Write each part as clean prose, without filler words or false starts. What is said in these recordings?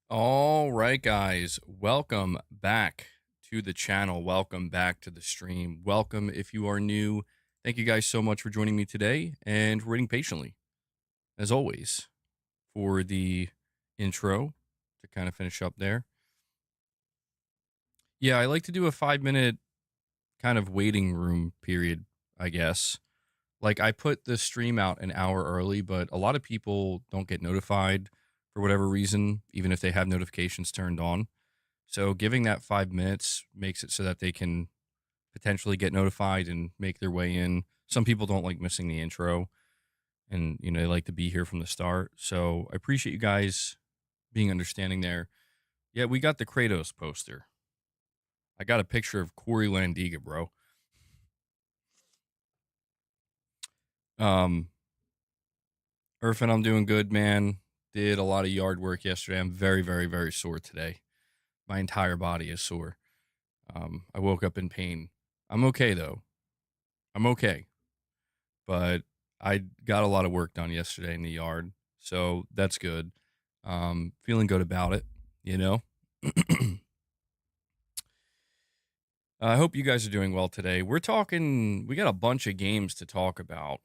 All right, guys, welcome back to the channel. Welcome back to the stream. Welcome if you are new. Thank you guys so much for joining me today and for waiting patiently, as always, for the intro to kind of finish up there. Yeah, I like to do a 5 minute kind of waiting room period, I guess. Like, I put the stream out an hour early, but a lot of people don't get notified for whatever reason, even if they have notifications turned on. So giving that 5 minutes makes it so that they can potentially get notified and make their way in. Some people don't like missing the intro and, they like to be here from the start. So I appreciate you guys being understanding there. Yeah, we got the Kratos poster. I got a picture of Corey Landiga, bro. Um, Irfan, I'm doing good, man. Did a lot of yard work yesterday. I'm very, very, very sore today. My entire body is sore. I woke up in pain. I'm okay though. I'm okay. But I got a lot of work done yesterday in the yard, so that's good. Feeling good about it, you know. I hope you guys are doing well today. We got a bunch of games to talk about.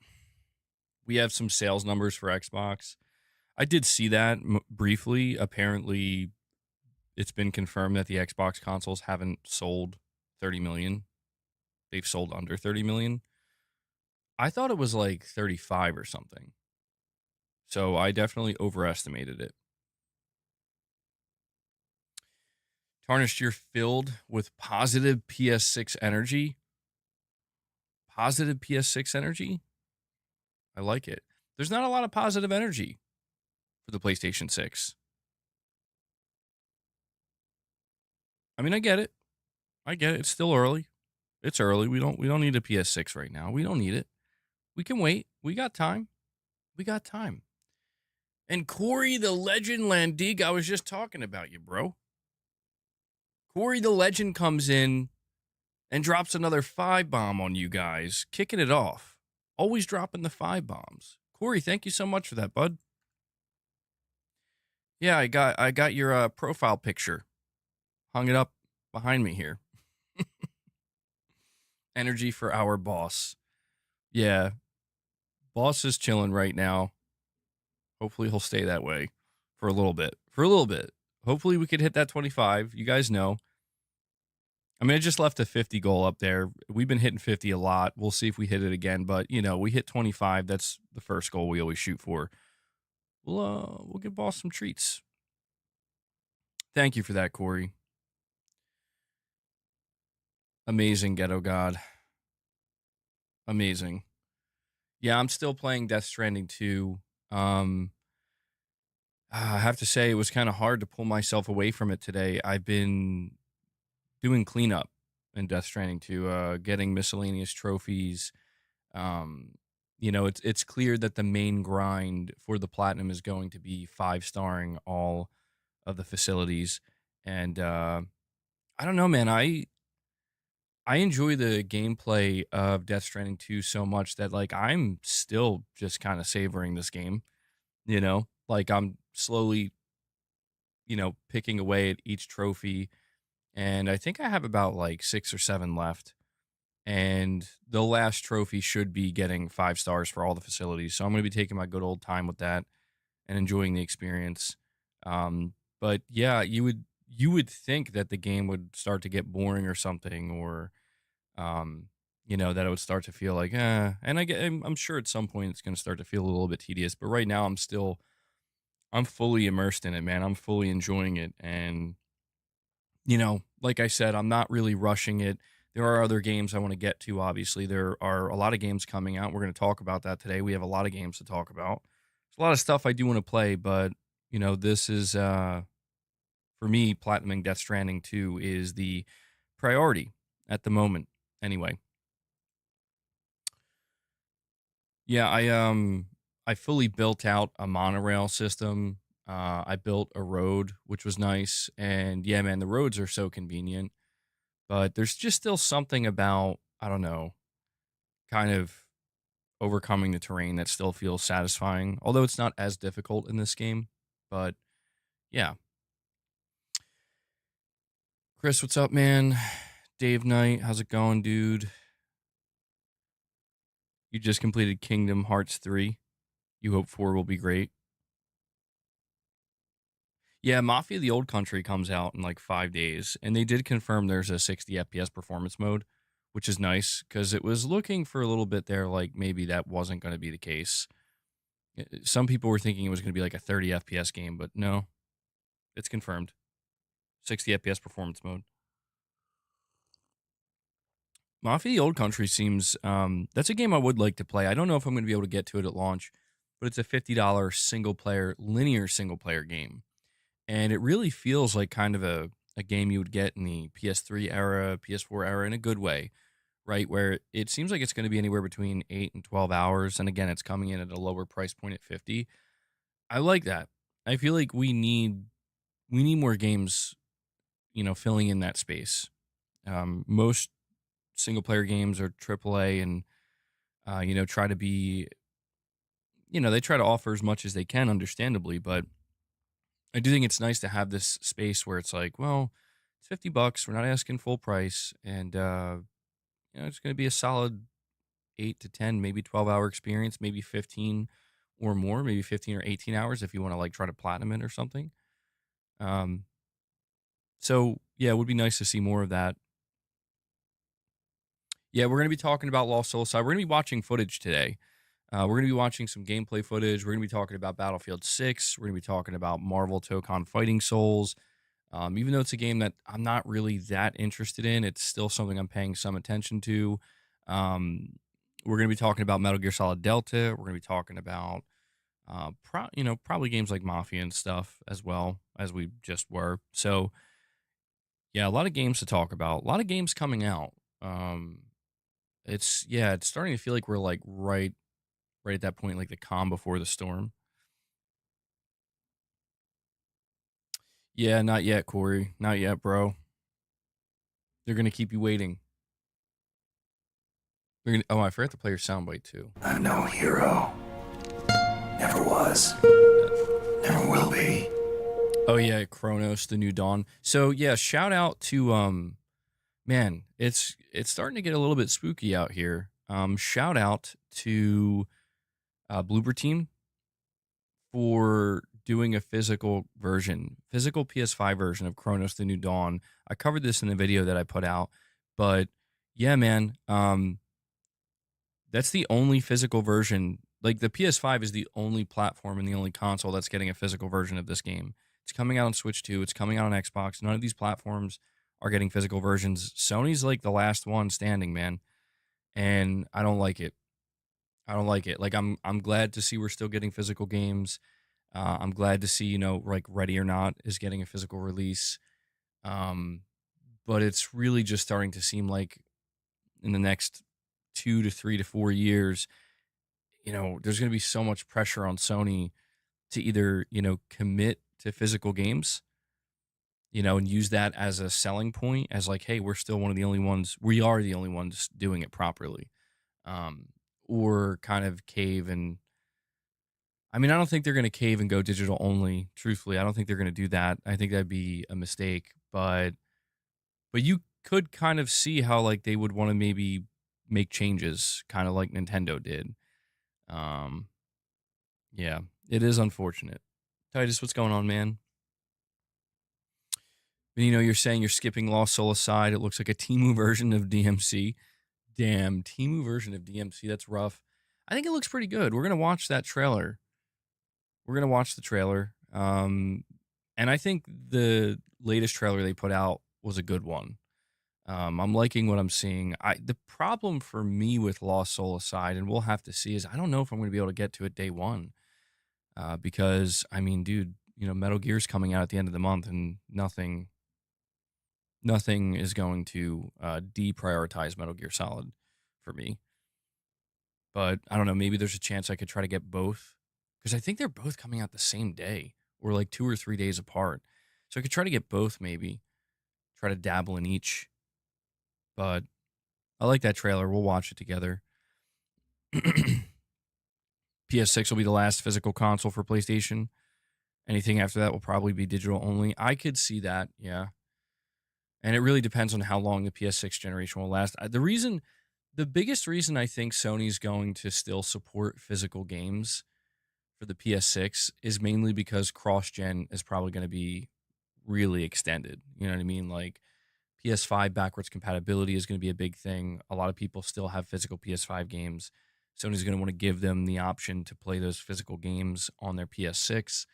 We have some sales numbers for Xbox. I did see that briefly. Apparently, it's been confirmed that the Xbox consoles haven't sold 30 million. They've sold under 30 million. I thought it was like 35 or something. So I definitely overestimated it. Tarnished, you're filled with positive PS6 energy. Positive PS6 energy? I like it. There's not a lot of positive energy for the PlayStation 6. I mean, I get it. I get it. It's still early. It's early. We don't need a PS6 right now. We don't need it. We can wait. We got time. We got time. And Corey the Legend Landig, I was just talking about you, bro. Corey the Legend comes in and drops another 5-bomb on you guys, kicking it off. Always dropping the 5 bombs. Corey, thank you so much for that, bud. Yeah, I got your profile picture. Hung it up behind me here. Energy for our boss. Yeah. Boss is chilling right now. Hopefully he'll stay that way for a little bit. For a little bit. Hopefully we could hit that 25. You guys know. I mean, I just left a 50 goal up there. We've been hitting 50 a lot. We'll see if we hit it again, but we hit 25. That's the first goal we always shoot for. We'll give boss some treats. Thank you for that, Corey. Amazing, Ghetto God. Amazing. Yeah, I'm still playing Death Stranding 2. I have to say it was kind of hard to pull myself away from it today. I've been doing cleanup in Death Stranding 2, getting miscellaneous trophies. It's clear that the main grind for the platinum is going to be 5-starring all of the facilities. And I don't know, man. I enjoy the gameplay of Death Stranding 2 so much that like I'm still just kind of savoring this game, Like I'm slowly, picking away at each trophy, and I think I have about like 6 or 7 left. And the last trophy should be getting 5 stars for all the facilities. So I'm going to be taking my good old time with that and enjoying the experience. But yeah, you would think that the game would start to get boring or something, or that it would start to feel like, and I'm sure at some point it's going to start to feel a little bit tedious, but right now I'm fully immersed in it, man. I'm fully enjoying it. And, like I said, I'm not really rushing it. There are other games I want to get to, obviously. There are a lot of games coming out. We're going to talk about that today. We have a lot of games to talk about. There's a lot of stuff I do want to play, but, this is, for me, Platinuming Death Stranding 2 is the priority at the moment. Anyway. Yeah, I fully built out a monorail system. I built a road, which was nice, and yeah, man, the roads are so convenient. But there's just still something about, I don't know, kind of overcoming the terrain that still feels satisfying. Although it's not as difficult in this game, but yeah. Chris, what's up, man? Dave Knight, how's it going, dude? You just completed Kingdom Hearts 3. You hope 4 will be great. Yeah, Mafia the Old Country comes out in like 5 days, and they did confirm there's a 60 FPS performance mode, which is nice because it was looking for a little bit there like maybe that wasn't going to be the case. Some people were thinking it was going to be like a 30 FPS game, but no, it's confirmed. 60 FPS performance mode. Mafia the Old Country seems that's a game I would like to play. I don't know if I'm going to be able to get to it at launch, but it's a $50 single player linear single player game. And it really feels like kind of a game you would get in the PS3 era, PS4 era in a good way, right? Where it seems like it's going to be anywhere between 8 and 12 hours, and again, it's coming in at a lower price point at 50. I like that. I feel like we need more games, filling in that space. Most single player games are AAA and try to be, they try to offer as much as they can, understandably, but I do think it's nice to have this space where it's like, well, it's $50. We're not asking full price, and it's going to be a solid 8 to 10, maybe 12 hour experience, maybe 15 or more, maybe 15 or 18 hours if you want to like try to platinum it or something. Um, so yeah, it would be nice to see more of that. Yeah, we're going to be talking about Lost Soul Side. We're going to be watching footage today. We're going to be watching some gameplay footage. We're going to be talking about Battlefield 6. We're going to be talking about Marvel Tokon Fighting Souls. Even though it's a game that I'm not really that interested in, it's still something I'm paying some attention to. Um, we're going to be talking about Metal Gear Solid Delta. We're going to be talking about, probably games like Mafia and stuff as well as we just were. So, yeah, a lot of games to talk about. A lot of games coming out. It's starting to feel like we're like right at that point, like the calm before the storm. Yeah, not yet, Corey. Not yet, bro. They're gonna keep you waiting. Oh, I forgot to play your soundbite too. I'm no hero. Never was. Never will be. Oh yeah, Kronos, the New Dawn. So yeah, shout out to man, it's starting to get a little bit spooky out here. Shout out to Bloober Team for doing a physical PS5 version of Kronos, the New Dawn. I covered this in the video that I put out, but yeah, man, that's the only physical version. Like the PS5 is the only platform and the only console that's getting a physical version of this game. It's coming out on Switch 2. It's coming out on Xbox. None of these platforms are getting physical versions. Sony's like the last one standing, man. And I don't like it. I don't like it. Like I'm glad to see we're still getting physical games. I'm glad to see, like Ready or Not is getting a physical release. Um, but it's really just starting to seem like in the next 2 to 3 to 4 years, there's going to be so much pressure on Sony to either, commit to physical games, and use that as a selling point as like, hey, we're still one of the only ones, we are the only ones doing it properly. Um, or kind of cave and, I mean, I don't think they're going to cave and go digital only. Truthfully, I don't think they're going to do that. I think that'd be a mistake, but you could kind of see how like they would want to maybe make changes kind of like Nintendo did. Um, Yeah, it is unfortunate. Titus, what's going on, man? And, you're saying you're skipping Lost Soul Aside. It looks like a Timu version of DMC. Damn, Timu version of DMC. That's rough. I think it looks pretty good. We're gonna watch that trailer. We're gonna watch the trailer. And I think the latest trailer they put out was a good one. I'm liking what I'm seeing. The problem for me with Lost Soul Aside, and we'll have to see, is I don't know if I'm gonna be able to get to it day one. Because I mean, dude, Metal Gear's coming out at the end of the month, and nothing is going to deprioritize Metal Gear Solid for me. But I don't know, maybe there's a chance I could try to get both because I think they're both coming out the same day or like 2 or 3 days apart. So I could try to get both, maybe try to dabble in each. But I like that trailer. We'll watch it together. PS6 will be the last physical console for PlayStation. Anything after that will probably be digital only. I could see that, yeah. And it really depends on how long the PS6 generation will last. The biggest reason I think Sony's going to still support physical games for the PS6 is mainly because cross-gen is probably going to be really extended. You know what I mean? Like PS5 backwards compatibility is going to be a big thing. A lot of people still have physical PS5 games. Sony's going to want to give them the option to play those physical games on their PS6.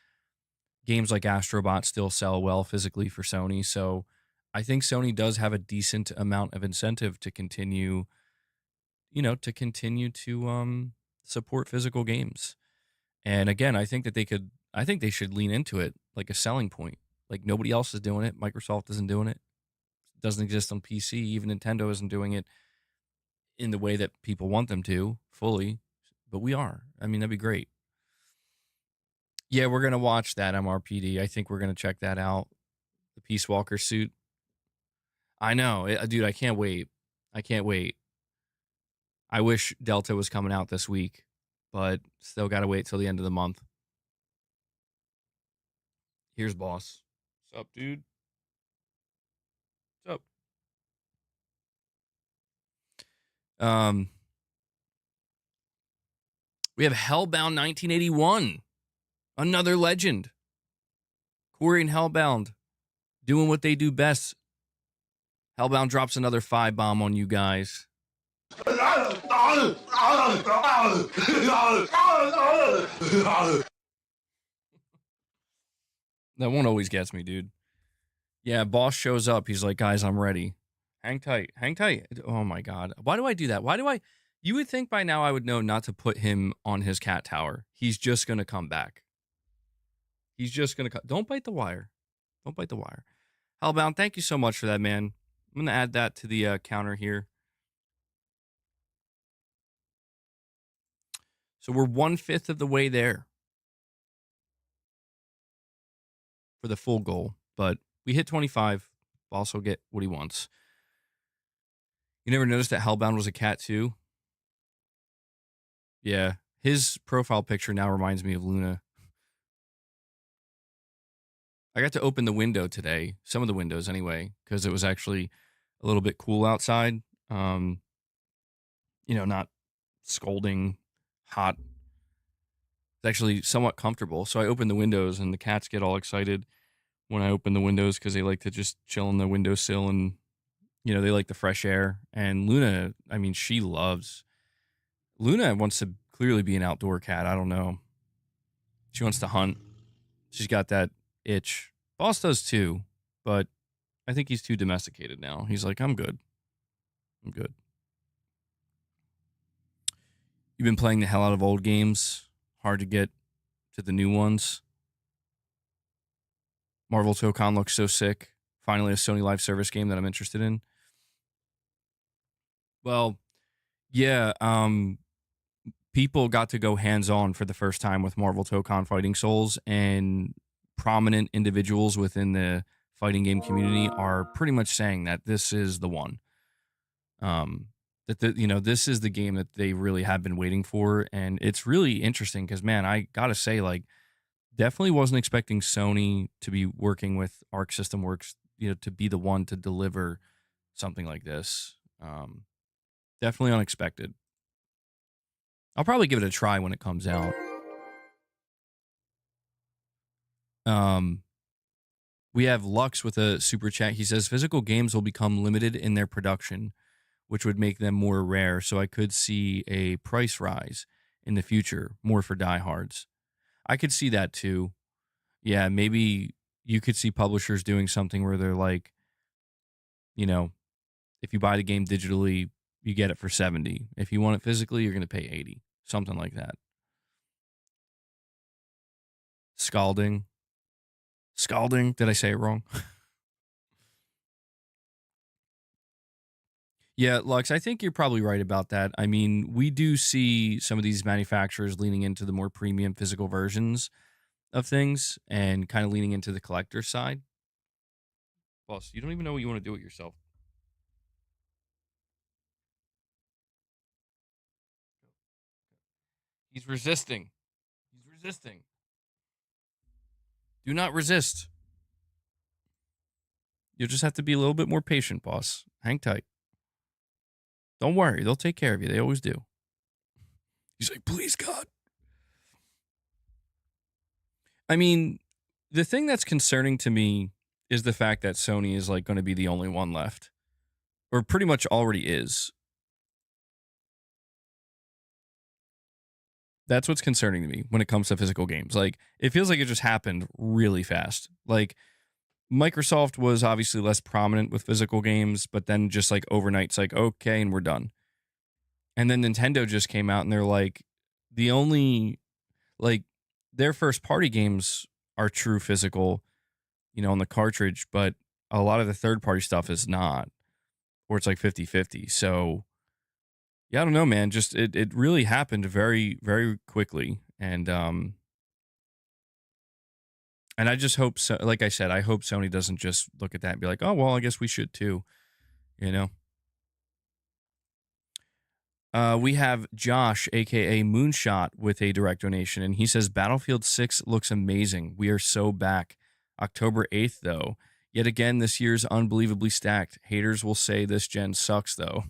Games like Astrobot still sell well physically for Sony, so I think Sony does have a decent amount of incentive to continue, to support physical games. And again, I think they should lean into it like a selling point. Like nobody else is doing it. Microsoft isn't doing it. It doesn't exist on PC. Even Nintendo isn't doing it in the way that people want them to fully, but we are. I mean, that'd be great. Yeah, we're gonna watch that MRPD. I think we're gonna check that out. The Peace Walker suit. I know, dude. I can't wait. I can't wait. I wish Delta was coming out this week, but still got to wait till the end of the month. Here's boss. What's up, dude? What's up? We have Hellbound 1981, another legend. Corey and Hellbound doing what they do best. Hellbound drops another 5-bomb on you guys. That one always gets me, dude. Yeah, boss shows up. He's like, guys, I'm ready. Hang tight. Hang tight. Oh my God. Why do I do that? You would think by now I would know not to put him on his cat tower. He's just going to come back. He's just going to don't bite the wire. Don't bite the wire. Hellbound, thank you so much for that, man. I'm going to add that to the counter here. So we're 1/5 of the way there for the full goal, but we hit 25. Boss will get what he wants. You never noticed that Hellbound was a cat too? Yeah. His profile picture now reminds me of Luna. I got to open the window today, some of the windows anyway, because it was actually a little bit cool outside. Not scolding hot. It's actually somewhat comfortable. So I opened the windows and the cats get all excited when I open the windows because they like to just chill on the windowsill and, they like the fresh air. And Luna, I mean, Luna wants to clearly be an outdoor cat. I don't know. She wants to hunt. She's got that itch. Boss does too, but I think he's too domesticated now. He's like, I'm good. I'm good. You've been playing the hell out of old games. Hard to get to the new ones. Marvel Tokon looks so sick. Finally, a Sony live service game that I'm interested in. Well, yeah. People got to go hands-on for the first time with Marvel Tokon Fighting Souls, and prominent individuals within the fighting game community are pretty much saying that this is the one. This is the game that they really have been waiting for, and it's really interesting because, man, I gotta say, like, definitely wasn't expecting Sony to be working with Arc System Works, to be the one to deliver something like this. Definitely unexpected. I'll probably give it a try when it comes out. We have Lux with a super chat. He says physical games will become limited in their production, which would make them more rare. So I could see a price rise in the future, more for diehards. I could see that too. Yeah, maybe you could see publishers doing something where they're like, if you buy the game digitally, you get it for 70. If you want it physically, you're going to pay 80. Something like that. Scalding. Did I say it wrong? Yeah, Lux, I think you're probably right about that. I mean, we do see some of these manufacturers leaning into the more premium physical versions of things and kind of leaning into the collector side. Boss, you don't even know what you want to do with yourself. He's resisting. He's resisting. Do not resist. You'll just have to be a little bit more patient, boss. Hang tight. Don't worry. They'll take care of you. They always do. He's like, please, God. I mean, the thing that's concerning to me is the fact that Sony is like going to be the only one left, or pretty much already is. That's what's concerning to me when it comes to physical games. Like, it feels like it just happened really fast. Like, Microsoft was obviously less prominent with physical games, but then just like overnight, it's like, okay, and we're done. And then Nintendo just came out and they're like, the only, like, their first party games are true physical, on the cartridge, but a lot of the third party stuff is not, or it's like 50-50. So, yeah, I don't know, man. Just it really happened very, very quickly. And I just hope so, like I said, I hope Sony doesn't just look at that and be like, oh, well, I guess we should too, you know? We have Josh, aka Moonshot, with a direct donation, and he says Battlefield 6 looks amazing. We are so back. October 8th, though. Yet again, this year's unbelievably stacked. Haters will say this gen sucks, though.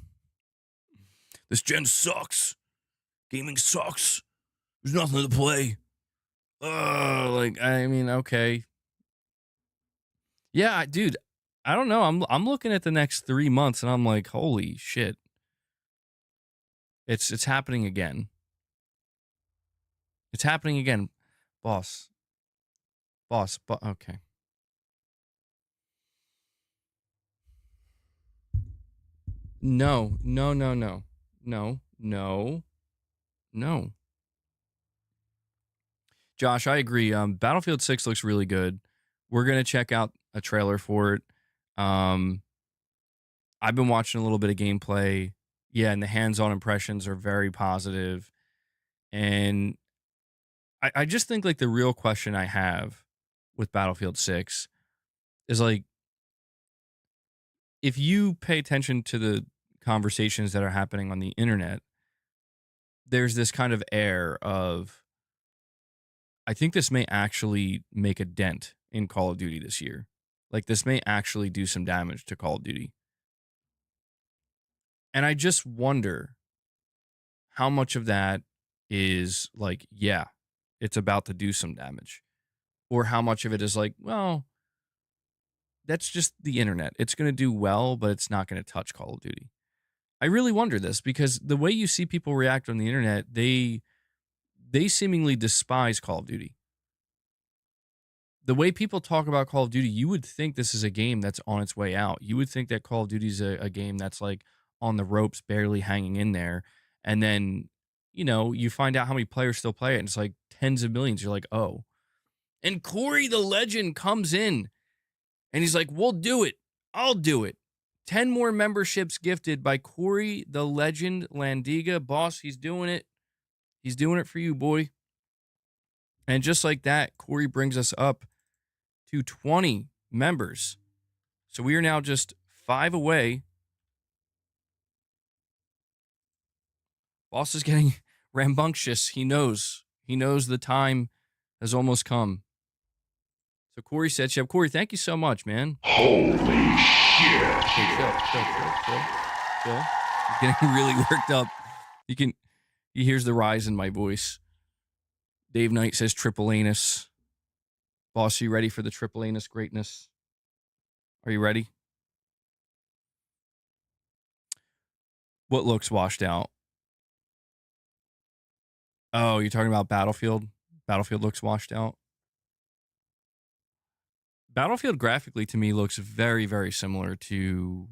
This gen sucks. Gaming sucks. There's nothing to play. I mean, okay. Yeah, dude, I don't know. I'm looking at the next 3 months, and I'm like, holy shit. It's happening again. It's happening again, boss. Okay. No. Josh, I agree. Battlefield 6 looks really good. We're gonna check out a trailer for it. Um, I've been watching a little bit of gameplay. Yeah, and the hands-on impressions are very positive. And I just think like the real question I have with Battlefield 6 is like, if you pay attention to the conversations that are happening on the internet, there's this kind of air of, I think this may actually make a dent in Call of Duty this year. Like, this may actually do some damage to Call of Duty. And I just wonder how much of that is like, yeah, it's about to do some damage, or how much of it is like, well, that's just the internet. It's going to do well, but it's not going to touch Call of Duty. I really wonder this because the way you see people react on the internet, they seemingly despise Call of Duty. The way people talk about Call of Duty, you would think this is a game that's on its way out. You would think that Call of Duty is a game that's like on the ropes, barely hanging in there. And then, you find out how many players still play it, and it's like tens of millions. You're like, oh. And Corey the Legend comes in and he's like, we'll do it. I'll do it. 10 more memberships gifted by Corey the Legend Landiga. Boss, he's doing it. He's doing it for you, boy. And just like that, Corey brings us up to 20 members. So we are now just 5 away. Boss is getting rambunctious. He knows. He knows the time has almost come. So Corey said, Chef Corey, thank you so much, man. Holy shit. Chill. He's getting really worked up. He hears the rise in my voice. Dave Knight says triple anus. Boss, are you ready for the triple anus greatness? Are you ready? What looks washed out? Oh, you're talking about Battlefield? Battlefield looks washed out? Battlefield graphically to me looks very, very similar to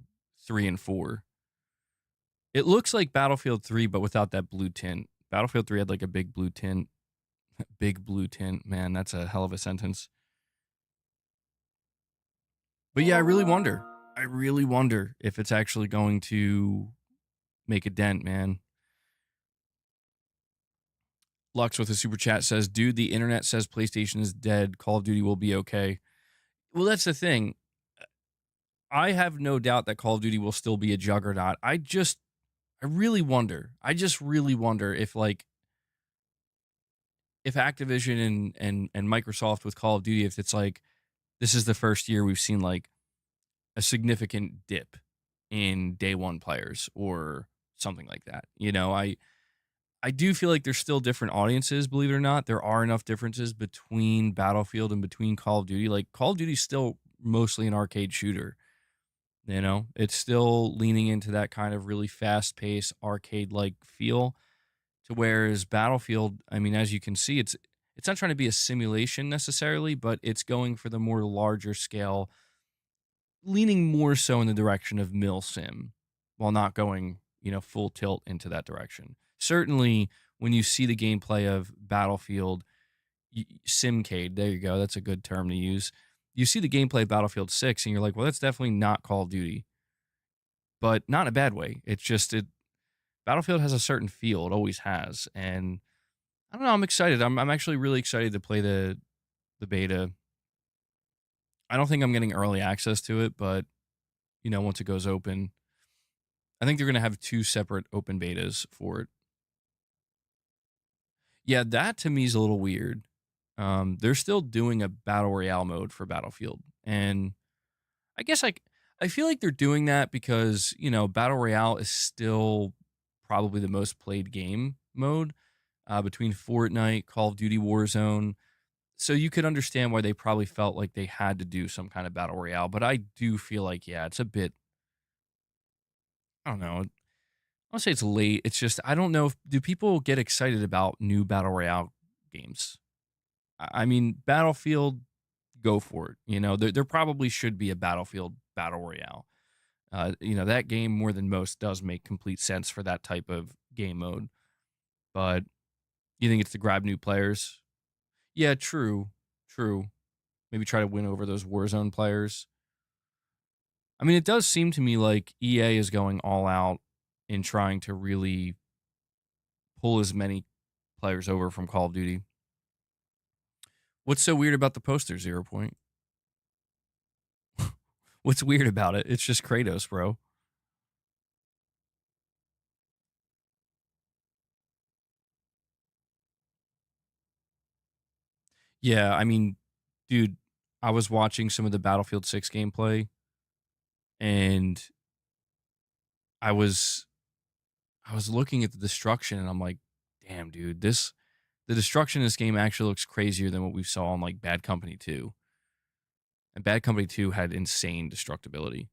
3 and 4. It looks like Battlefield 3, but without that blue tint. Battlefield 3 had like a big blue tint. Big blue tint. Man, that's a hell of a sentence. But yeah, I really wonder. If it's actually going to make a dent, man. Lux with a super chat says, dude, the internet says PlayStation is dead. Call of Duty will be okay. Well, that's the thing. I have no doubt that Call of Duty will still be a juggernaut. I really wonder. I just really wonder if Activision and Microsoft with Call of Duty, if it's like, this is the first year we've seen like a significant dip in day one players or something like that. I do feel like there's still different audiences, believe it or not. There are enough differences between Battlefield and between Call of Duty. Like Call of Duty's still mostly an arcade shooter. It's still leaning into that kind of really fast-paced arcade-like feel. To whereas Battlefield, I mean, as you can see, it's not trying to be a simulation necessarily, but it's going for the more larger scale, leaning more so in the direction of mil sim, while not going, full tilt into that direction. Certainly, when you see the gameplay of Battlefield Simcade, there you go, that's a good term to use. You see the gameplay of Battlefield 6, and you're like, well, that's definitely not Call of Duty, but not in a bad way. It's just Battlefield has a certain feel, it always has, and I don't know. I'm excited. I'm actually really excited to play the beta. I don't think I'm getting early access to it, but once it goes open, I think they're gonna have two separate open betas for it. Yeah, that to me is a little weird. They're still doing a battle royale mode for Battlefield, and I guess I feel like they're doing that because battle royale is still probably the most played game mode between Fortnite, Call of Duty Warzone. So you could understand why they probably felt like they had to do some kind of battle royale, but I do feel like, yeah, it's a bit, I don't know. I'll say it's late. It's just I don't know if do people get excited about new battle royale games. I mean, Battlefield, go for it. There probably should be a Battlefield battle royale. That game more than most does make complete sense for that type of game mode. But you think it's to grab new players? Yeah, true, true. Maybe try to win over those Warzone players. I mean, it does seem to me like EA is going all out in trying to really pull as many players over from Call of Duty. What's so weird about the poster, 0 Point? What's weird about it? It's just Kratos, bro. Yeah, I mean, dude, I was watching some of the Battlefield 6 gameplay and I was I was looking at the destruction and I'm like, damn, dude, the destruction in this game actually looks crazier than what we saw on like Bad Company 2. And Bad Company 2 had insane destructibility.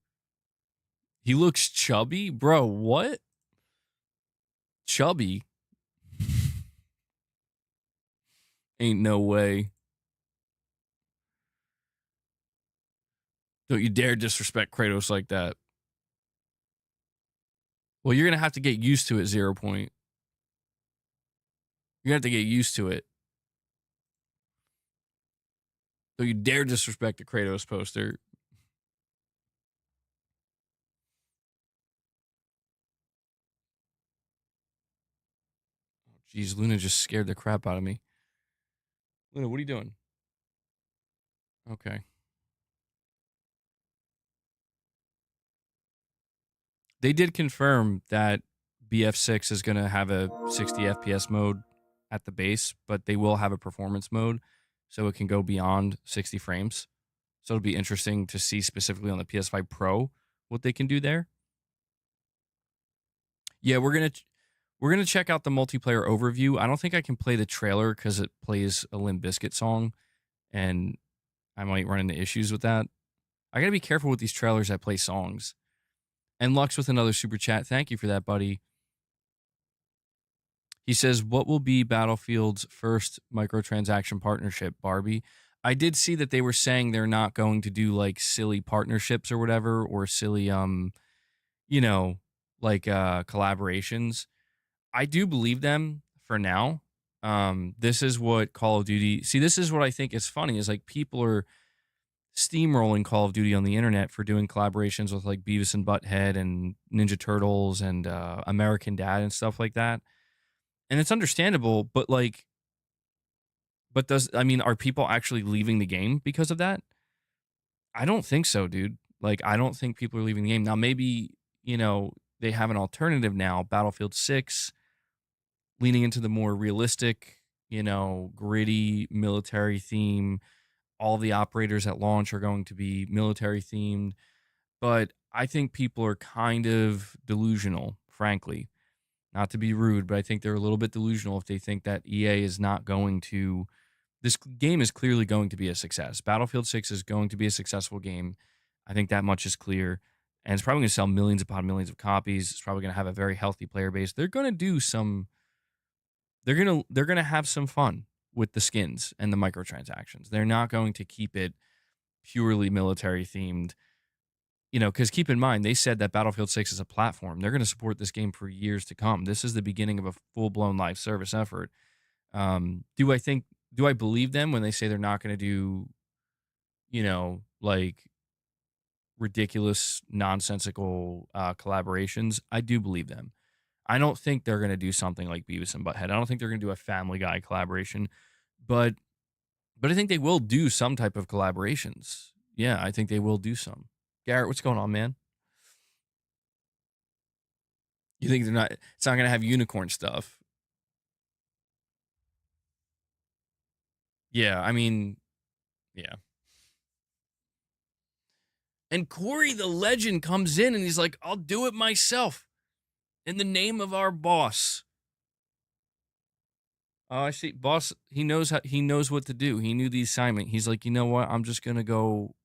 He looks chubby? Bro, what? Chubby? Ain't no way. Don't you dare disrespect Kratos like that. Well, you're going to have to get used to it, 0 Point. You're going to have to get used to it. Don't you dare disrespect the Kratos poster. Jeez, Luna just scared the crap out of me. Luna, what are you doing? Okay. They did confirm that BF6 is going to have a 60 FPS mode at the base, but they will have a performance mode so it can go beyond 60 frames. So it'll be interesting to see specifically on the PS5 Pro what they can do there. Yeah, we're gonna check out the multiplayer overview. I don't think I can play the trailer because it plays a Limp Bizkit song, and I might run into issues with that. I gotta be careful with these trailers that play songs. And Lux with another super chat. Thank you for that, buddy. He says, "What will be Battlefield's first microtransaction partnership, Barbie?" I did see that they were saying they're not going to do like silly partnerships or whatever, or silly you know, like collaborations. I do believe them for now. This is what Call of Duty. See, this is what I think is funny is like people are steamrolling Call of Duty on the internet for doing collaborations with like Beavis and Butthead and Ninja Turtles and American Dad and stuff like that. And it's understandable, but like, but does I mean, are people actually leaving the game because of that? I don't think so, dude. Like, I don't think people are leaving the game now. Maybe they have an alternative now, Battlefield 6 leaning into the more realistic, gritty military theme. All the operators at launch are going to be military themed. But I think people are kind of delusional, frankly. Not to be rude, but I think they're a little bit delusional if they think that EA is not going to. This game is clearly going to be a success. Battlefield 6 is going to be a successful game. I think that much is clear. And it's probably going to sell millions upon millions of copies. It's probably going to have a very healthy player base. They're going to do some they're going to have some fun with the skins and the microtransactions. They're not going to keep it purely military themed. Because keep in mind, they said that Battlefield 6 is a platform. They're going to support this game for years to come. This is the beginning of a full-blown live service effort. Do I believe them when they say they're not going to do, like ridiculous, nonsensical collaborations? I do believe them. I don't think they're going to do something like Beavis and Butthead. I don't think they're going to do a Family Guy collaboration, but I think they will do some type of collaborations. Yeah, I think they will do some. Garrett, what's going on, man? You think it's not going to have unicorn stuff? Yeah, I mean, yeah. And Corey the legend comes in and he's like, I'll do it myself in the name of our boss. Oh, I see. Boss, he knows what to do. He knew the assignment. He's like, you know what? I'm just gonna go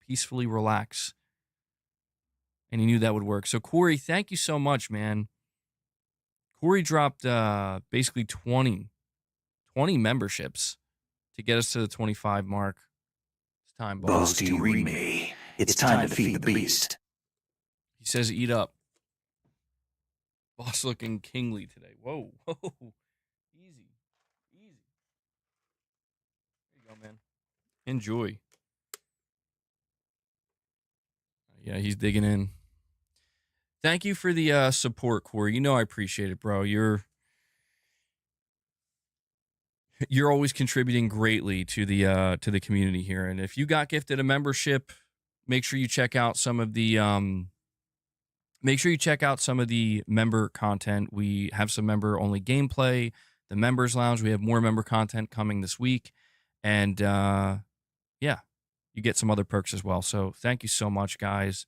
peacefully relax. And he knew that would work. So Corey, thank you so much, man. Corey dropped basically 20 memberships to get us to the 25 mark. It's time, boss. Boast, do you read me? It's time to feed the beast. He says, eat up. Boss looking kingly today. Whoa. Easy. There you go, man. Enjoy. Yeah, he's digging in. Thank you for the support, Corey. You know I appreciate it, bro. You're always contributing greatly to the community here. And if you got gifted a membership, make sure you check out some of the member content. We have some member only gameplay, the members lounge. We have more member content coming this week. And yeah, you get some other perks as well. So thank you so much, guys.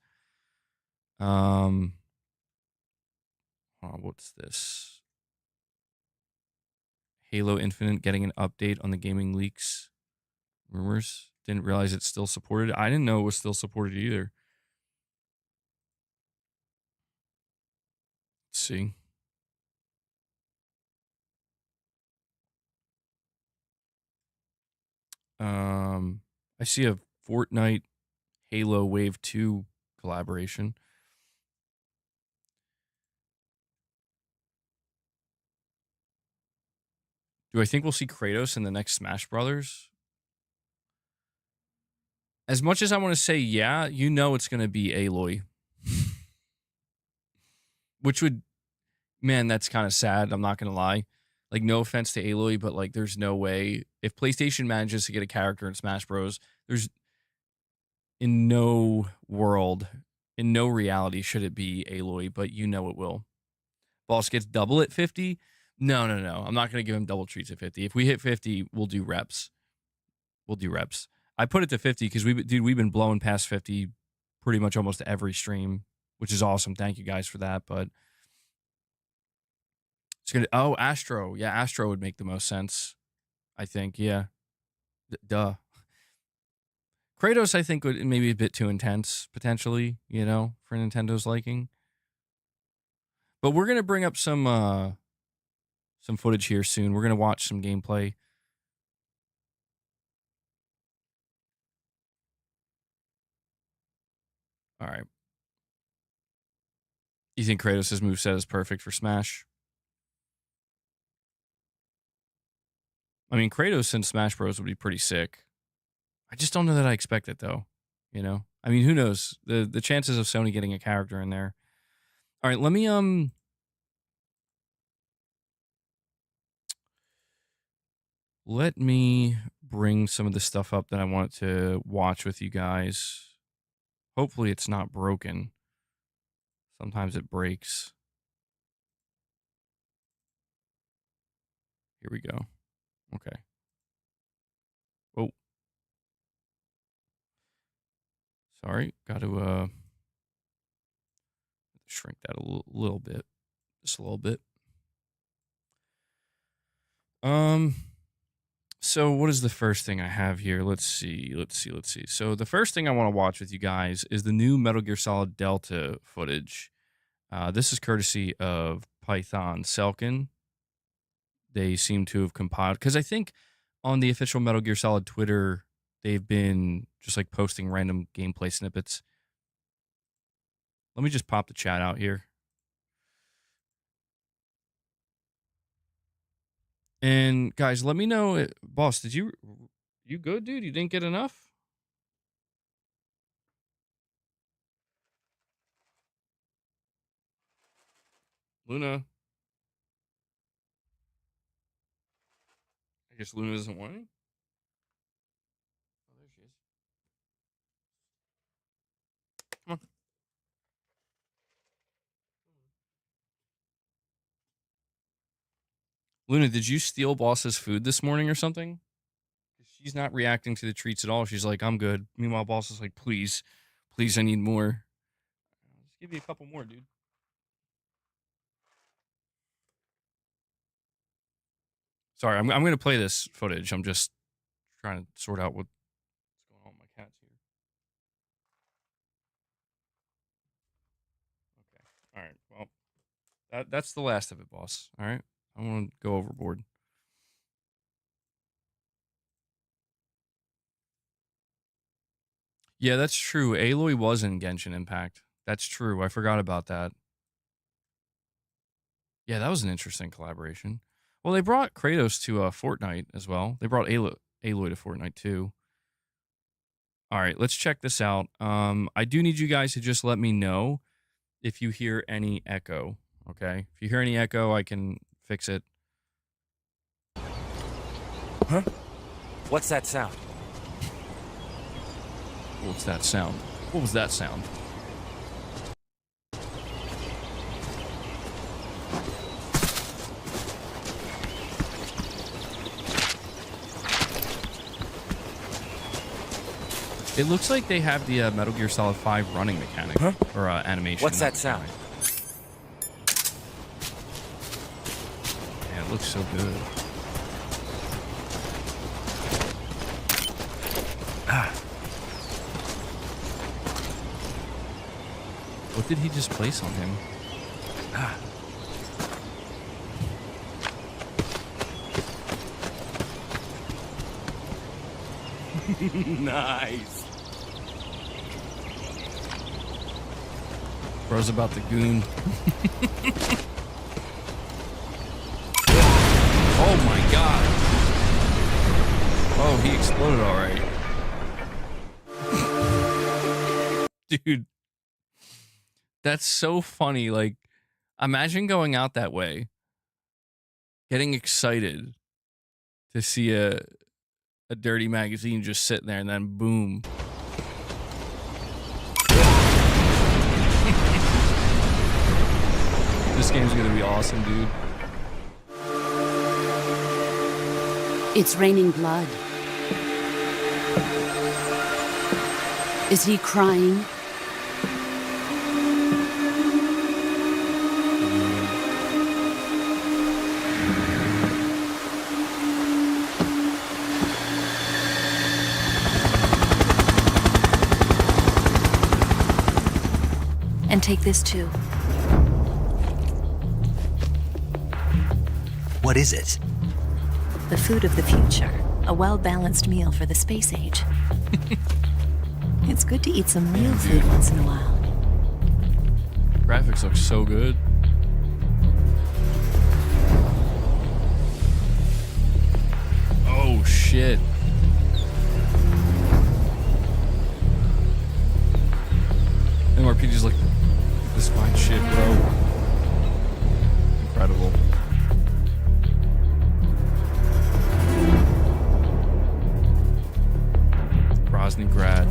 What's this? Halo Infinite getting an update on the gaming leaks rumors. Didn't realize it's still supported. I didn't know it was still supported either. Let's see. I see a Fortnite Halo Wave 2 collaboration. Do I think we'll see Kratos in the next Smash Brothers? As much as I want to say yeah, it's going to be Aloy. Which would, man, that's kind of sad. I'm not going to lie. Like, no offense to Aloy, but like, there's no way. If PlayStation manages to get a character in Smash Bros., there's in no world, in no reality should it be Aloy, but it will. Boss gets double at 50. No. I'm not going to give him double treats at 50. If we hit 50, we'll do reps. I put it to 50 because we've been blowing past 50 pretty much almost every stream, which is awesome. Thank you guys for that. But it's going to, Astro. Yeah, Astro would make the most sense, I think. Yeah. Duh. Kratos, I think, would maybe a bit too intense, potentially, for Nintendo's liking. But we're going to bring up some footage here soon. We're going to watch some gameplay. All right. You think Kratos' moveset is perfect for Smash? I mean, Kratos in Smash Bros. Would be pretty sick. I just don't know that I expect it, though. I mean, who knows? The chances of Sony getting a character in there. All right, let me bring some of the stuff up that I want to watch with you guys. Hopefully it's not broken. Sometimes it breaks. Here we go. Okay. Oh. Sorry. Got to shrink that a little bit. Just a little bit. So what is the first thing I have here? Let's see. So the first thing I want to watch with you guys is the new Metal Gear Solid Delta footage. This is courtesy of Python Selkin. They seem to have compiled, because I think on the official Metal Gear Solid Twitter, they've been just like posting random gameplay snippets. Let me just pop the chat out here. And guys, let me know, boss, did you good, dude? You didn't get enough? Luna. I guess Luna doesn't want any. Oh, there she is. Come on. Luna, did you steal boss's food this morning or something? She's not reacting to the treats at all. She's like, I'm good. Meanwhile, boss is like, please, I need more. Let's give you a couple more, dude. Sorry, I'm going to play this footage. I'm just trying to sort out what's going on with my cats here. Okay. All right. Well, that's the last of it, boss. All right. I want to go overboard. Yeah, that's true. Aloy was in Genshin Impact. That's true. I forgot about that. Yeah, that was an interesting collaboration. Well, they brought Kratos to Fortnite as well. They brought Aloy to Fortnite too. All right, let's check this out. I do need you guys to just let me know if you hear any echo, okay? If you hear any echo, I can fix it. Huh? What's that sound? What's that sound? What was that sound? It looks like they have the Metal Gear Solid 5 running mechanic, huh? Or animation. What's that sound? Man, it looks so good. What did he just place on him? Nice. Bro's about the goon. Oh my god. Oh, he exploded all right. Dude. That's so funny. Like, imagine going out that way, getting excited to see a dirty magazine just sitting there, and then boom. This game's gonna be awesome, dude. It's raining blood. Is he crying? And take this too. What is it? The food of the future. A well-balanced meal for the space age. It's good to eat some real food once in a while. Graphics look so good. Oh shit. MRPG's like, this fine shit, bro. Incredible. Groznygrad.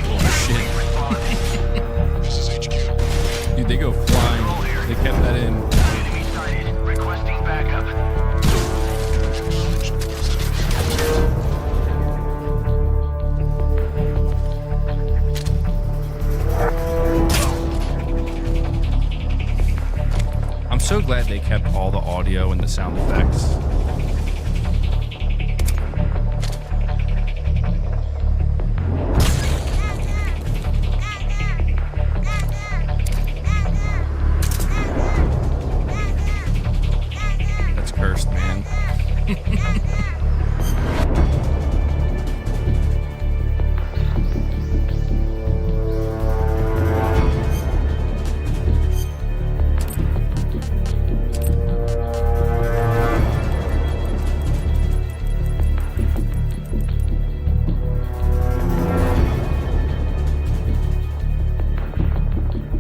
Oh shit. This is HQ. Dude, they go flying. They kept that in. Enemy sighted. Requesting backup. glad they kept all the audio and the sound effects. That's cursed, man.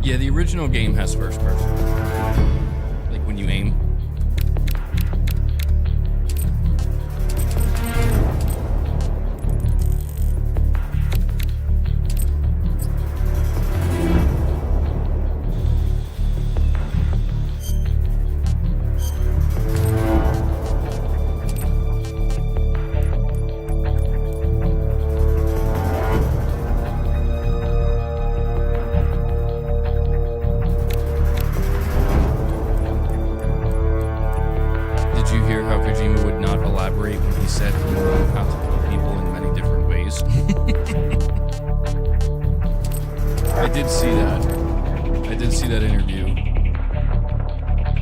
Yeah, the original game has first person. Like when you aim. Did you hear how Kojima would not elaborate when he said he knew how to kill people in many different ways? I did see that. I did see that interview.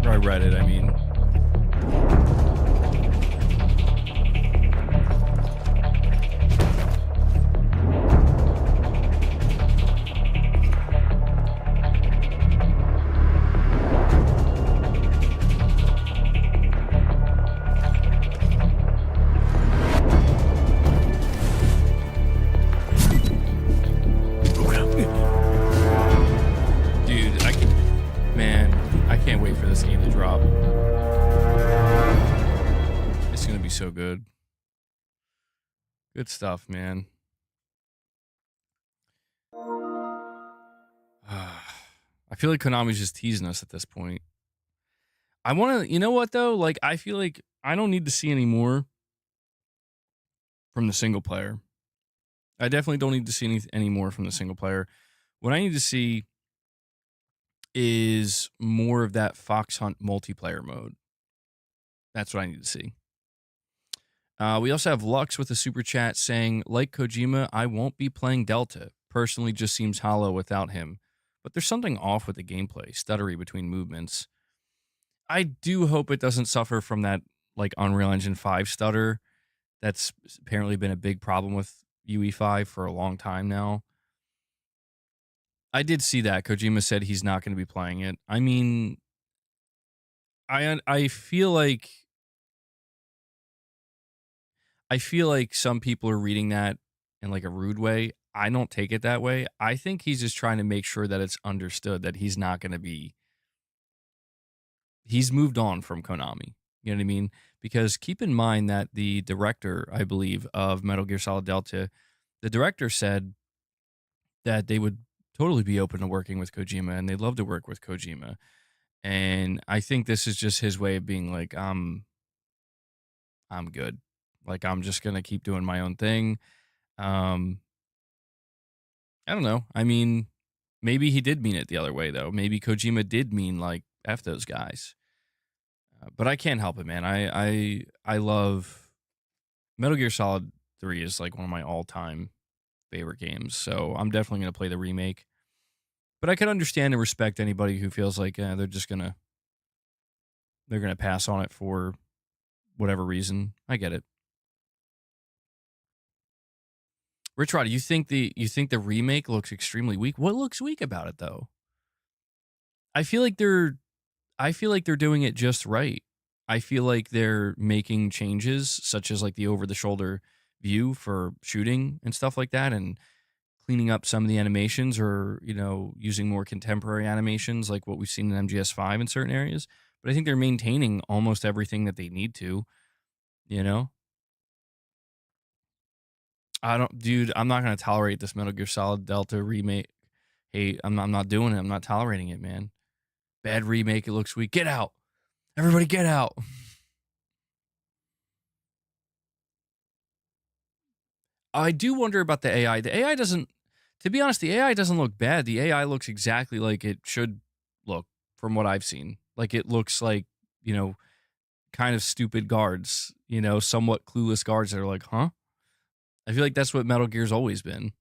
Or I read it, I mean. Dude, I can't wait for this game to drop. It's gonna be so good. Good stuff, man. I feel like Konami's just teasing us at this point. I want to, you know what though? Like, I feel like I don't need to see any more from the single player. I definitely don't need to see any more from the single player. What I need to see is more of that Fox Hunt multiplayer mode. That's what I need to see. We also have Lux with a super chat saying, like Kojima, I won't be playing Delta. Personally, just seems hollow without him. But there's something off with the gameplay, stuttery between movements. I do hope it doesn't suffer from that like Unreal Engine 5 stutter. That's apparently been a big problem with UE5 for a long time now. I did see that. Kojima said he's not going to be playing it. I mean, I feel like some people are reading that in like a rude way. I don't take it that way. I think he's just trying to make sure that it's understood that he's not going to be. He's moved on from Konami. You know what I mean? Because keep in mind that the director, I believe, of Metal Gear Solid Delta, the director said that they would totally be open to working with Kojima and they'd love to work with Kojima. And I think this is just his way of being like, I'm good. Like, I'm just going to keep doing my own thing. I don't know. I mean, maybe he did mean it the other way, though. Maybe Kojima did mean, like, F those guys. But I can't help it, man. I love Metal Gear Solid 3 is like one of my all-time favorite games. So I'm definitely going to play the remake. But I can understand and respect anybody who feels like they're going to pass on it for whatever reason. I get it. RichRod, you think the remake looks extremely weak? What looks weak about it though? I feel like they're doing it just right. I feel like they're making changes such as like the over the shoulder view for shooting and stuff like that, and cleaning up some of the animations, or, you know, using more contemporary animations like what we've seen in MGS5 in certain areas. But I think they're maintaining almost everything that they need to, you know? Dude, I'm not going to tolerate this Metal Gear Solid Delta remake. Hey, I'm not doing it. I'm not tolerating it, man. Bad remake. It looks weak. Get out. Everybody get out. I do wonder about the AI. The AI doesn't, to be honest, the AI doesn't look bad. The AI looks exactly like it should look from what I've seen. Like, it looks like you know, kind of stupid guards, you know, somewhat clueless guards that are like, huh? I feel like that's what Metal Gear's always been.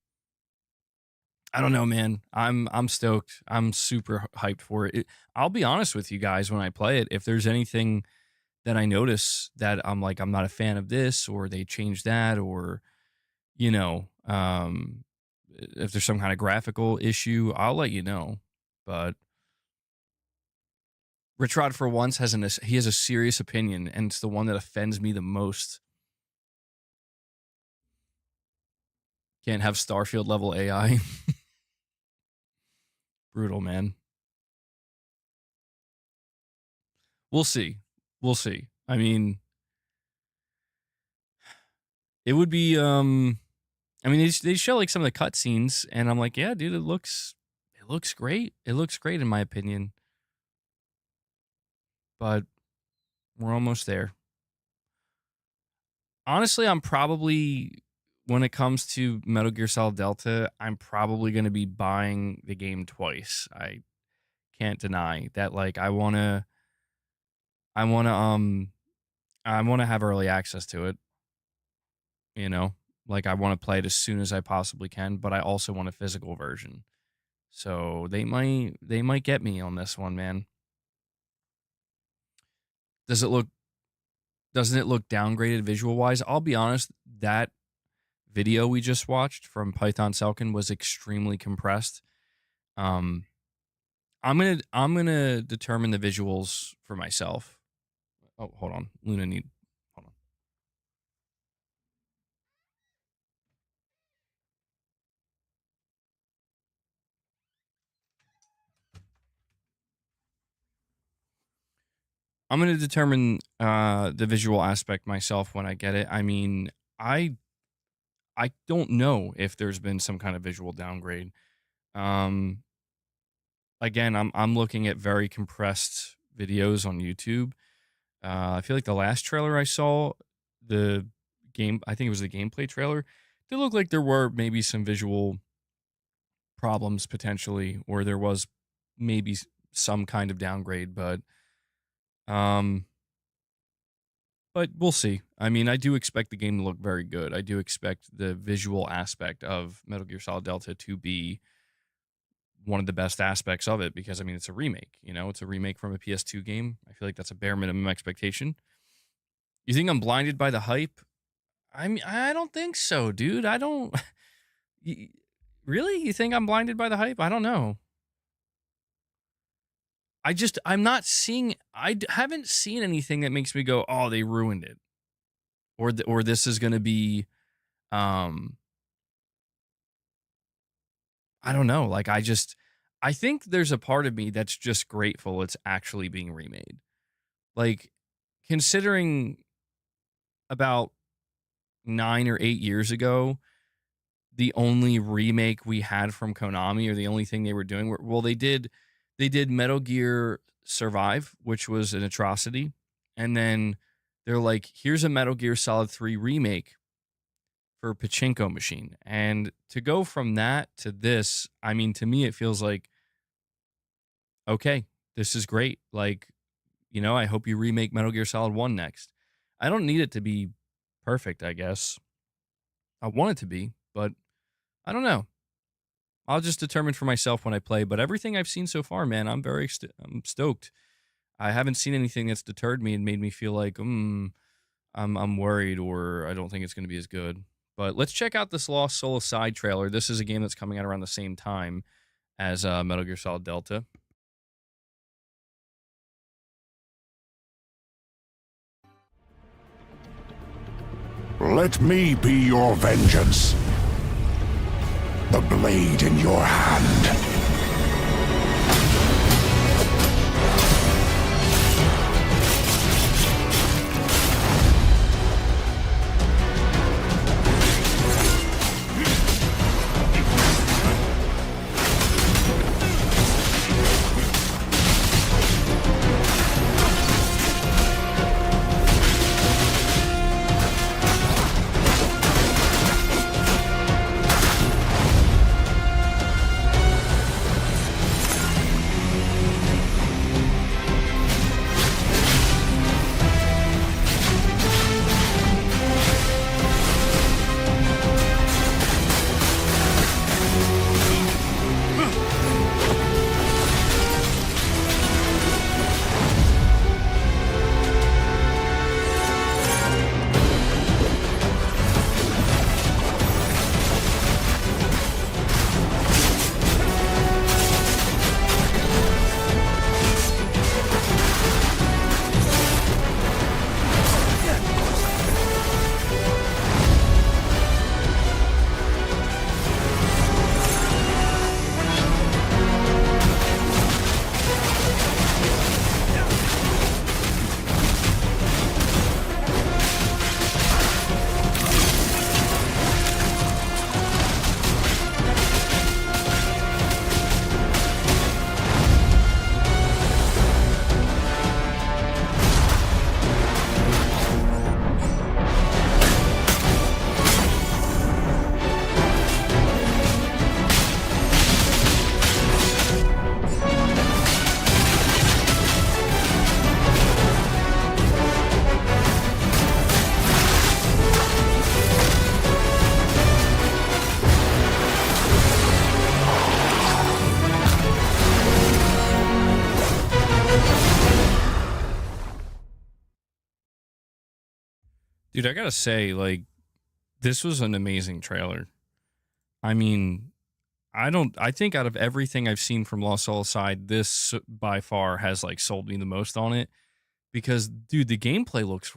I don't know, man. I'm stoked. I'm super hyped for it. I'll be honest with you guys when I play it. If there's anything that I notice that I'm like I'm not a fan of this, or they changed that, or you know, if there's some kind of graphical issue, I'll let you know. But RichRod for once he has a serious opinion, and it's the one that offends me the most. Can't have Starfield level AI. Brutal, man. We'll see. We'll see. I mean, it would be I mean, they show like some of the cutscenes, and I'm like, yeah, dude, it looks great. It looks great in my opinion. But we're almost there. Honestly, I'm probably, when it comes to Metal Gear Solid Delta, I'm probably going to be buying the game twice. I can't deny that. Like, I want to have early access to it, you know? Like, I want to play it as soon as I possibly can, but I also want a physical version. So they might get me on this one, man. Doesn't it look downgraded visual wise? I'll be honest, that video we just watched from Python Selkin was extremely compressed. I'm gonna determine the visuals for myself. Oh, hold on. Hold on. I'm gonna determine the visual aspect myself when I get it. I mean, I don't know if there's been some kind of visual downgrade. Um, Again, I'm looking at very compressed videos on YouTube. I feel like the last trailer I saw, the game, I think it was the gameplay trailer, did look like there were maybe some visual problems potentially, or there was maybe some kind of downgrade, um, but we'll see. I mean, I do expect the game to look very good. I do expect the visual aspect of Metal Gear Solid Delta to be one of the best aspects of it, because I mean, it's a remake, you know, it's a remake from a PS2 game. I feel like that's a bare minimum expectation. You think I'm blinded by the hype? I mean, I don't think so, dude. I don't really. You think I'm blinded by the hype? I don't know. I'm not seeing, haven't seen anything that makes me go, oh, they ruined it, or this is going to be I don't know. Like, I think there's a part of me that's just grateful it's actually being remade. Like, considering about 9 or 8 years ago, the only remake we had from Konami, or the only thing they were doing, they did Metal Gear Survive, which was an atrocity. And then they're like, here's a Metal Gear Solid 3 remake for Pachinko Machine. And to go from that to this, I mean, to me, it feels like, okay, this is great. Like, you know, I hope you remake Metal Gear Solid 1 next. I don't need it to be perfect, I guess. I want it to be, but I don't know. I'll just determine for myself when I play. But everything I've seen so far, man, I'm stoked. I haven't seen anything that's deterred me and made me feel like, I'm worried, or I don't think it's going to be as good. But let's check out this Lost Soul Aside trailer. This is a game that's coming out around the same time as Metal Gear Solid Delta. Let me be your vengeance. The blade in your hand. Dude, I gotta say, like, this was an amazing trailer. I mean, I think out of everything I've seen from Lost Soul Aside, this by far has like sold me the most on it because, dude, the gameplay looks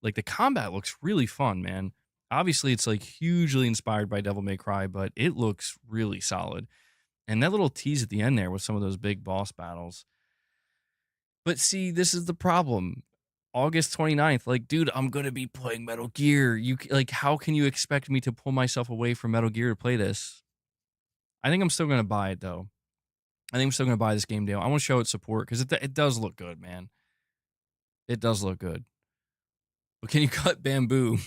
like the combat looks really fun, man. Obviously, it's like hugely inspired by Devil May Cry, but it looks really solid. And that little tease at the end there with some of those big boss battles. But see, this is the problem. August 29th, like, dude, I'm going to be playing Metal Gear. Like, how can you expect me to pull myself away from Metal Gear to play this? I think I'm still going to buy it, though. I think I'm still going to buy this game deal. I want to show it support because it does look good, man. It does look good. But can you cut bamboo?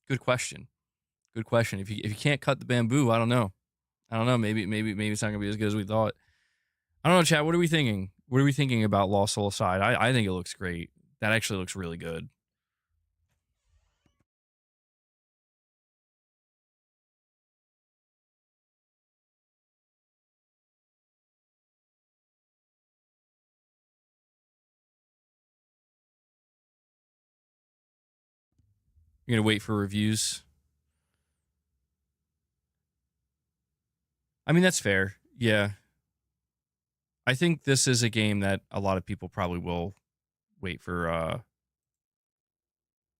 Good question. Good question. If you can't cut the bamboo, I don't know. I don't know. Maybe it's not going to be as good as we thought. I don't know, chat. What are we thinking? What are we thinking about Lost Soul Aside? I think it looks great. That actually looks really good. You're going to wait for reviews? I mean, that's fair. Yeah. I think this is a game that a lot of people probably will wait for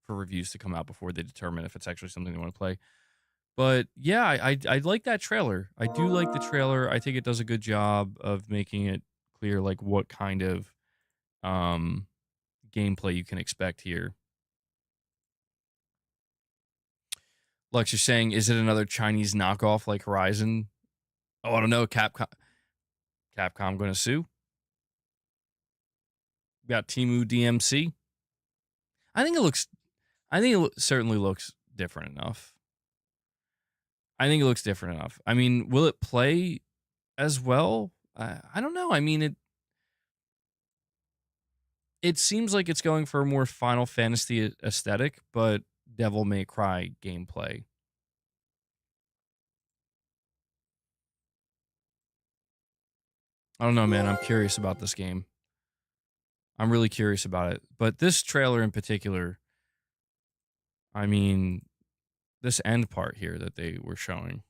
reviews to come out before they determine if it's actually something they want to play. But yeah, I like that trailer. I do like the trailer. I think it does a good job of making it clear like what kind of gameplay you can expect here. Lux, you're saying, is it another Chinese knockoff like Horizon? Oh, I don't know. Capcom going to sue? We got Temu DMC. I think it certainly looks different enough. I think it looks different enough. I mean, will it play as well? I don't know. I mean, it seems like it's going for a more Final Fantasy aesthetic, but Devil May Cry gameplay. I don't know, man. I'm curious about this game. I'm really curious about it. But this trailer in particular, I mean, this end part here that they were showing.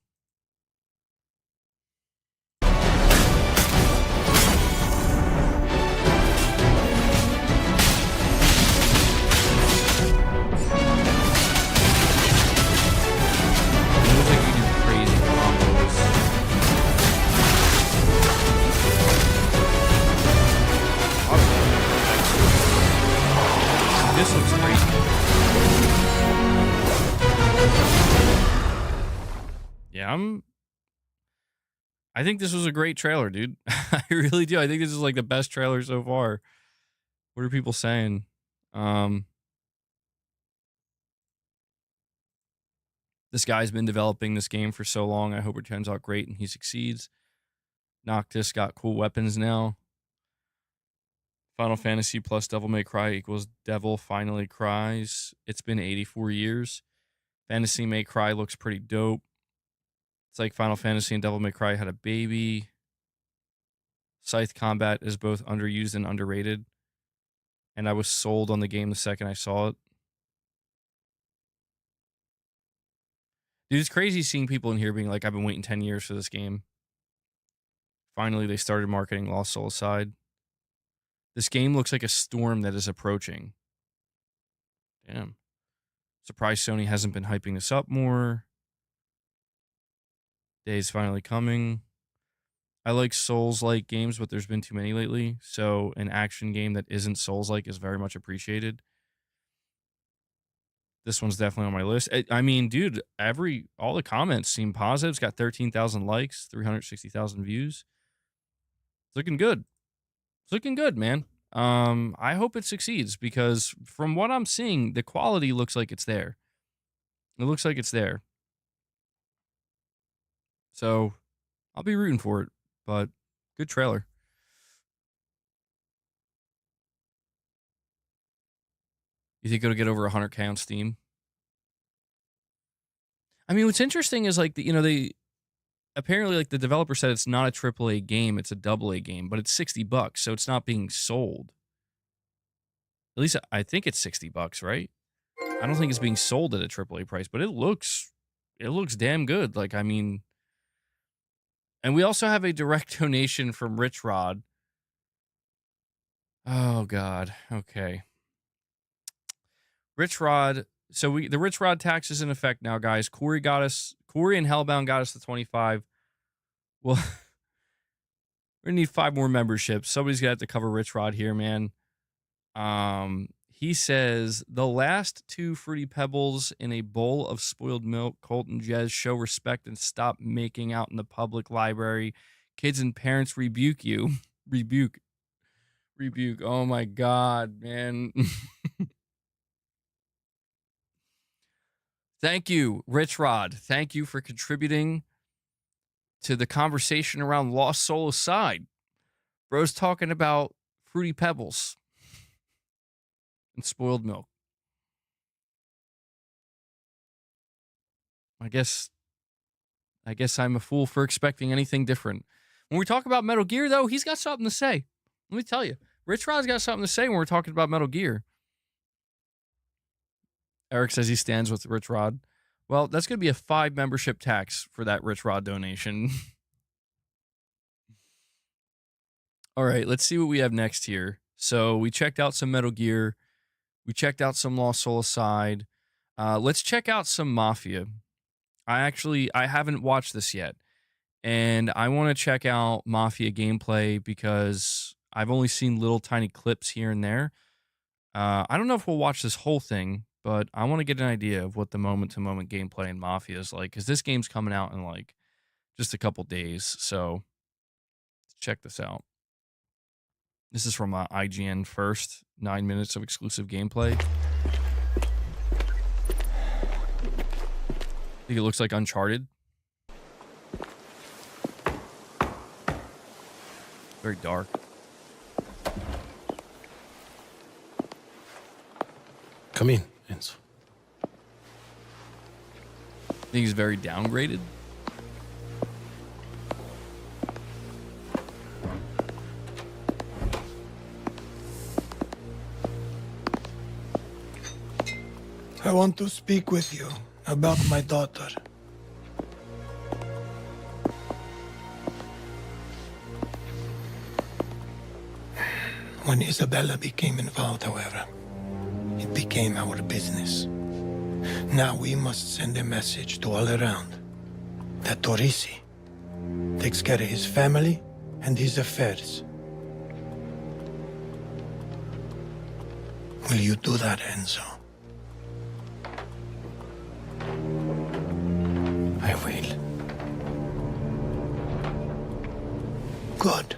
It looks like you do crazy combos. This looks crazy. Yeah, I think this was a great trailer, dude. I really do. I think this is like the best trailer so far. What are people saying? This guy's been developing this game for so long. I hope it turns out great and he succeeds. Noctis got cool weapons now. Final Fantasy plus Devil May Cry equals Devil Finally Cries. It's been 84 years. Fantasy May Cry looks pretty dope. It's like Final Fantasy and Devil May Cry had a baby. Scythe combat is both underused and underrated. And I was sold on the game the second I saw it. Dude, it's crazy seeing people in here being like, I've been waiting 10 years for this game. Finally, they started marketing Lost Soul Aside. This game looks like a storm that is approaching. Damn. Surprised Sony hasn't been hyping this up more. Day's finally coming. I like Souls-like games, but there's been too many lately. So an action game that isn't Souls-like is very much appreciated. This one's definitely on my list. I mean, dude, all the comments seem positive. It's got 13,000 likes, 360,000 views. It's looking good. It's looking good, man. I hope it succeeds because from what I'm seeing, the quality looks like it's there. It looks like it's there. So I'll be rooting for it, but good trailer. You think it'll get over 100K on Steam? I mean, what's interesting is like, they apparently like the developer said it's not a AAA game, it's a AA game, but it's $60, so it's not being sold. At least I think it's $60, right? I don't think it's being sold at a AAA price, but it looks damn good. Like, I mean, and we also have a direct donation from RichRod. Oh God. Okay. RichRod. So the RichRod tax is in effect now, guys. Corey and Hellbound got us the 25. Well, we're gonna need 5 more memberships. Somebody's gonna have to cover RichRod here, man. He says the last 2 Fruity Pebbles in a bowl of spoiled milk. Colt and Jez, show respect and stop making out in the public library. Kids and parents rebuke you. Rebuke. Oh my God, man. Thank you, RichRod. Thank you for contributing to the conversation around Lost Soul Aside. Bro's talking about Fruity Pebbles and spoiled milk. I guess I'm a fool for expecting anything different. When we talk about Metal Gear, though, he's got something to say. Let me tell you. RichRod's got something to say when we're talking about Metal Gear. Eric says he stands with RichRod. Well, that's going to be a 5 membership tax for that RichRod donation. All right, let's see what we have next here. So we checked out some Metal Gear. We checked out some Lost Soul Aside. Let's check out some Mafia. I haven't watched this yet. And I want to check out Mafia gameplay because I've only seen little tiny clips here and there. I don't know if we'll watch this whole thing, but I want to get an idea of what the moment-to-moment gameplay in Mafia is like, because this game's coming out in like just a couple days. So let's check this out. This is from IGN first. 9 minutes of exclusive gameplay. I think it looks like Uncharted. Very dark. Come in, Enzo. I think he's very downgraded. I want to speak with you about my daughter. When Isabella became involved, however, it became our business. Now we must send a message to all around that Torrisi takes care of his family and his affairs. Will you do that, Enzo? I will. Good.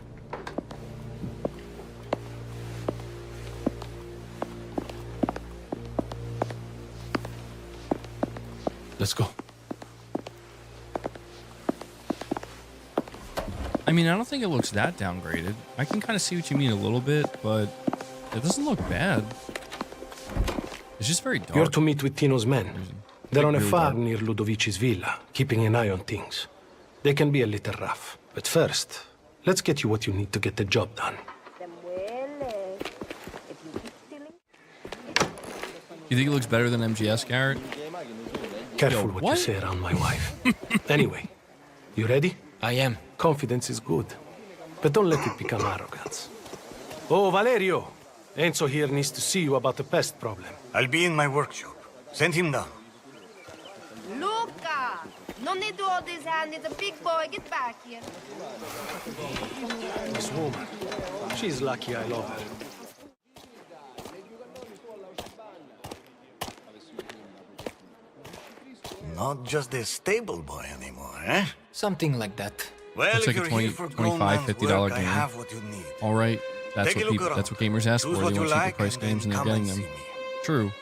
Let's go. I mean, I don't think it looks that downgraded. I can kind of see what you mean a little bit, but it doesn't look bad. It's just very dark. You're to meet with Tino's men. They're on a really farm dark. near Ludovici's villa, keeping an eye on things. They can be a little rough. But first, let's get you what you need to get the job done. You think it looks better than MGS, Garrett? Careful Yo, what what? you say around my wife. Anyway, you ready? I am. Confidence is good, but don't let it become arrogance. Oh, Valerio! Enzo here needs to see you about the pest problem. I'll be in my workshop. Send him down. Luca! No need to hold his hand. It's a big boy. Get back here. This woman, she's lucky I love her. Not just a stable boy anymore, eh? Something like that. Well, Looks if like a you're here 20, for grown $25, man's $50 work, I game. have what you need. All right, that's Take a what look that's what around. gamers ask Choose for. what They you want cheaper like, price and games, then and they're come getting and them. see me. True.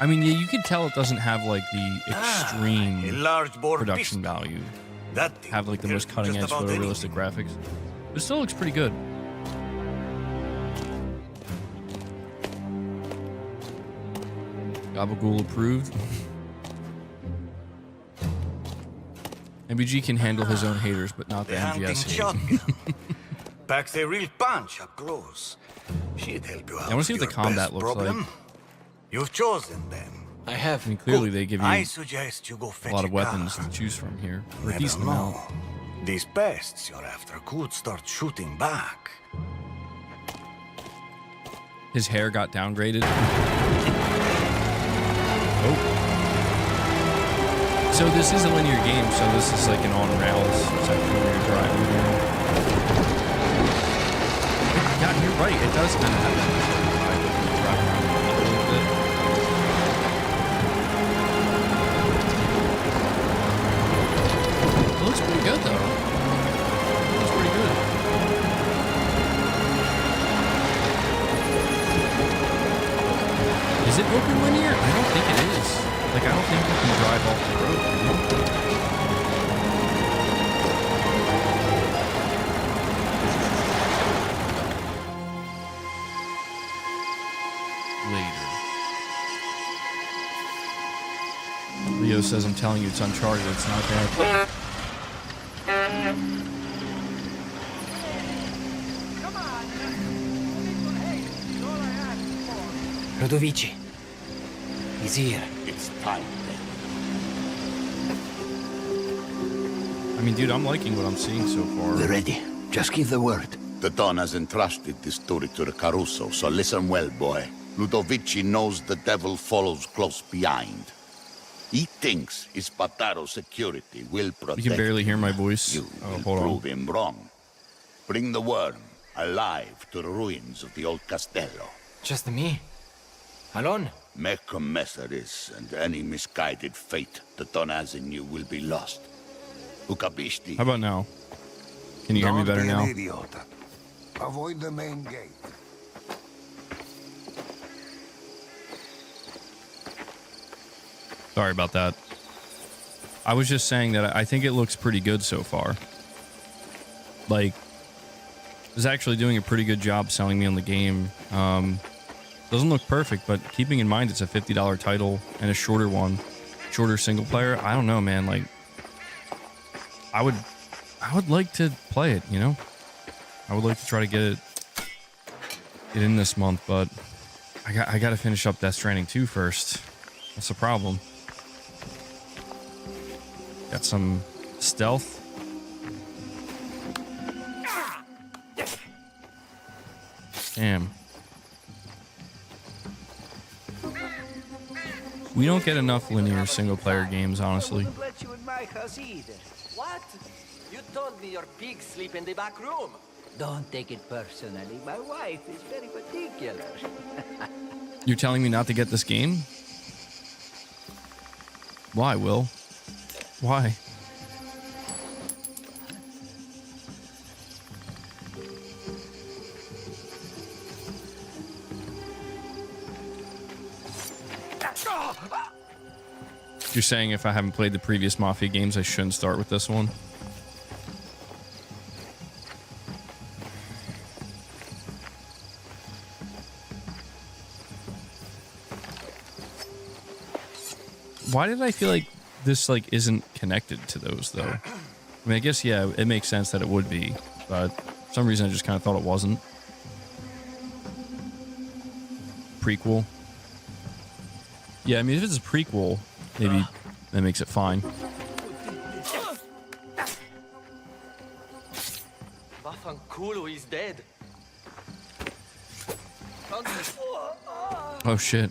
I mean, yeah, you can tell it doesn't have like the A extreme large bore production pistol. value. That thing Have like the will most do cutting just edge about photorealistic anything. graphics, but it still looks pretty good. Gabagool approved. MBG can handle his own haters, but not the The hunting MGS hate. shotgun. Packs a real punch up close. She'd help you out. I want to see what the with your combat pest looks problem. like. You've chosen them. I have. I mean, clearly Good. they give you I suggest you go a fetch lot of weapons car. to choose from here. You Or a never decent amount. know. These pests you're after could start shooting back. His hair got downgraded. Oh. So this is a linear game, so this is like an on-rails section where you're driving here. Yeah, you're right. It does kind of have that vibe when you drive around a little bit. It looks pretty good, though. It looks pretty good. Is it open linear? I don't think it is. Like, I don't think you can drive off the road. You know? Later. Leo says, I'm telling you, it's Uncharted. It's not bad. Rodovici. He's here. It's time then. I mean, dude, I'm liking what I'm seeing so far. We're ready. Just give the word. The Don has entrusted this story to the Caruso, so listen well, boy. Ludovici knows the devil follows close behind. He thinks his Pataro security will protect You can barely hear my him. voice. You Oh, will hold on. prove him wrong. Bring the worm alive to the ruins of the old castello. Just me? Alone? Make a mess of this, and any misguided fate the Don has in you will be lost. Ucapisti? How about now? Can you hear me better now? Idiot. Avoid the main gate. Sorry about that. I was just saying that I think it looks pretty good so far. Like, it's actually doing a pretty good job selling me on the game. Doesn't look perfect, but keeping in mind it's a $50 title and a shorter one, shorter single player. I don't know, man. Like, I would like to play it. You know, I would like to try to get in this month, but I got to finish up Death Stranding 2 first. That's the problem. Got some stealth. Damn. We don't get enough linear single-player games, honestly. Let you in my house either. What? You told me your pigs sleep in the back room. Don't take it personally. My wife is very particular. You're telling me not to get this game? Why, Will? Why? You're saying if I haven't played the previous Mafia games, I shouldn't start with this one? Why did I feel like this like isn't connected to those though? I mean, I guess yeah, it makes sense that it would be, but for some reason I just kind of thought it wasn't. Prequel. Yeah, I mean if it's a prequel, maybe that makes it fine. Vaffanculo is dead. Oh shit.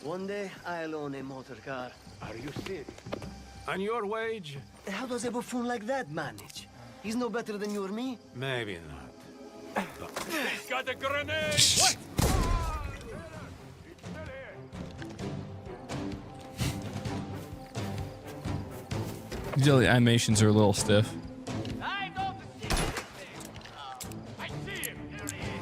One day I'll own a motor car. Are you serious? On your wage? How does a buffoon like that manage? He's no better than you or me. Maybe not. He's got a grenade! What? Usually the animations are a little stiff. I don't see this thing. I see him. Here he is.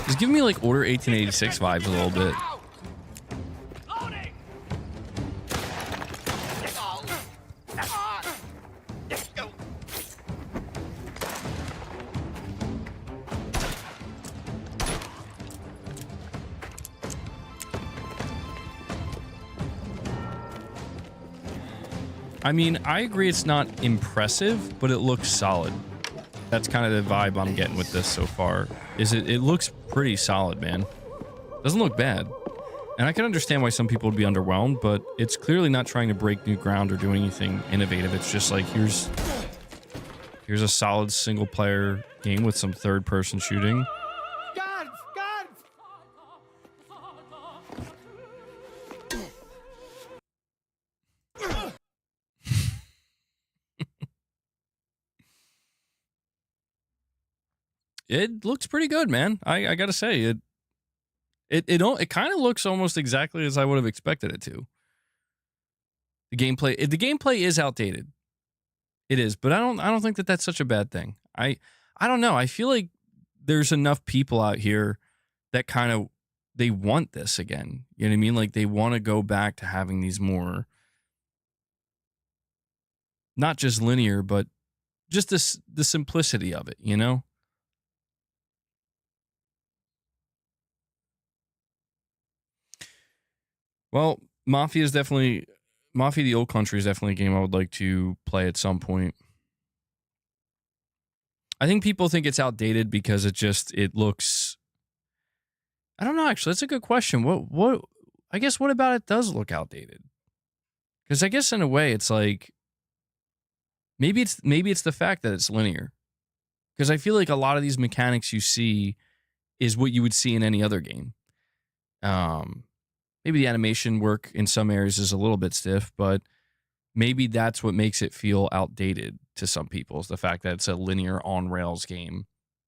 It's giving me like Order 1886 vibes a little bit. I mean, I agree it's not impressive, but it looks solid. That's kind of the vibe I'm getting with this so far. It looks pretty solid, man. Doesn't look bad. And I can understand why some people would be underwhelmed, but it's clearly not trying to break new ground or do anything innovative. It's just like, here's a solid single player game with some third person shooting. It looks pretty good, man. I gotta say, it kind of looks almost exactly as I would have expected it to. The gameplay is outdated. It is, but I don't think that that's such a bad thing. I don't know. I feel like there's enough people out here that kind of they want this again. You know what I mean? Like they want to go back to having these more, not just linear, but just the simplicity of it, you know? Well, Mafia the Old Country is definitely a game I would like to play at some point. I think people think it's outdated because it looks, I don't know, actually, that's a good question. What I guess what about it does look outdated? Because I guess in a way it's like maybe it's the fact that it's linear. Because I feel like a lot of these mechanics you see is what you would see in any other game. Maybe the animation work in some areas is a little bit stiff, but maybe that's what makes it feel outdated to some people, is the fact that it's a linear on-rails game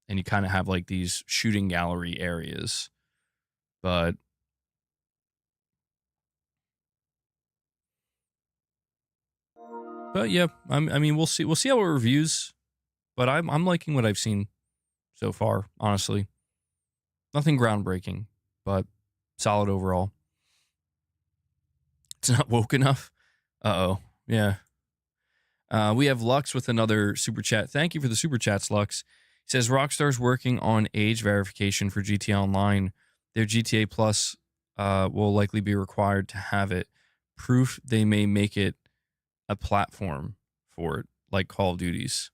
and you kind of have like these shooting gallery areas. But yeah, I mean, we'll see how it reviews, but I'm liking what I've seen so far, honestly. Nothing groundbreaking, but solid overall. It's not woke enough. Uh-oh. Yeah. We have Lux with another super chat. Thank you for the super chats, Lux. He says, Rockstar's working on age verification for GTA Online. Their GTA Plus will likely be required to have it. Proof they may make it a platform for it, like Call of Duty's.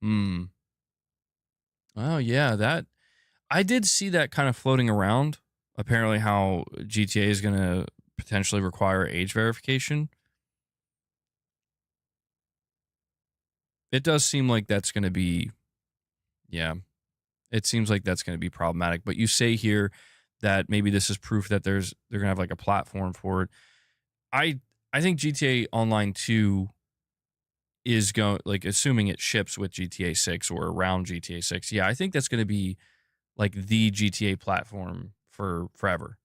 Oh, yeah, that... I did see that kind of floating around. Apparently how GTA is going to potentially require age verification. It does seem like that's going to be, yeah, it seems like that's going to be problematic. But you say here that maybe this is proof that they're going to have like a platform for it. I think GTA Online 2 is going, like, assuming it ships with GTA 6 or around GTA 6. Yeah, I think that's going to be like the GTA platform for forever.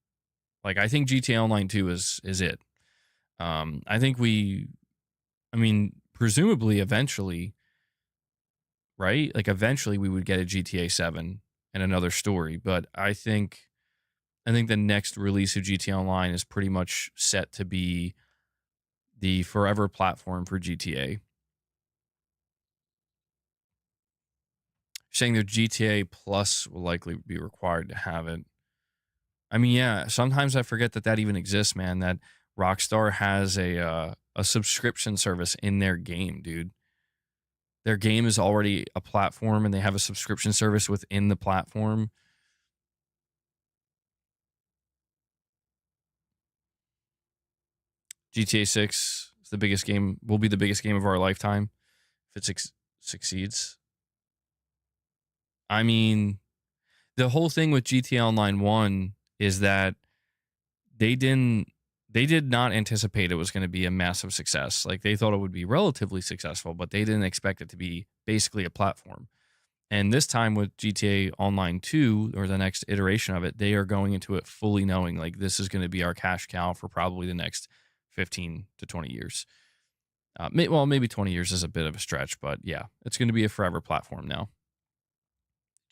Like, I think GTA Online 2 is it. I think presumably eventually, right? Like, eventually we would get a GTA 7 and another story. But I think the next release of GTA Online is pretty much set to be the forever platform for GTA. Saying their GTA Plus will likely be required to have it. I mean, yeah, sometimes I forget that even exists, man, that Rockstar has a subscription service in their game, dude. Their game is already a platform and they have a subscription service within the platform. GTA 6 is the biggest game, will be the biggest game of our lifetime if it succeeds. I mean, the whole thing with GTA Online 1 is that they did not anticipate it was going to be a massive success. Like, they thought it would be relatively successful, but they didn't expect it to be basically a platform. And this time with GTA Online 2, or the next iteration of it, they are going into it fully knowing, like, this is going to be our cash cow for probably the next 15 to 20 years. Maybe 20 years is a bit of a stretch, but yeah, it's going to be a forever platform now.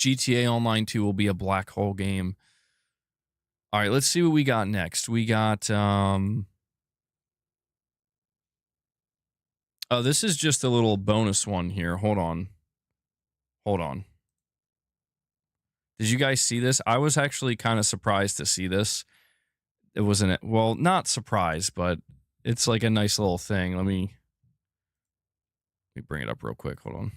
GTA Online 2 will be a black hole game. All right, let's see what we got next. We got oh, this is just a little bonus one here. Hold on. Did you guys see this? I was actually kind of surprised to see this. It wasn't, well, not surprised, but it's like a nice little thing. Let me bring it up real quick. Hold on.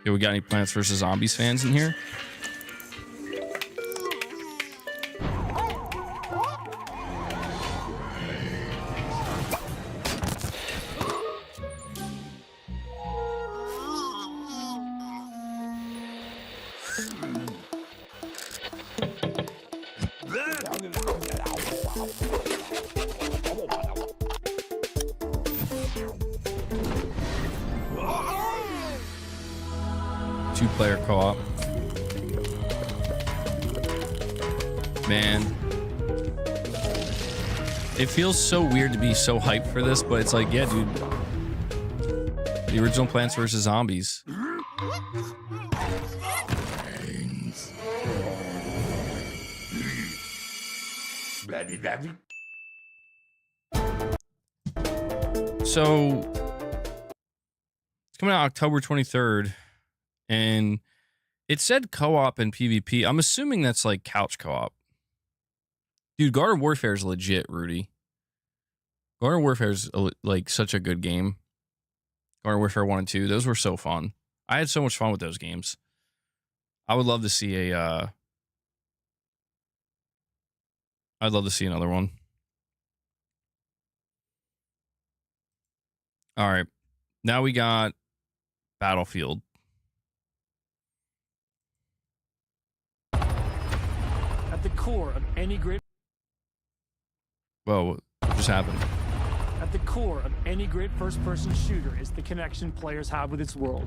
Yeah, we got any Plants vs. Zombies fans in here? Two-player co-op. Man. It feels so weird to be so hyped for this, but it's like, yeah, dude. The original Plants vs. Zombies. So, it's coming out October 23rd. And it said co-op and PvP. I'm assuming that's like couch co-op. Dude, Garden Warfare is legit, Rudy. Garden Warfare is like such a good game. Garden Warfare 1 and 2, those were so fun. I had so much fun with those games. I would love to see I'd love to see another one. All right. Now we got Battlefield. The core of any great Whoa, what just happened? At the core of any great first-person shooter is the connection players have with its world.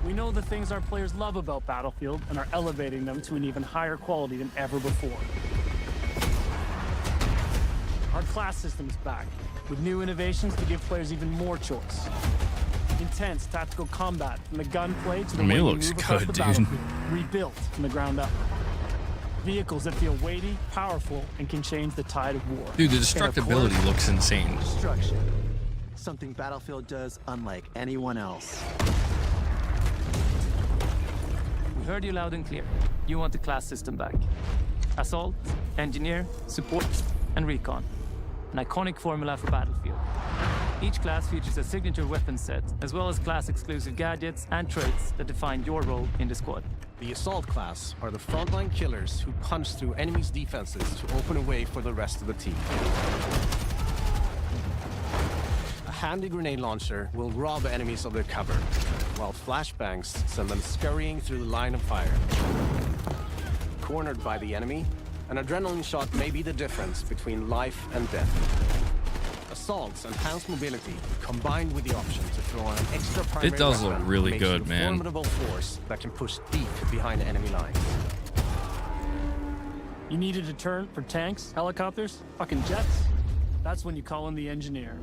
We know the things our players love about Battlefield and are elevating them to an even higher quality than ever before. Our class system is back, with new innovations to give players even more choice. Intense tactical combat from the gunplay to the way you move across the battlefield, rebuilt from the ground up. Vehicles that feel weighty, powerful, and can change the tide of war. Dude, the destructibility looks insane. Destruction. Something Battlefield does unlike anyone else. We heard you loud and clear. You want the class system back. Assault, Engineer, Support, and Recon. An iconic formula for Battlefield. Each class features a signature weapon set, as well as class-exclusive gadgets and traits that define your role in the squad. The Assault class are the frontline killers who punch through enemies' defenses to open a way for the rest of the team. A handy grenade launcher will rob enemies of their cover, while flashbangs send them scurrying through the line of fire. Cornered by the enemy, an adrenaline shot may be the difference between life and death. Assault's enhanced mobility, combined with the option to throw on an extra primary it does look weapon, really makes good, it a man. formidable force that can push deep behind enemy lines. You need a deterrent for tanks, helicopters, fucking jets? That's when you call in the Engineer.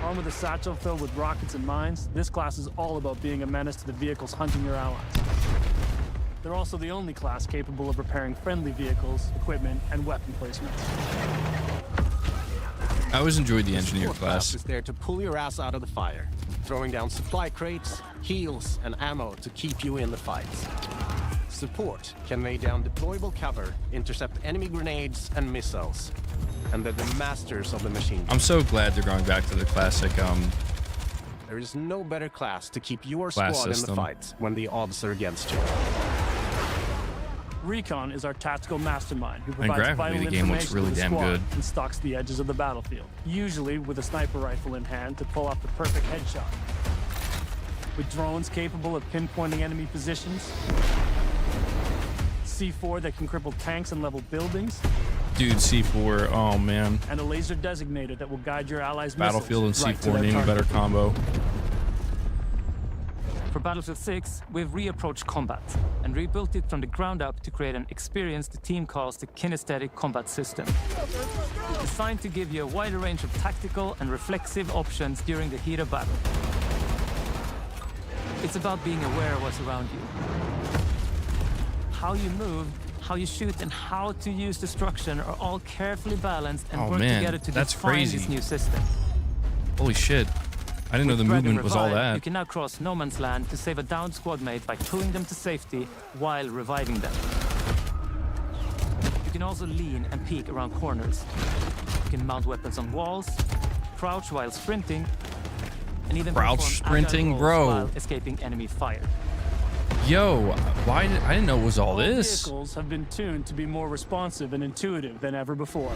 Armed with a satchel filled with rockets and mines, this class is all about being a menace to the vehicles hunting your allies. They're also the only class capable of repairing friendly vehicles, equipment, and weapon placements. I always enjoyed the Engineer class. Is there to pull your ass out of the fire, throwing down supply crates, heals, and ammo to keep you in the fight. Support can lay down deployable cover, intercept enemy grenades and missiles, and they're the masters of the machine. I'm so glad they're going back to the classic there is no better class to keep your squad in the fight when the odds are against you. Recon is our tactical mastermind who provides graphically, vital the game looks information really to the damn squad good. and stalks the edges of the battlefield, usually with a sniper rifle in hand to pull off the perfect headshot. With drones capable of pinpointing enemy positions, C4 that can cripple tanks and level buildings, Dude, C4. Oh, man. And a laser designator that will guide your allies' Battlefield and missiles right to C4 their need a better target. combo. For Battlefield 6, we've reapproached combat and rebuilt it from the ground up to create an experience the team calls the kinesthetic combat system. Designed to give you a wider range of tactical and reflexive options during the heat of battle. It's about being aware of what's around you. How you move, how you shoot, and how to use destruction are all carefully balanced and work together to that's define crazy. this new system. Holy shit. I didn't know the With Red and movement was all Revive, that. You can now cross no man's land to save a downed squad mate by pulling them to safety while reviving them. You can also lean and peek around corners. You can mount weapons on walls, crouch while sprinting, and even Crouch perform sprinting, agile rolls bro. while escaping enemy fire. Yo, I didn't know it was all this. Vehicles have been tuned to be more responsive and intuitive than ever before.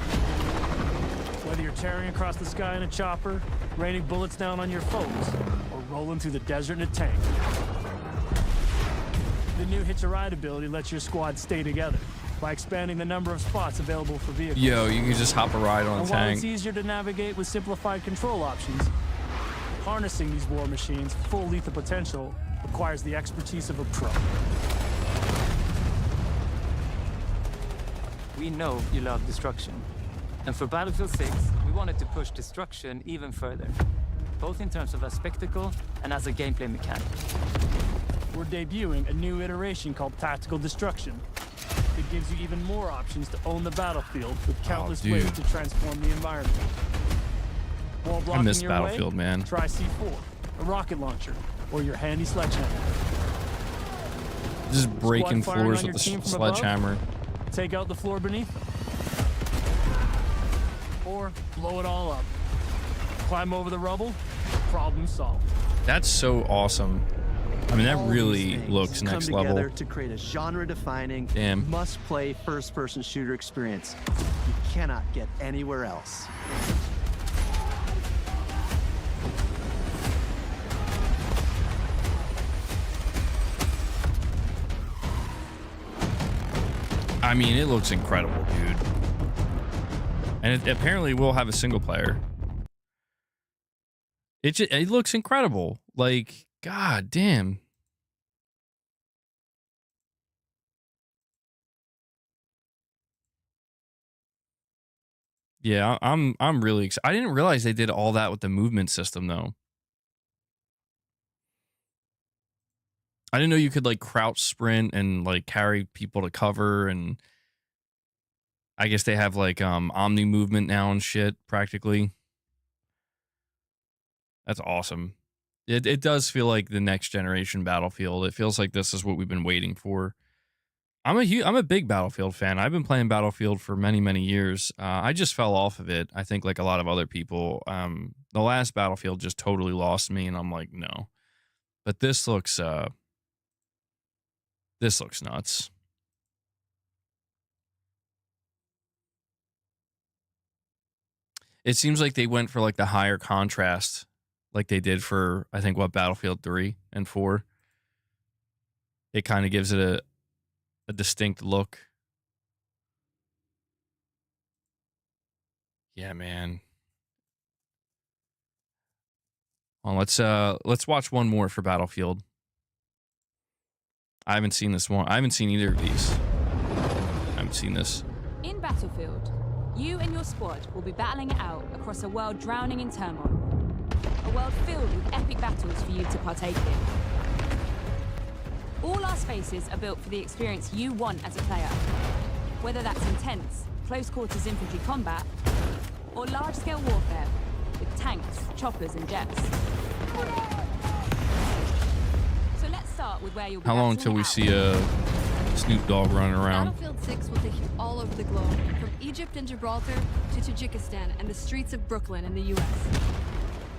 Whether you're tearing across the sky in a chopper, raining bullets down on your foes, or rolling through the desert in a tank. The new Hitch a Ride ability lets your squad stay together by expanding the number of spots available for vehicles. Yo, you can just hop a ride on a And while tank. it's easier to navigate with simplified control options, harnessing these war machines' full lethal potential requires the expertise of a pro. We know you love destruction. And for Battlefield 6, we wanted to push destruction even further, both in terms of a spectacle and as a gameplay mechanic. We're debuting a new iteration called Tactical Destruction. It gives you even more options to own the battlefield with countless ways dude. to transform the environment. While blocking miss your Battlefield, way, man. Try C4, a rocket launcher, or your handy sledgehammer. Just breaking Squad firing floors on with the your team from above? sledgehammer. Take out the floor beneath them. Or blow it all up. Climb over the rubble, problem solved. That's so awesome. I mean, that All really these things looks come next together level. to create a genre-defining, Damn. must-play first-person shooter experience you cannot get anywhere else. I mean, it looks incredible, dude. And it apparently will have a single player. It looks incredible. Like, god damn. Yeah, I'm really excited. I didn't realize they did all that with the movement system though. I didn't know you could like crouch sprint and like carry people to cover, and I guess they have like omni movement now and shit practically. That's awesome. It does feel like the next generation Battlefield. It feels like this is what we've been waiting for. I'm a big Battlefield fan. I've been playing Battlefield for many years. I just fell off of it. I think like a lot of other people. The last Battlefield just totally lost me, and I'm like, no. But this looks nuts. It seems like they went for like the higher contrast, like they did for I think what Battlefield 3 and 4. It kind of gives it a distinct look. Yeah, man. Well, let's watch one more for Battlefield. I haven't seen this one. I haven't seen either of these. I haven't seen this. In Battlefield, you and your squad will be battling it out across a world drowning in turmoil. A world filled with epic battles for you to partake in. All our spaces are built for the experience you want as a player. Whether that's intense, close-quarters infantry combat, or large-scale warfare with tanks, choppers, and jets. So let's start with where you'll be How long battling till we it out. see a Snoop Dogg running around? Battlefield 6 will take you all over the globe, from Egypt and Gibraltar to Tajikistan and the streets of Brooklyn in the US.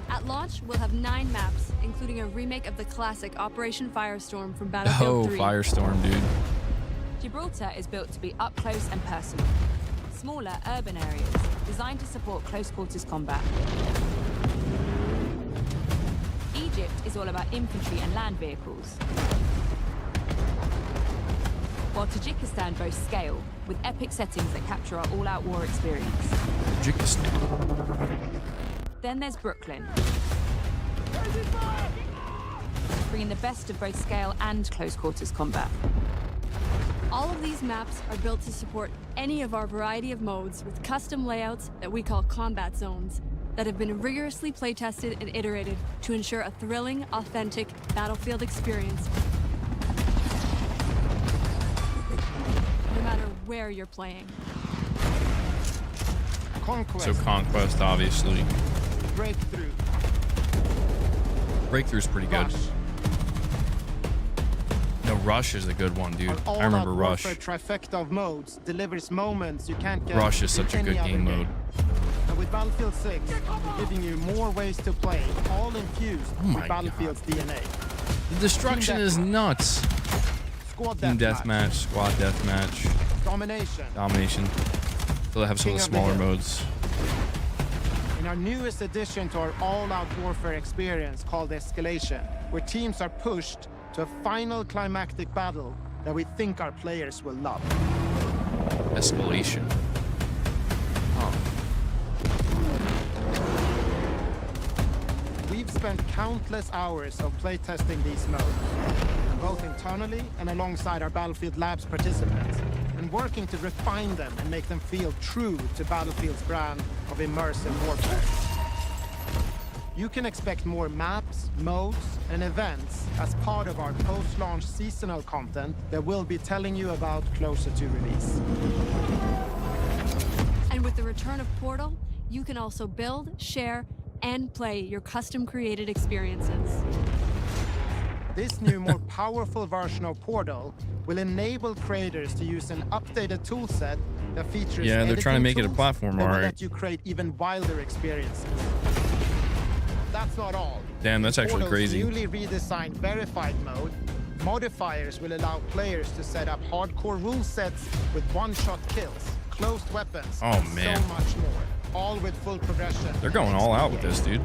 At launch, we'll have 9 maps, including a remake of the classic Operation Firestorm from Battlefield 3. Firestorm, dude. Gibraltar is built to be up close and personal. Smaller urban areas designed to support close quarters combat. Egypt is all about infantry and land vehicles. while Tajikistan boasts scale, with epic settings that capture our all-out war experience. Tajikistan. Then there's Brooklyn, bringing the best of both scale and close quarters combat. All of these maps are built to support any of our variety of modes with custom layouts that we call combat zones that have been rigorously playtested and iterated to ensure a thrilling, authentic battlefield experience no matter where you're playing. Conquest. So Conquest, obviously. Breakthrough. Breakthrough's pretty good. Rush. No, Rush is a good one, dude. Our I remember all-out Rush. warfare trifecta of modes delivers moments you can't get. Rush is such a in good any game other mode. And with Battlefield 6, we're giving you more ways to play, all infused Oh my with Battlefield's DNA. The destruction is nuts. Squad Team deathmatch, squad deathmatch, Domination. domination. So they have some of the King of the smaller Hill. modes. In our newest addition to our all-out warfare experience called Escalation, where teams are pushed to a final climactic battle that we think our players will love. Escalation. Huh. We've spent countless hours of playtesting these modes, both internally and alongside our Battlefield Labs participants, and working to refine them and make them feel true to Battlefield's brand of immersive warfare. You can expect more maps, modes, and events as part of our post-launch seasonal content that we'll be telling you about closer to release. And with the return of Portal, you can also build, share, and play your custom-created experiences. This new, more powerful version of Portal will enable creators to use an updated toolset that features Yeah, they're trying to make it a editing platform, tools that will alright. let you create even wilder experiences. That's not all. Damn, that's actually Portal's crazy. newly redesigned verified mode, modifiers will allow players to set up hardcore rule sets with one-shot kills, closed weapons, Oh, and man. so much more. All with full progression. They're going all out with this, dude.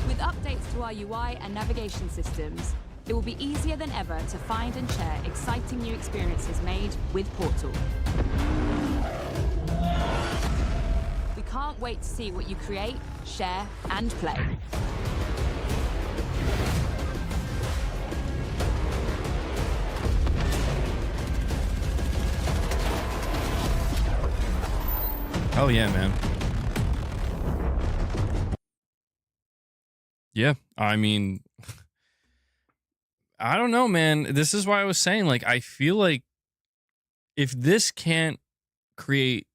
With updates to our UI and navigation systems, it will be easier than ever to find and share exciting new experiences made with Portal. We can't wait to see what you create, share, and play. Oh yeah, man. Yeah, I mean, I don't know, man. This is why I was saying, like, I feel like if this can't create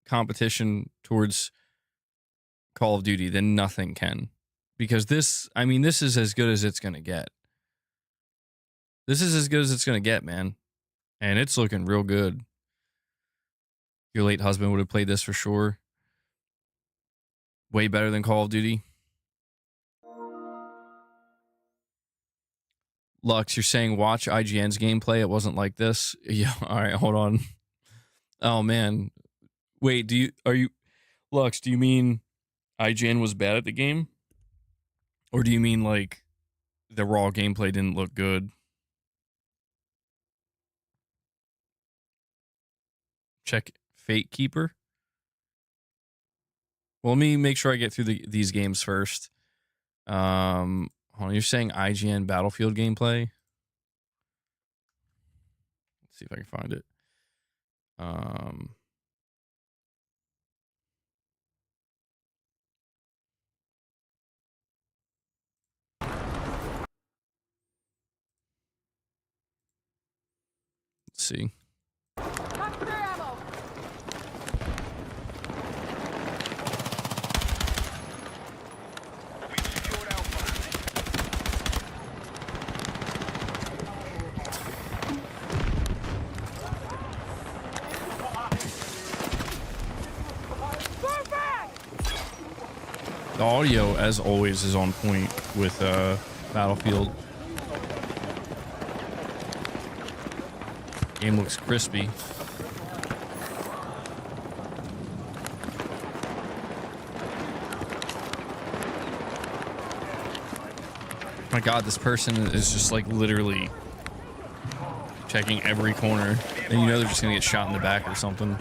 competition towards Call of Duty, then nothing can. Because this, I mean, this is as good as it's going to get. This is as good as it's going to get, man. And it's looking real good. Your late husband would have played this for sure. Way better than Call of Duty. Lux, you're saying watch IGN's gameplay. It wasn't like this. Yeah. All right. Hold on. Oh man. Wait. Lux? Do you mean IGN was bad at the game, or do you mean like the raw gameplay didn't look good? Check FateKeeper. Well, let me make sure I get through these games first. Hold on, you're saying IGN Battlefield gameplay? Let's see if I can find it. Let's see. The audio, as always, is on point with Battlefield. Game looks crispy. My God, this person is just like literally checking every corner. And you know they're just gonna get shot in the back or something.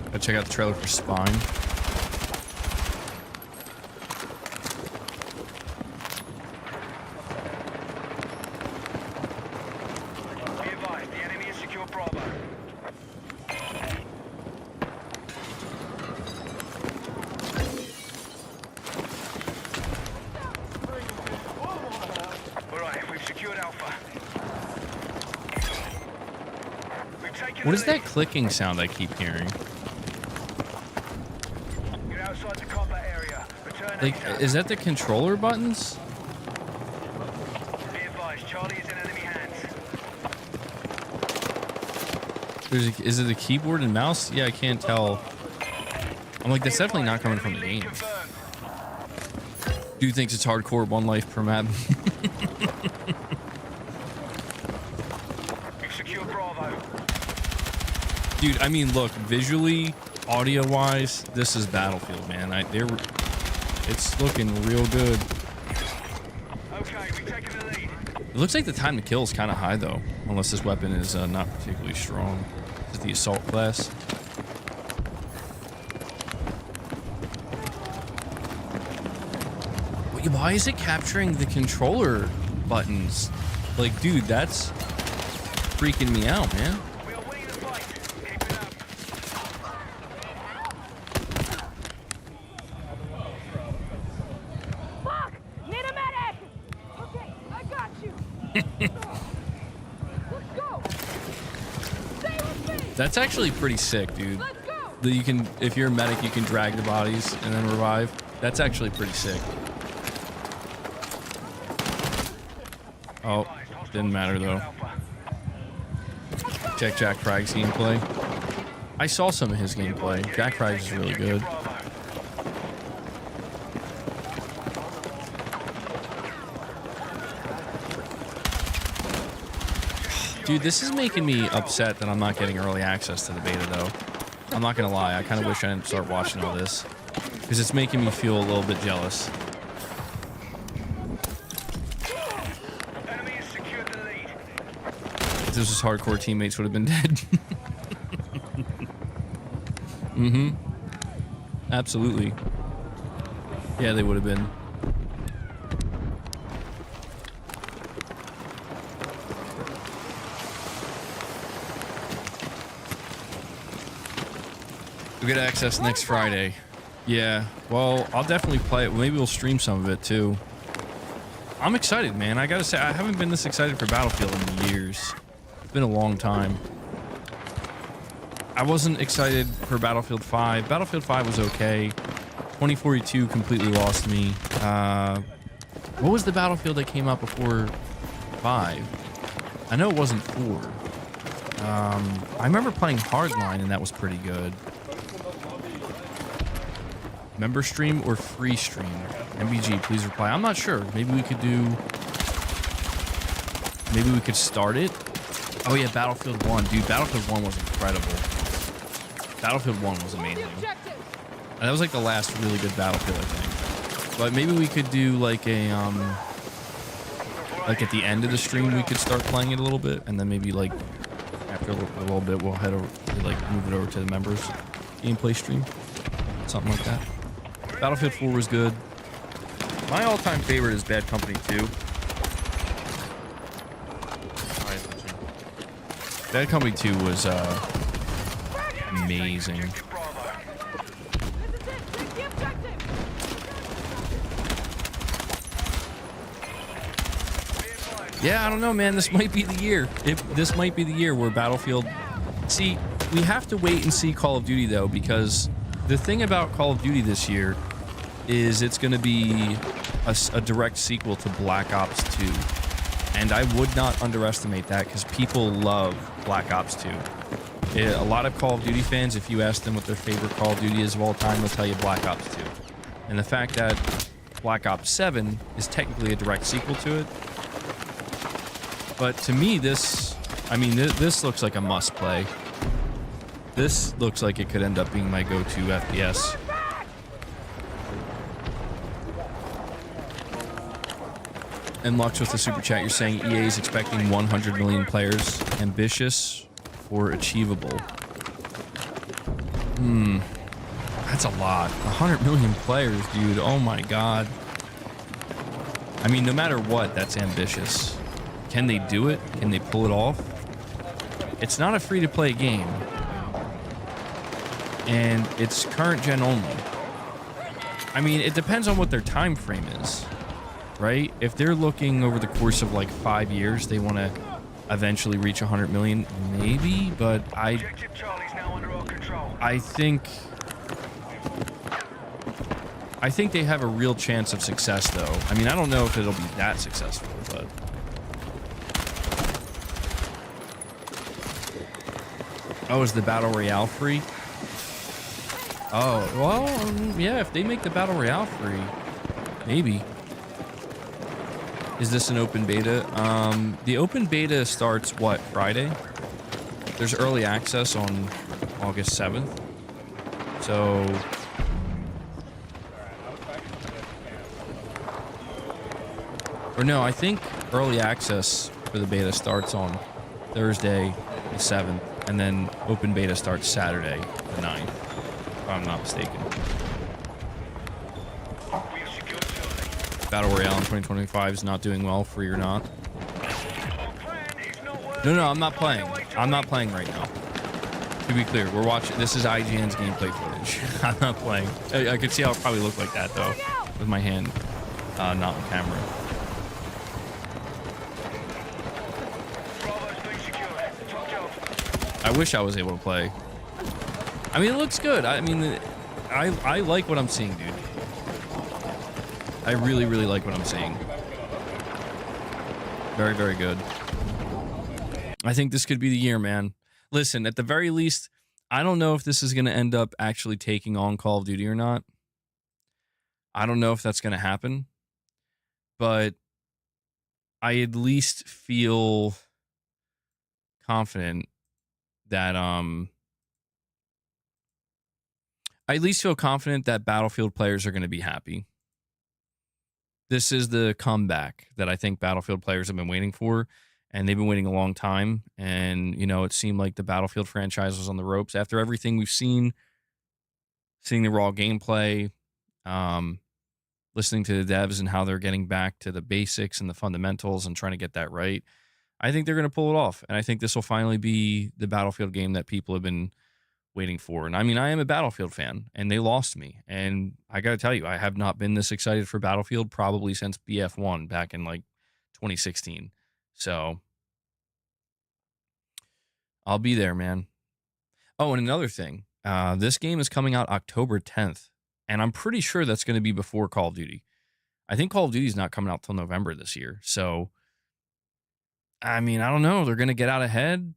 Gotta check out the trailer for Spine. What is that clicking sound I keep hearing? Like, is that the controller buttons? Is it the keyboard and mouse? Yeah, I can't tell. I'm like, that's definitely not coming from the game. Dude thinks it's hardcore, 1 life per map. Dude, I mean, look, visually, audio-wise, this is Battlefield, man. It's looking real good. It looks like the time to kill is kind of high, though, unless this weapon is not particularly strong. This is the assault class. Wait, why is it capturing the controller buttons? Like, dude, that's freaking me out, man. That's actually pretty sick, dude. That you can, if you're a medic, you can drag the bodies and then revive. That's actually pretty sick. Oh, didn't matter though. Check Jack Craig's gameplay. I saw some of his gameplay. Jack Craig is really good. Dude, this is making me upset that I'm not getting early access to the beta, though. I'm not gonna lie, I kind of wish I didn't start watching all this. Because it's making me feel a little bit jealous. If this was hardcore, teammates would have been dead. Mm-hmm. Absolutely. Yeah, they would have been. We get access next Friday. Yeah, well, I'll definitely play it. Maybe we'll stream some of it too. I'm excited, man. I gotta say, I haven't been this excited for Battlefield in years. It's been a long time. I wasn't excited for Battlefield 5. Battlefield 5 was okay. 2042 completely lost me. What was the Battlefield that came out before 5? I know it wasn't 4. I remember playing Hardline, and that was pretty good. Member stream or free stream? MBG, please reply. I'm not sure. Maybe we could do... Maybe we could start it? Oh yeah, Battlefield 1. Dude, Battlefield 1 was incredible. Battlefield 1 was amazing. And that was like the last really good Battlefield, I think. But maybe we could do like a, like at the end of the stream, we could start playing it a little bit. And then maybe like after a little bit, we'll head over, like move it over to the members gameplay stream. Something like that. Battlefield 4 was good. My all-time favorite is Bad Company 2. Bad Company 2 was amazing. Yeah, I don't know, man. This might be the year. This might be the year where Battlefield... See, we have to wait and see Call of Duty, though, because the thing about Call of Duty this year is it's going to be a direct sequel to Black Ops 2. And I would not underestimate that because people love Black Ops 2. A lot of Call of Duty fans, if you ask them what their favorite Call of Duty is of all time, they'll tell you Black Ops 2. And the fact that Black Ops 7 is technically a direct sequel to it. But to me, this looks like a must play. This looks like it could end up being my go-to FPS. And Lux with the super chat, you're saying EA is expecting 100 million players. Ambitious or achievable? That's a lot. 100 million players, dude. Oh my god. I mean, no matter what, that's ambitious. Can they do it? Can they pull it off? It's not a free-to-play game. And it's current gen only. I mean, it depends on what their time frame is, right? If they're looking over the course of like 5 years, they want to eventually reach 100 million, maybe, but I think they have a real chance of success, though. I mean, I don't know if it'll be that successful, but oh, is the Battle Royale free? Oh, well, yeah, if they make the Battle Royale free, maybe. Is this an open beta? The open beta starts, what, Friday? There's early access on August 7th. So... or no, I think early access for the beta starts on Thursday, the 7th, and then open beta starts Saturday, the 9th. If I'm not mistaken. Battle Royale in 2025 is not doing well, free or not. No, I'm not playing. I'm not playing right now. To be clear, we're watching. This is IGN's gameplay footage. I'm not playing. I could see how it probably looked like that, though, with my hand not on camera. I wish I was able to play. I mean, it looks good. I mean, I like what I'm seeing, dude. I really, really like what I'm seeing. Very, very good. I think this could be the year, man. Listen, at the very least, I don't know if this is going to end up actually taking on Call of Duty or not. I don't know if that's going to happen. But I at least feel confident that Battlefield players are going to be happy. This is the comeback that I think Battlefield players have been waiting for, and they've been waiting a long time. And, you know, it seemed like the Battlefield franchise was on the ropes after everything we've seen, seeing the raw gameplay, listening to the devs and how they're getting back to the basics and the fundamentals and trying to get that right. I think they're going to pull it off, and I think this will finally be the Battlefield game that people have been waiting for. And I mean, I am a Battlefield fan, and they lost me. And I got to tell you, I have not been this excited for Battlefield probably since BF1 back in like 2016. So I'll be there, man. Oh, and another thing, this game is coming out October 10th, and I'm pretty sure that's going to be before Call of Duty. I think Call of Duty is not coming out till November this year. So I mean, I don't know. They're going to get out ahead.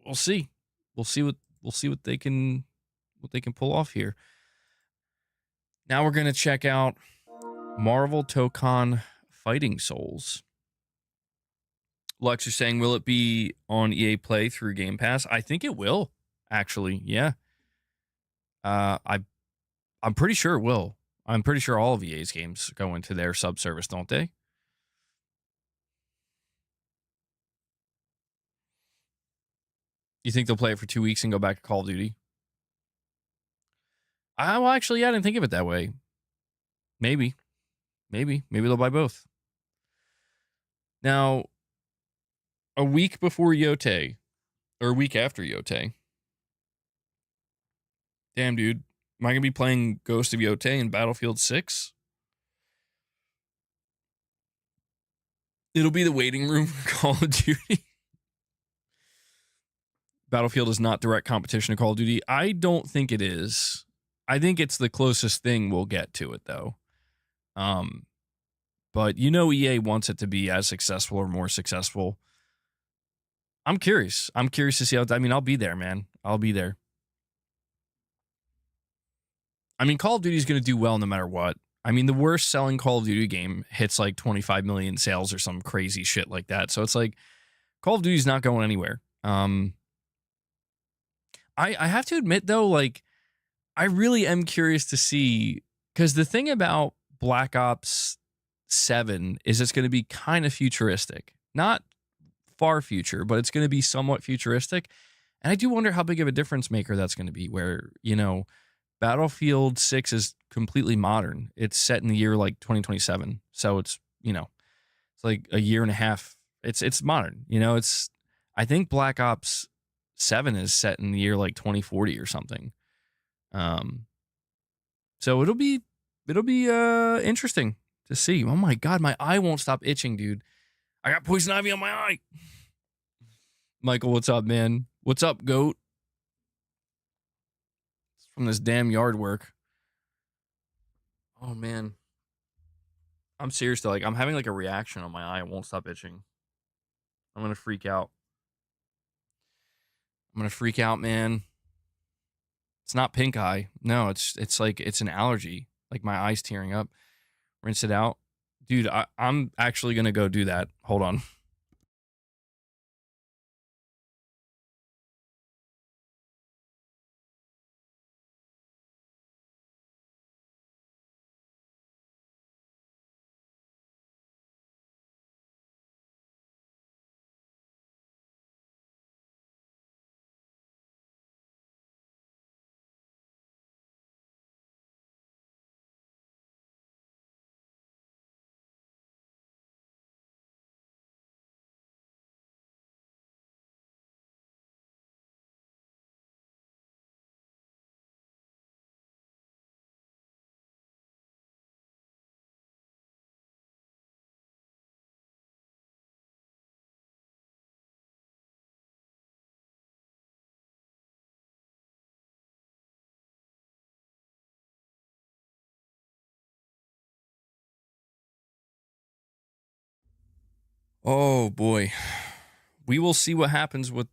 We'll see. We'll see what they can pull off here. Now we're going to check out Marvel Tokon Fighting Souls. Lux, you're saying, will it be on EA Play through Game Pass? I think it will, actually. Yeah. I'm pretty sure it will. I'm pretty sure all of EA's games go into their subservice, don't they? You think they'll play it for 2 weeks and go back to Call of Duty? Well, actually, yeah, I didn't think of it that way. Maybe they'll buy both. Now, a week before Yote, or a week after Yote. Damn, dude. Am I going to be playing Ghost of Yote in Battlefield 6? It'll be the waiting room for Call of Duty. Battlefield is not direct competition to Call of Duty. I don't think it is. I think it's the closest thing we'll get to it, though. But you know EA wants it to be as successful or more successful. I'm curious. I'm curious to see how... I mean, I'll be there, man. I'll be there. I mean, Call of Duty is going to do well no matter what. I mean, the worst selling Call of Duty game hits like 25 million sales or some crazy shit like that. So it's like, Call of Duty is not going anywhere. I have to admit, though, like, I really am curious to see, because the thing about Black Ops 7 is it's going to be kind of futuristic. Not far future, but it's going to be somewhat futuristic. And I do wonder how big of a difference maker that's going to be, where, you know, Battlefield 6 is completely modern. It's set in the year like 2027. So it's, you know, it's like a year and a half. It's modern. You know, I think Black Ops 7 is set in the year like 2040 or something. So it'll be interesting to see. Oh my God, my eye won't stop itching, dude. I got poison ivy on my eye. Michael, what's up, man? What's up, goat? It's from this damn yard work. Oh man. I'm serious though. Like, I'm having like a reaction on my eye. It won't stop itching. I'm gonna freak out. Man. It's not pink eye. No, it's like it's an allergy. Like my eye's tearing up. Rinse it out. Dude, I'm actually gonna go do that. Hold on. Oh boy. We will see what happens with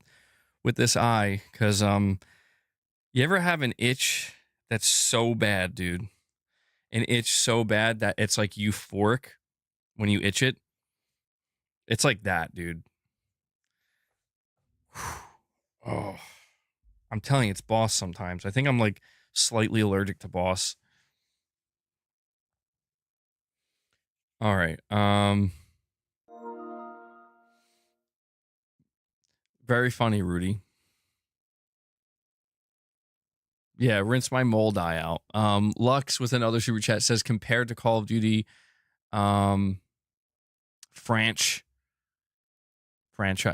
this eye, because you ever have an itch that's so bad, dude? An itch so bad that it's like euphoric when you itch it? It's like that, dude. Oh. I'm telling you, it's Boss sometimes. I think I'm like slightly allergic to Boss. All right. Very funny, Rudy. Yeah, rinse my mold eye out. Lux with another super chat says, compared to Call of Duty, franchise,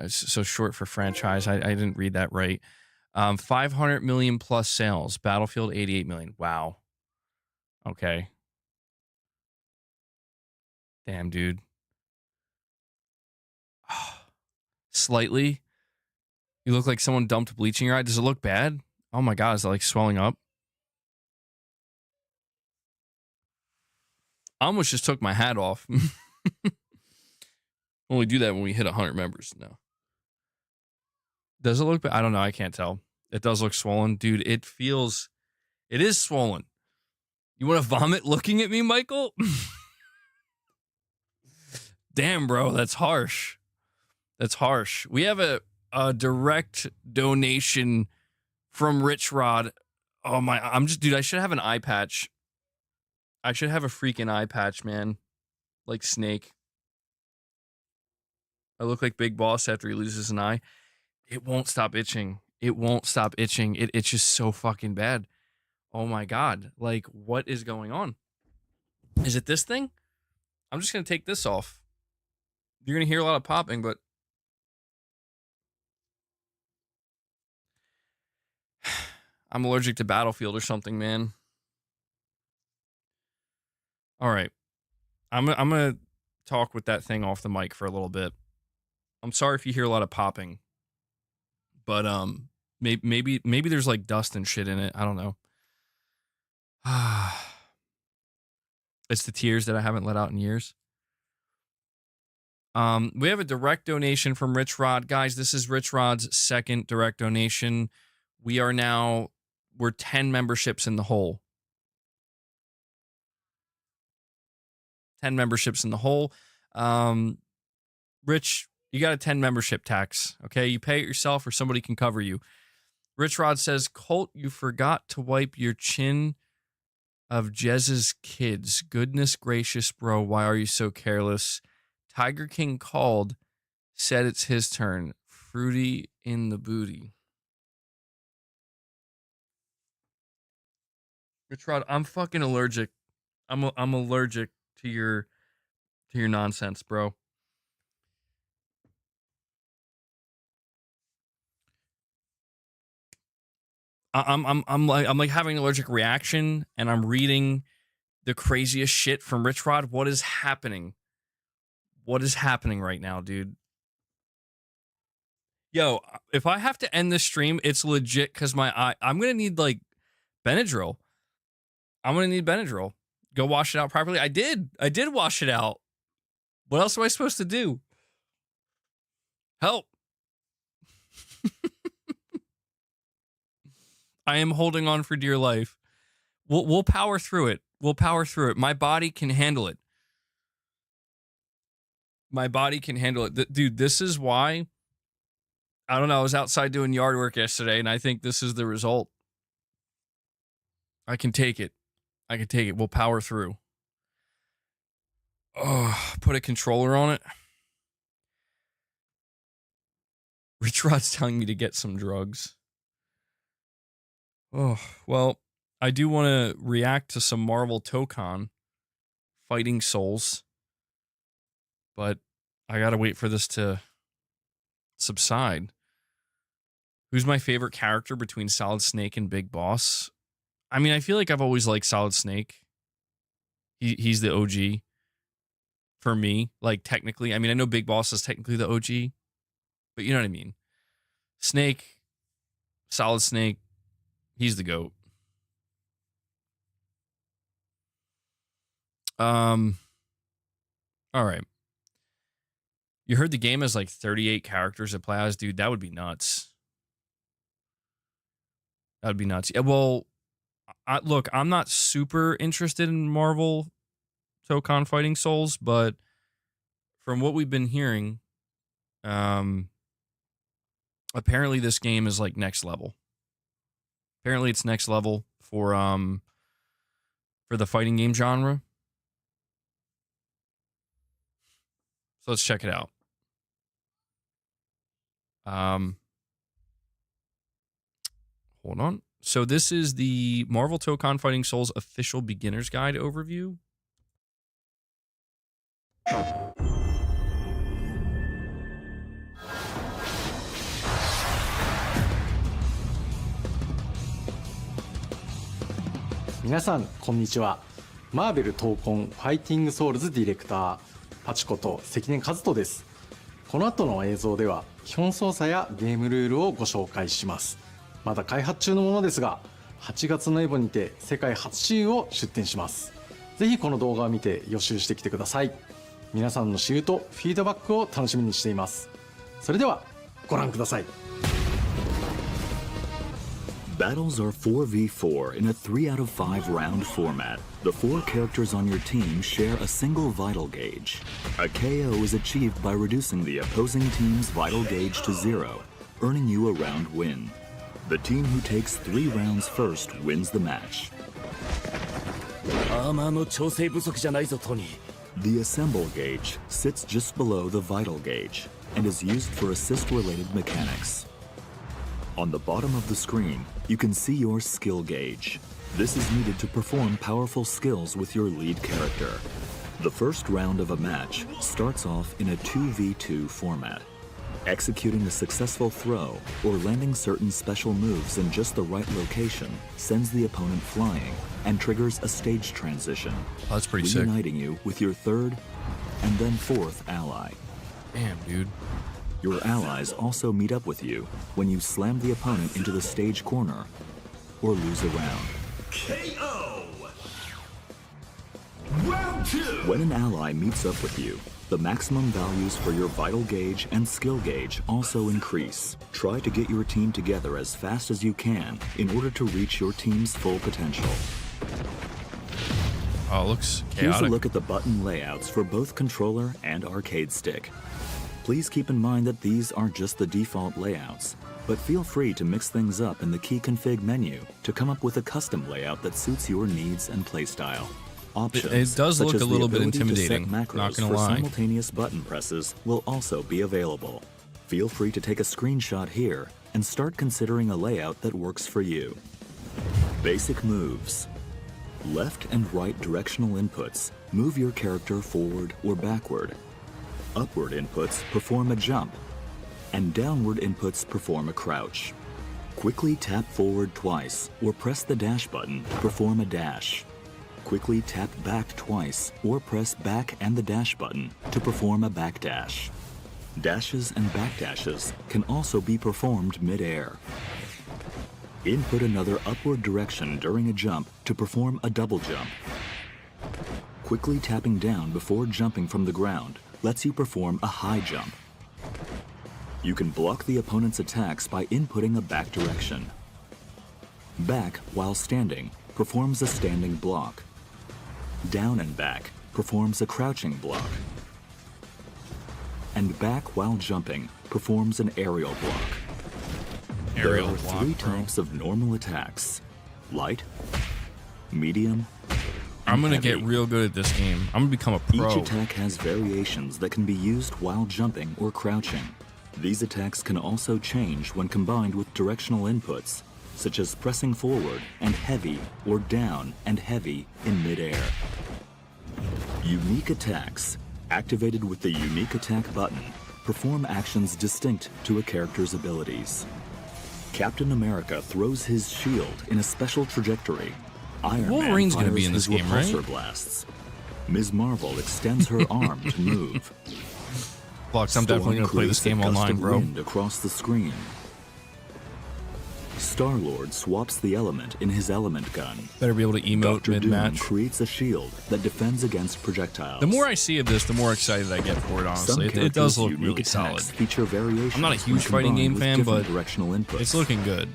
so short for franchise. I didn't read that right. 500 million plus sales. Battlefield 88 million. Wow. Okay. Damn, dude. Slightly. You look like someone dumped bleach in your eye. Does it look bad? Oh my God, is it like swelling up? I almost just took my hat off. Only do that when we hit 100 members. No. Does it look bad? I don't know. I can't tell. It does look swollen. Dude, it is swollen. You want to vomit looking at me, Michael? Damn, bro. That's harsh. That's harsh. We have a direct donation from RichRod. Oh my, dude, I should have an eye patch. I should have a freaking eye patch, man. Like Snake. I look like Big Boss after he loses an eye. It won't stop itching. It won't stop itching. It itches so fucking bad. Oh my God. Like, what is going on? Is it this thing? I'm just going to take this off. You're going to hear a lot of popping, but I'm allergic to Battlefield or something, man. All right. I'm going to talk with that thing off the mic for a little bit. I'm sorry if you hear a lot of popping, but maybe there's like dust and shit in it. I don't know. It's the tears that I haven't let out in years. We have a direct donation from RichRod. Guys, this is RichRod's second direct donation. We're 10 memberships in the hole. 10 memberships in the hole. Rich, you got a 10 membership tax. Okay, you pay it yourself or somebody can cover you. RichRod says, Colt, you forgot to wipe your chin of Jez's kids. Goodness gracious, bro. Why are you so careless? Tiger King called, said it's his turn. Fruity in the booty. RichRod, I'm fucking allergic. I'm allergic to your nonsense, bro. I'm like having an allergic reaction, and I'm reading the craziest shit from RichRod. What is happening? What is happening right now, dude? Yo, if I have to end this stream, it's legit because my eye. I'm gonna need like Benadryl. I'm gonna need Benadryl. Go wash it out properly. I did wash it out. What else am I supposed to do? Help. I am holding on for dear life. We'll power through it. We'll power through it. My body can handle it. My body can handle it. Dude, this is why. I don't know. I was outside doing yard work yesterday, and I think this is the result. I can take it. I can take it. We'll power through. Oh, put a controller on it. RichRod's telling me to get some drugs. Oh, well, I do want to react to some Marvel Tokon Fighting Souls, but I gotta wait for this to subside. Who's my favorite character between Solid Snake and Big Boss? I mean, I feel like I've always liked Solid Snake. He's the OG for me, like technically. I mean, I know Big Boss is technically the OG, but you know what I mean. Snake, Solid Snake, he's the GOAT. All right. You heard the game has like 38 characters to play as, dude. That would be nuts. That would be nuts. Yeah, well, look, I'm not super interested in Marvel Tokon Fighting Souls, but from what we've been hearing, apparently this game is like next level. Apparently it's next level for the fighting game genre. So let's check it out. Hold on. So this is the Marvel Tokon Fighting Souls official beginner's guide overview. Minasan, こんにちは。マーベル闘魂ファイティングソウルズディレクターパチこと関根和人です。この後の映像では基本操作やゲームルールをご紹介します。まだ開発中のものですが、8月のエボにて世界初私有を出展します。ぜひこの動画を見て予習してきてください。皆さんの私有とフィードバックを楽しみにしています。それではご覧ください。Battles are 4v4 in a 3 out of 5 round format. The 4 characters on your team share a single vital gauge. A KO is achieved by reducing the opposing team's vital gauge to 0, earning you a round win. The team who takes 3 rounds first wins the match. The assemble gauge sits just below the vital gauge and is used for assist-related mechanics. On the bottom of the screen, you can see your skill gauge. This is needed to perform powerful skills with your lead character. The first round of a match starts off in a 2v2 format. Executing a successful throw or landing certain special moves in just the right location sends the opponent flying and triggers a stage transition, that's pretty sick, reuniting you with your third and then fourth ally. Damn, dude. Your allies also meet up with you when you slam the opponent into the stage corner or lose a round. KO! Round 2! When an ally meets up with you, the maximum values for your vital gauge and skill gauge also increase. Try to get your team together as fast as you can in order to reach your team's full potential. Oh, it looks chaotic. Here's a look at the button layouts for both controller and arcade stick. Please keep in mind that these are just the default layouts. but feel free to mix things up in the key config menu to come up with a custom layout that suits your needs and playstyle. Options It does such look as a the little bit ability to set intimidating, macros not gonna for lie. simultaneous button presses will also be available. Feel free to take a screenshot here and start considering a layout that works for you. Basic moves. Left and right directional inputs move your character forward or backward. Upward inputs perform a jump, and downward inputs perform a crouch. Quickly tap forward twice or press the dash button to perform a dash. Quickly tap back twice or press back and the dash button to perform a back dash. Dashes and backdashes can also be performed mid-air. Input another upward direction during a jump to perform a double jump. Quickly tapping down before jumping from the ground lets you perform a high jump. You can block the opponent's attacks by inputting a back direction. Back while standing performs a standing block. Down and back performs a crouching block. And back while jumping performs an aerial block. There are three types of normal attacks: light, medium, I'm gonna get real good at this game. I'm gonna become a pro. Each attack has variations that can be used while jumping or crouching. These attacks can also change when combined with directional inputs, such as pressing forward and heavy or down and heavy in midair. Unique attacks, activated with the unique attack button, perform actions distinct to a character's abilities. Captain America throws his shield in a special trajectory. Iron Wolverine's Man gonna be fires in this his game, right? repulsor blasts. Ms. Marvel extends her arm to move. Flux, I'm definitely gonna play this game online, bro. Wind across the screen. Star-Lord swaps the element in his element gun. Better be able to emote Dr. Doom mid-match. creates a shield that defends against projectiles. The more I see of this, the more excited I get for it, honestly. It does look really solid. Feature variations I'm not a huge fighting game fan, but directional inputs. it's looking good.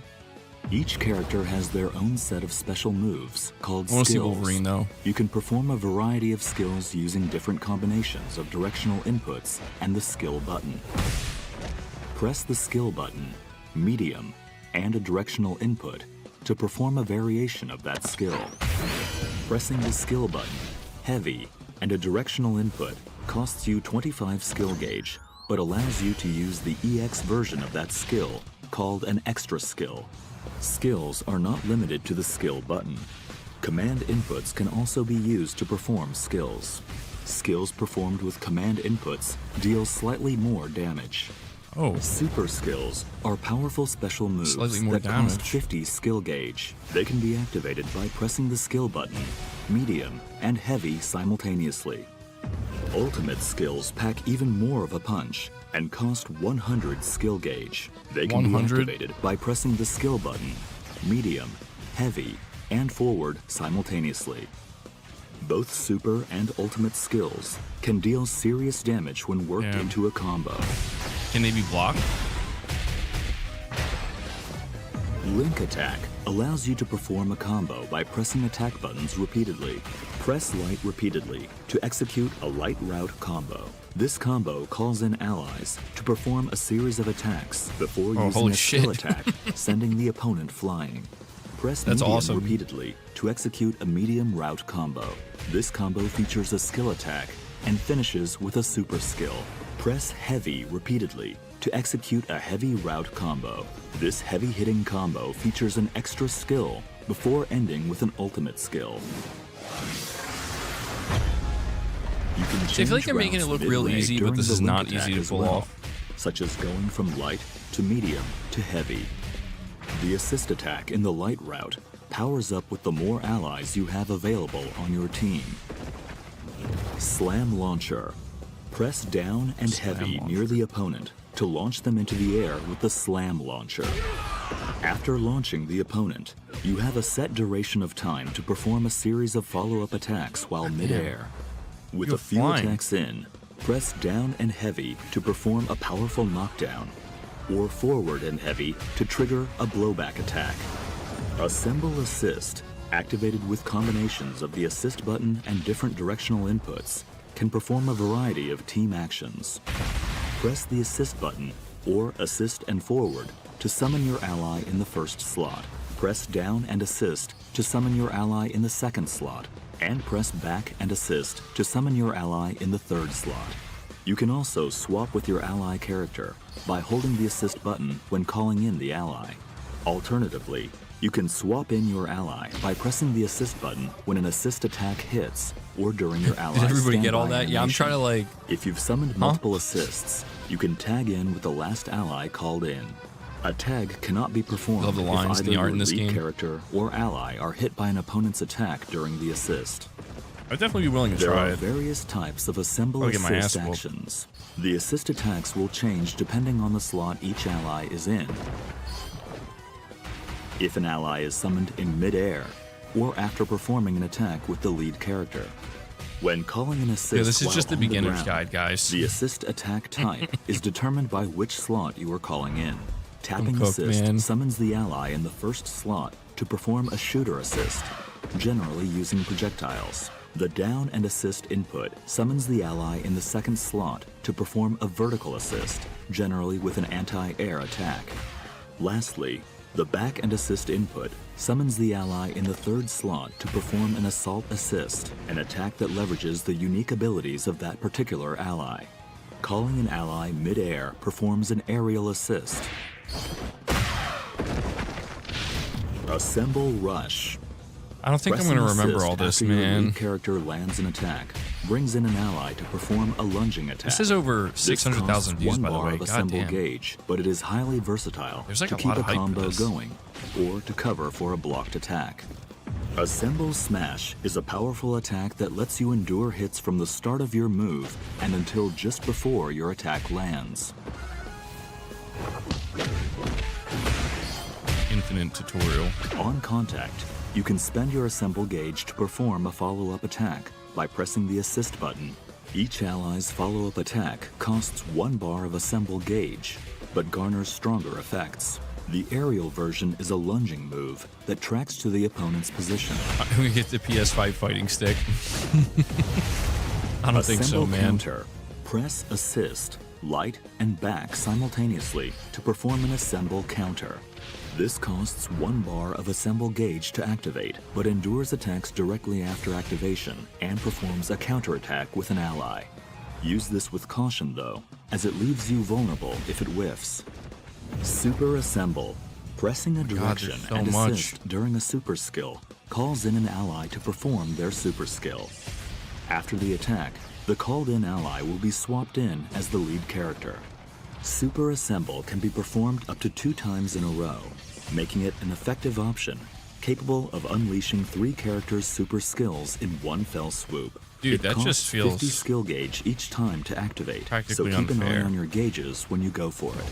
Each character has their own set of special moves called I wanna see skills. Wolverine, though. You can perform a variety of skills using different combinations of directional inputs and the skill button. Press the skill button, medium, and a directional input to perform a variation of that skill. Pressing the skill button, heavy, and a directional input costs you 25 skill gauge, but allows you to use the EX version of that skill, called an extra skill. Skills are not limited to the skill button. Command inputs can also be used to perform skills. Skills performed with command inputs deal slightly more damage. Oh. Super skills are powerful special moves Slightly more that cost damage. 50 skill gauge. They can be activated by pressing the skill button, medium, and heavy simultaneously. Ultimate skills pack even more of a punch and cost 100 skill gauge. They can be 100? activated by pressing the skill button, medium, heavy, and forward simultaneously. Both super and ultimate skills can deal serious damage when worked into a combo. Can they be blocked? Link attack allows you to perform a combo by pressing attack buttons repeatedly. Press light repeatedly to execute a light route combo. This combo calls in allies to perform a series of attacks before using holy a skill shit. attack, sending the opponent flying. Press That's medium awesome. repeatedly to execute a medium route combo. This combo features a skill attack and finishes with a super skill. Press heavy repeatedly to execute a heavy route combo. This heavy-hitting combo features an extra skill before ending with an ultimate skill. You can See, I feel like change they're making it routes look real midway easy, but during this the is link not attack easy to as pull well, off. such as going from light to medium to heavy. The assist attack in the light route powers up with the more allies you have available on your team. Slam launcher. Press down and heavy near the opponent to launch them into the air with the slam launcher. After launching the opponent, you have a set duration of time to perform a series of follow-up attacks while midair. With You're a few flying. attacks in, press down and heavy to perform a powerful knockdown, or forward and heavy to trigger a blowback attack. Assemble assist, activated with combinations of the assist button and different directional inputs, can perform a variety of team actions. Press the assist button or assist and forward to summon your ally in the first slot. Press down and assist to summon your ally in the second slot, and press back and assist to summon your ally in the third slot. You can also swap with your ally character by holding the assist button when calling in the ally. Alternatively, you can swap in your ally by pressing the assist button when an assist attack hits or during your ally's Did everybody get standby all that? Yeah, I'm trying to like... If you've summoned multiple assists, you can tag in with the last ally called in. A tag cannot be performed Love the lines if and the either art your in this lead game. character or ally are hit by an opponent's attack during the assist. I'd definitely be willing to There try are it. various types of assemble I'll get my assist ass whooped. actions. The assist attacks will change depending on the slot each ally is in. If an ally is summoned in mid-air, or after performing an attack with the lead character. When calling an assist Yeah, this is while just the on beginner's ground, guide, guys. the assist attack type is determined by which slot you are calling in. Tapping cooked, assist man. summons the ally in the first slot to perform a shooter assist, generally using projectiles. The down and assist input summons the ally in the second slot to perform a vertical assist, generally with an anti-air attack. Lastly, the back and assist input summons the ally in the third slot to perform an assault assist, an attack that leverages the unique abilities of that particular ally. Calling an ally mid-air performs an aerial assist. Assemble Rush. I don't think I'm going to remember all this, Your man. lead character lands an attack, brings in an ally to perform a lunging attack. This is over This 600,000 costs views, one by the bar way. of God assemble damn. gauge, but it is highly versatile There's like to a keep lot a of hype for combo this. going, or to cover for a blocked attack. Assemble Smash is a powerful attack that lets you endure hits from the start of your move and until just before your attack lands. Infinite tutorial. On contact, you can spend your assemble gauge to perform a follow-up attack by pressing the assist button. Each ally's follow-up attack costs 1 bar of assemble gauge, but garners stronger effects. The aerial version is a lunging move that tracks to the opponent's position. We get the PS5 fighting stick. I don't think so, Assemble man. Counter. Press assist, light, and back simultaneously to perform an assemble counter. This costs 1 bar of assemble gauge to activate, but endures attacks directly after activation and performs a counterattack with an ally. Use this with caution though, as it leaves you vulnerable if it whiffs. Super Assemble. Pressing a direction so and much. assist during a super skill calls in an ally to perform their super skill. After the attack, the called-in ally will be swapped in as the lead character. Super Assemble can be performed up to 2 times in a row, making it an effective option, capable of unleashing 3 characters' super skills in one fell swoop. Dude, It that costs just feels 50 skill gauge each time to activate, so practically keep an eye unfair. on your gauges when you go for it.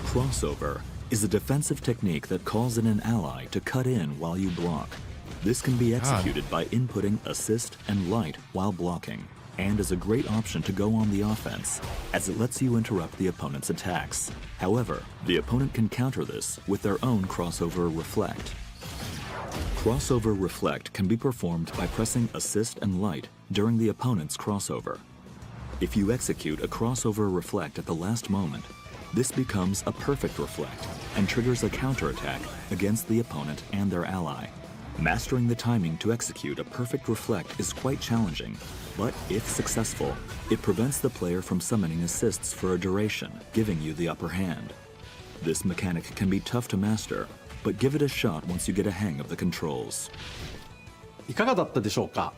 Crossover is a defensive technique that calls in an ally to cut in while you block. This can be executed by inputting assist and light while blocking, and is a great option to go on the offense, as it lets you interrupt the opponent's attacks. However, the opponent can counter this with their own crossover reflect. Crossover reflect can be performed by pressing assist and light during the opponent's crossover. If you execute a crossover reflect at the last moment, this becomes a perfect reflect and triggers a counterattack against the opponent and their ally. Mastering the timing to execute a perfect reflect is quite challenging, but if successful, it prevents the player from summoning assists for a duration, giving you the upper hand. This mechanic can be tough to master, but give it a shot once you get a hang of the controls. いかがだったでしょうか。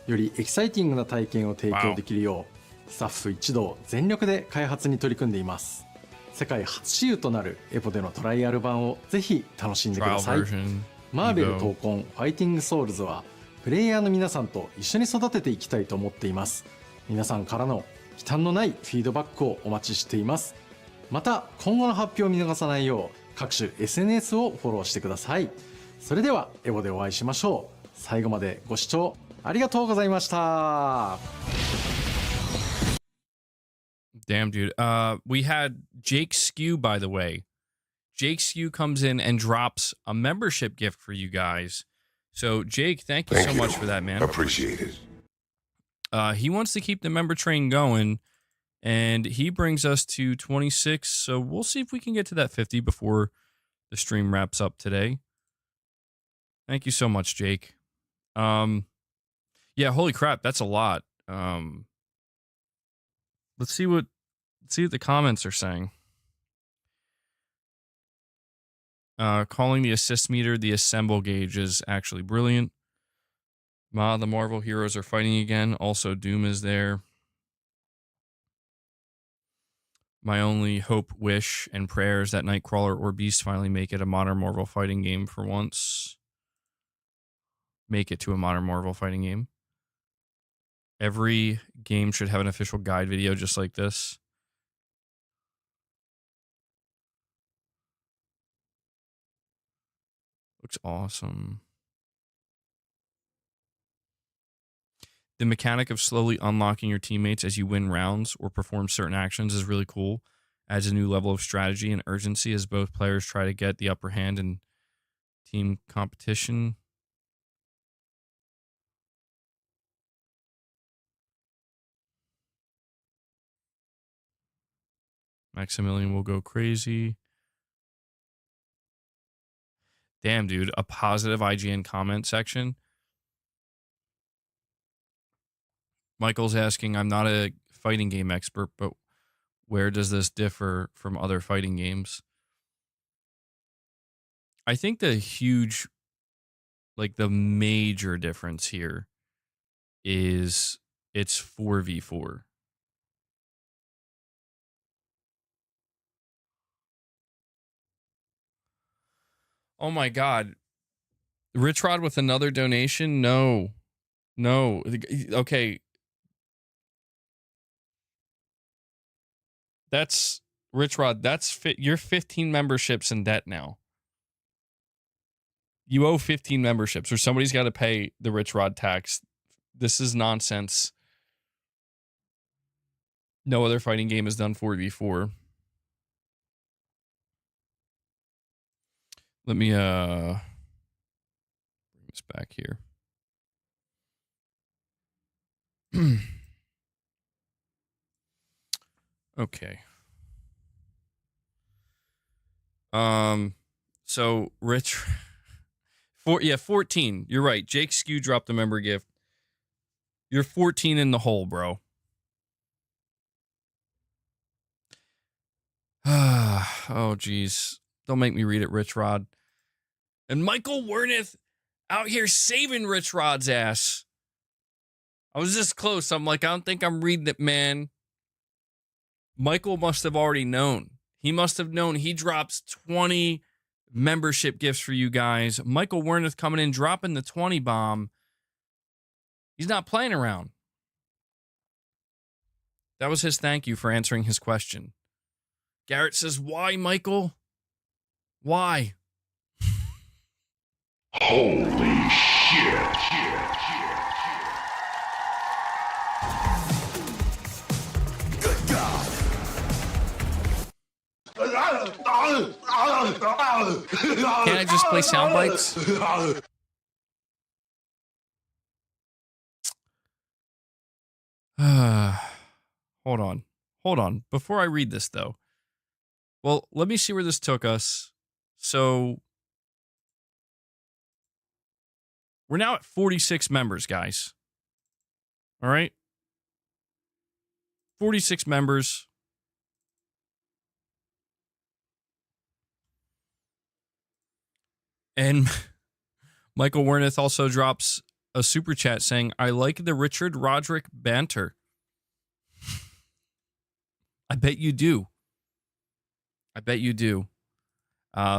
よりエキサイティングな体験を提供できるよう、スタッフ一同全力で開発に取り組んでいます。世界初使用となるエボでのトライアル版をぜひ楽しんでください。 Trial version マーベル闘魂ファイティングソウルズはプレイヤーの皆さんと一緒に育てていきたいと思っています。皆さんからの忌憚のないフィードバックをお待ちしています。また今後の発表を見逃さないよう各種 SNS をフォローしてください。それではエボでお会いしましょう。最後までご視聴ありがとうございました。Damn, dude. We had Jake Skew, by the way. Jake Skew comes in and drops a membership gift for you guys. So, Jake, thank you so much for that, man. Appreciate it. He wants to keep the member train going, And he brings us to 26. So we'll see if we can get to that 50 before the stream wraps up today. Thank you so much, Jake. Yeah, holy crap, that's a lot. Let's see what the comments are saying. Calling the assist meter the assemble gauge is actually brilliant. The Marvel heroes are fighting again. Also, Doom is there. My only hope, wish, and prayer is that Nightcrawler or Beast finally make it a modern Marvel fighting game for once. Make it to a modern Marvel fighting game. Every game should have an official guide video just like this. Looks awesome. The mechanic of slowly unlocking your teammates as you win rounds or perform certain actions is really cool. Adds a new level of strategy and urgency as both players try to get the upper hand in team competition. Maximilian will go crazy. Damn, dude. A positive IGN comment section. Michael's asking, I'm not a fighting game expert, but where does this differ from other fighting games? I think the huge, like the major difference here is it's 4v4. Oh my God. RichRod with another donation? No. Okay. That's RichRod. You're 15 memberships in debt now. You owe 15 memberships, or somebody's got to pay the RichRod tax. This is nonsense. No other fighting game has done 4v4. Let me bring this back here. Okay. So Rich 14. You're right. Jake Skew dropped a member gift. You're 14 in the hole, bro. Oh, geez. Don't make me read it, RichRod. And Michael Werneth out here saving RichRod's ass. I was this close. I'm like, I don't think I'm reading it, man. Michael must have already known. He must have known. He drops 20 membership gifts for you guys. Michael Werneth coming in, dropping the 20 bomb. He's not playing around. That was his thank you for answering his question. Garrett says, why, Michael? Why? Holy shit. Good God. Can't I just play sound bites? Hold on. Before I read this, though. Well, let me see where this took us. So, we're now at 46 members, guys. All right? 46 members. And Michael Werneth also drops a super chat saying, I like the Richard Roderick banter. I bet you do.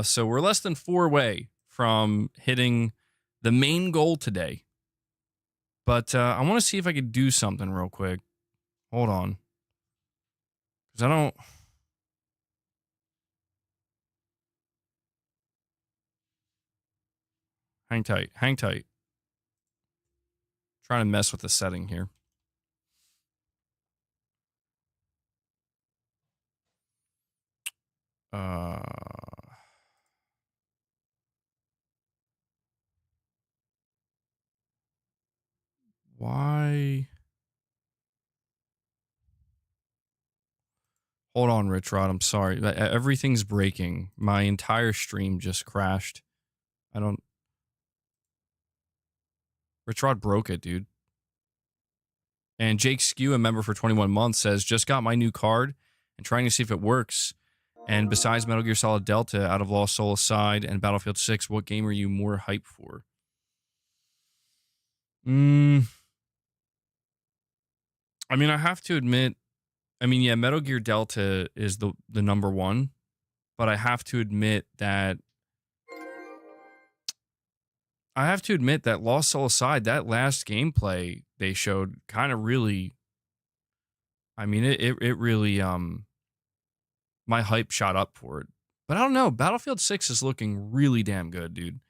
So we're less than 4 away from hitting the main goal today. But I want to see if I could do something real quick. Hold on. Because I don't... Hang tight. Trying to mess with the setting here. Why? Hold on, RichRod. I'm sorry. Everything's breaking. My entire stream just crashed. I don't... RichRod broke it, dude. And Jake Skew, a member for 21 months, says, just got my new card and trying to see if it works. And besides Metal Gear Solid Delta, out of Lost Soul aside, and Battlefield 6, what game are you more hyped for? I mean, I have to admit, yeah, Metal Gear Delta is the number one, but I have to admit that Lost Soul aside, that last gameplay they showed kind of really, it really, my hype shot up for it. But I don't know, Battlefield 6 is looking really damn good, dude.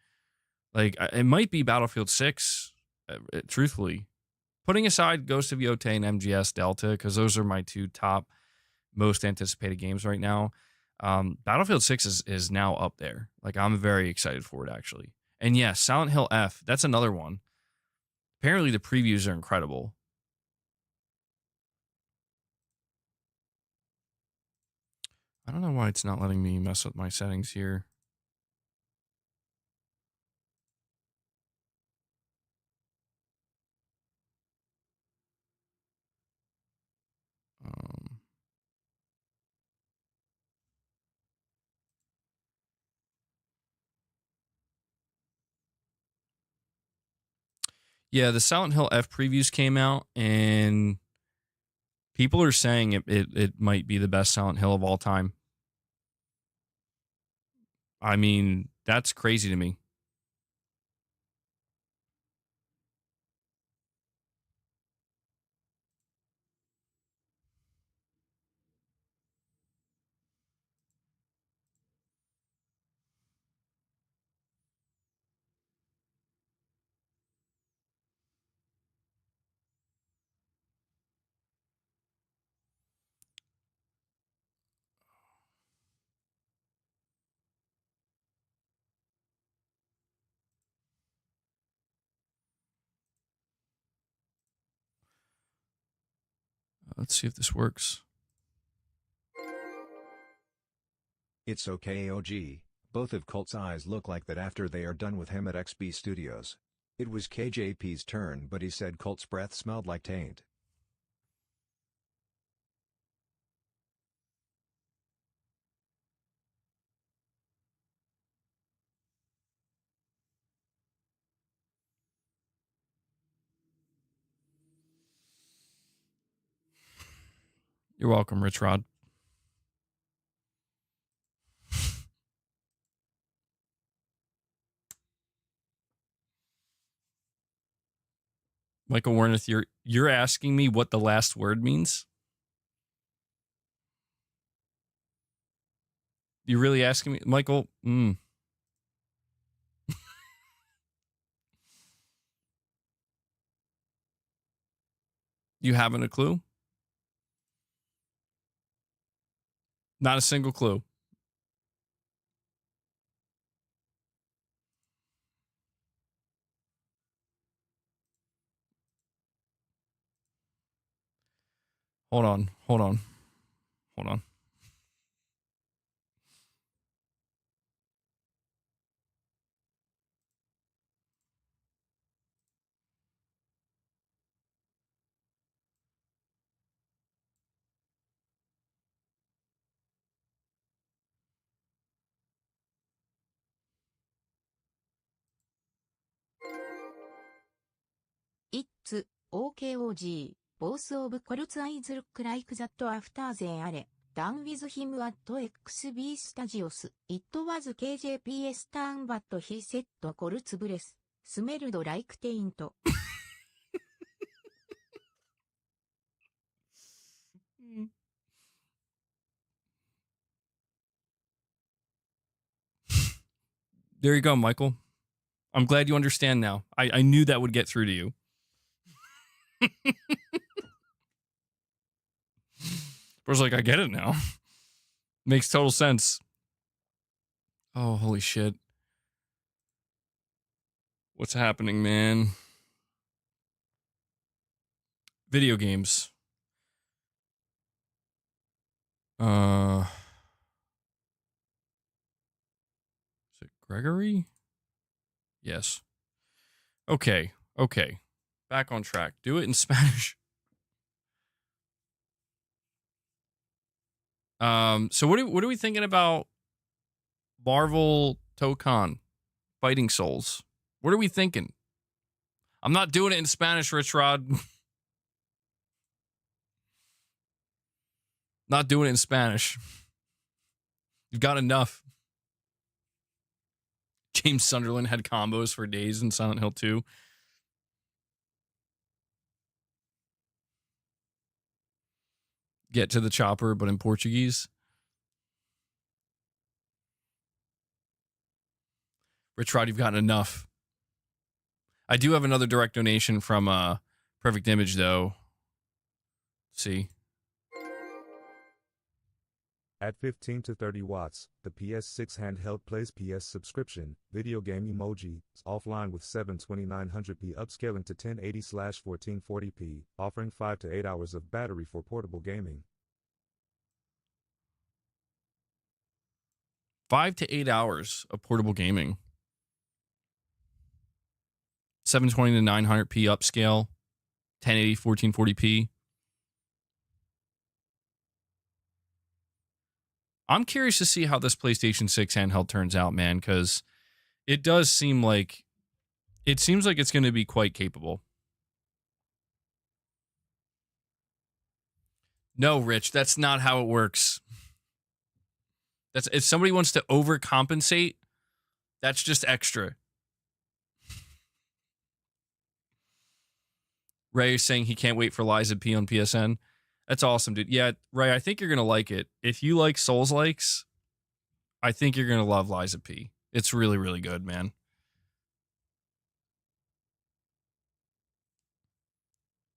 Like, it might be Battlefield 6, truthfully. Putting aside Ghost of Yotei and MGS Delta, because those are my two top most anticipated games right now. Battlefield 6 is now up there. Like, I'm very excited for it, actually. And yeah, Silent Hill F, that's another one. Apparently the previews are incredible. I don't know why it's not letting me mess with my settings here. Yeah, the Silent Hill F previews came out, and people are saying it might be the best Silent Hill of all time. I mean, that's crazy to me. Let's see if this works. It's okay, OG. Both of Colt's eyes look like that after they are done with him at XB Studios. It was KJP's turn, but he said Colt's breath smelled like taint. You're welcome, RichRod. Michael Warneth, you're asking me what the last word means? You really asking me, Michael? You haven't a clue? Not a single clue. Hold on. It's OKOG. Both of Colt's eyes look like that after they are done with him at XB Studios. It was KJP's turn, but he said Colt's breath smelled like taint. There you go, Michael. I'm glad you understand now. I knew that would get through to you. Bro's like, I get it now. Makes total sense. Oh, holy shit. What's happening, man? Video games. Is it Gregory? Yes. Okay. Okay. Back on track. Do it in Spanish. So what are we thinking about Marvel Tokan Fighting Souls? What are we thinking? I'm not doing it in Spanish, RichRod. Not doing it in Spanish. You've got enough. James Sunderland had combos for days in Silent Hill 2. Get to the chopper, but in Portuguese. RichRod, you've gotten enough. I do have another direct donation from Perfect Image, though. Let's see. At 15 to 30 watts, the PS6 handheld plays PS subscription, video game emoji, is offline with 72900p upscaling to 1080/1440p, offering 5 to 8 hours of battery for portable gaming. 5 to 8 hours of portable gaming. 720 to 900p upscale, 1080 1440p. I'm curious to see how this PlayStation 6 handheld turns out, man, because it does seem like it's going to be quite capable. No, Rich, that's not how it works. That's if somebody wants to overcompensate, that's just extra. Ray is saying he can't wait for Liza P on PSN. That's awesome, dude. Yeah, Ray, I think you're going to like it. If you like Souls-likes, I think you're going to love Liza P. It's really, really good, man.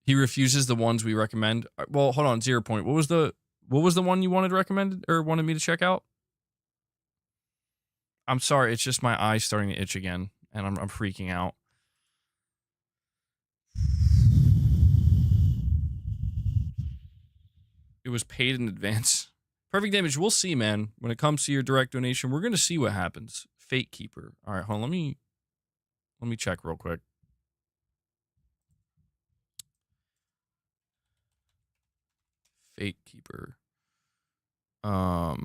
He refuses the ones we recommend. Well, hold on, 0 Point. What was the one you wanted recommended or wanted me to check out? I'm sorry, it's just my eyes starting to itch again, and I'm freaking out. It was paid in advance. Perfect Image, we'll see, man. When it comes to your direct donation, we're going to see what happens. FateKeeper. All right, hold on. Let me check real quick. FateKeeper. Oh,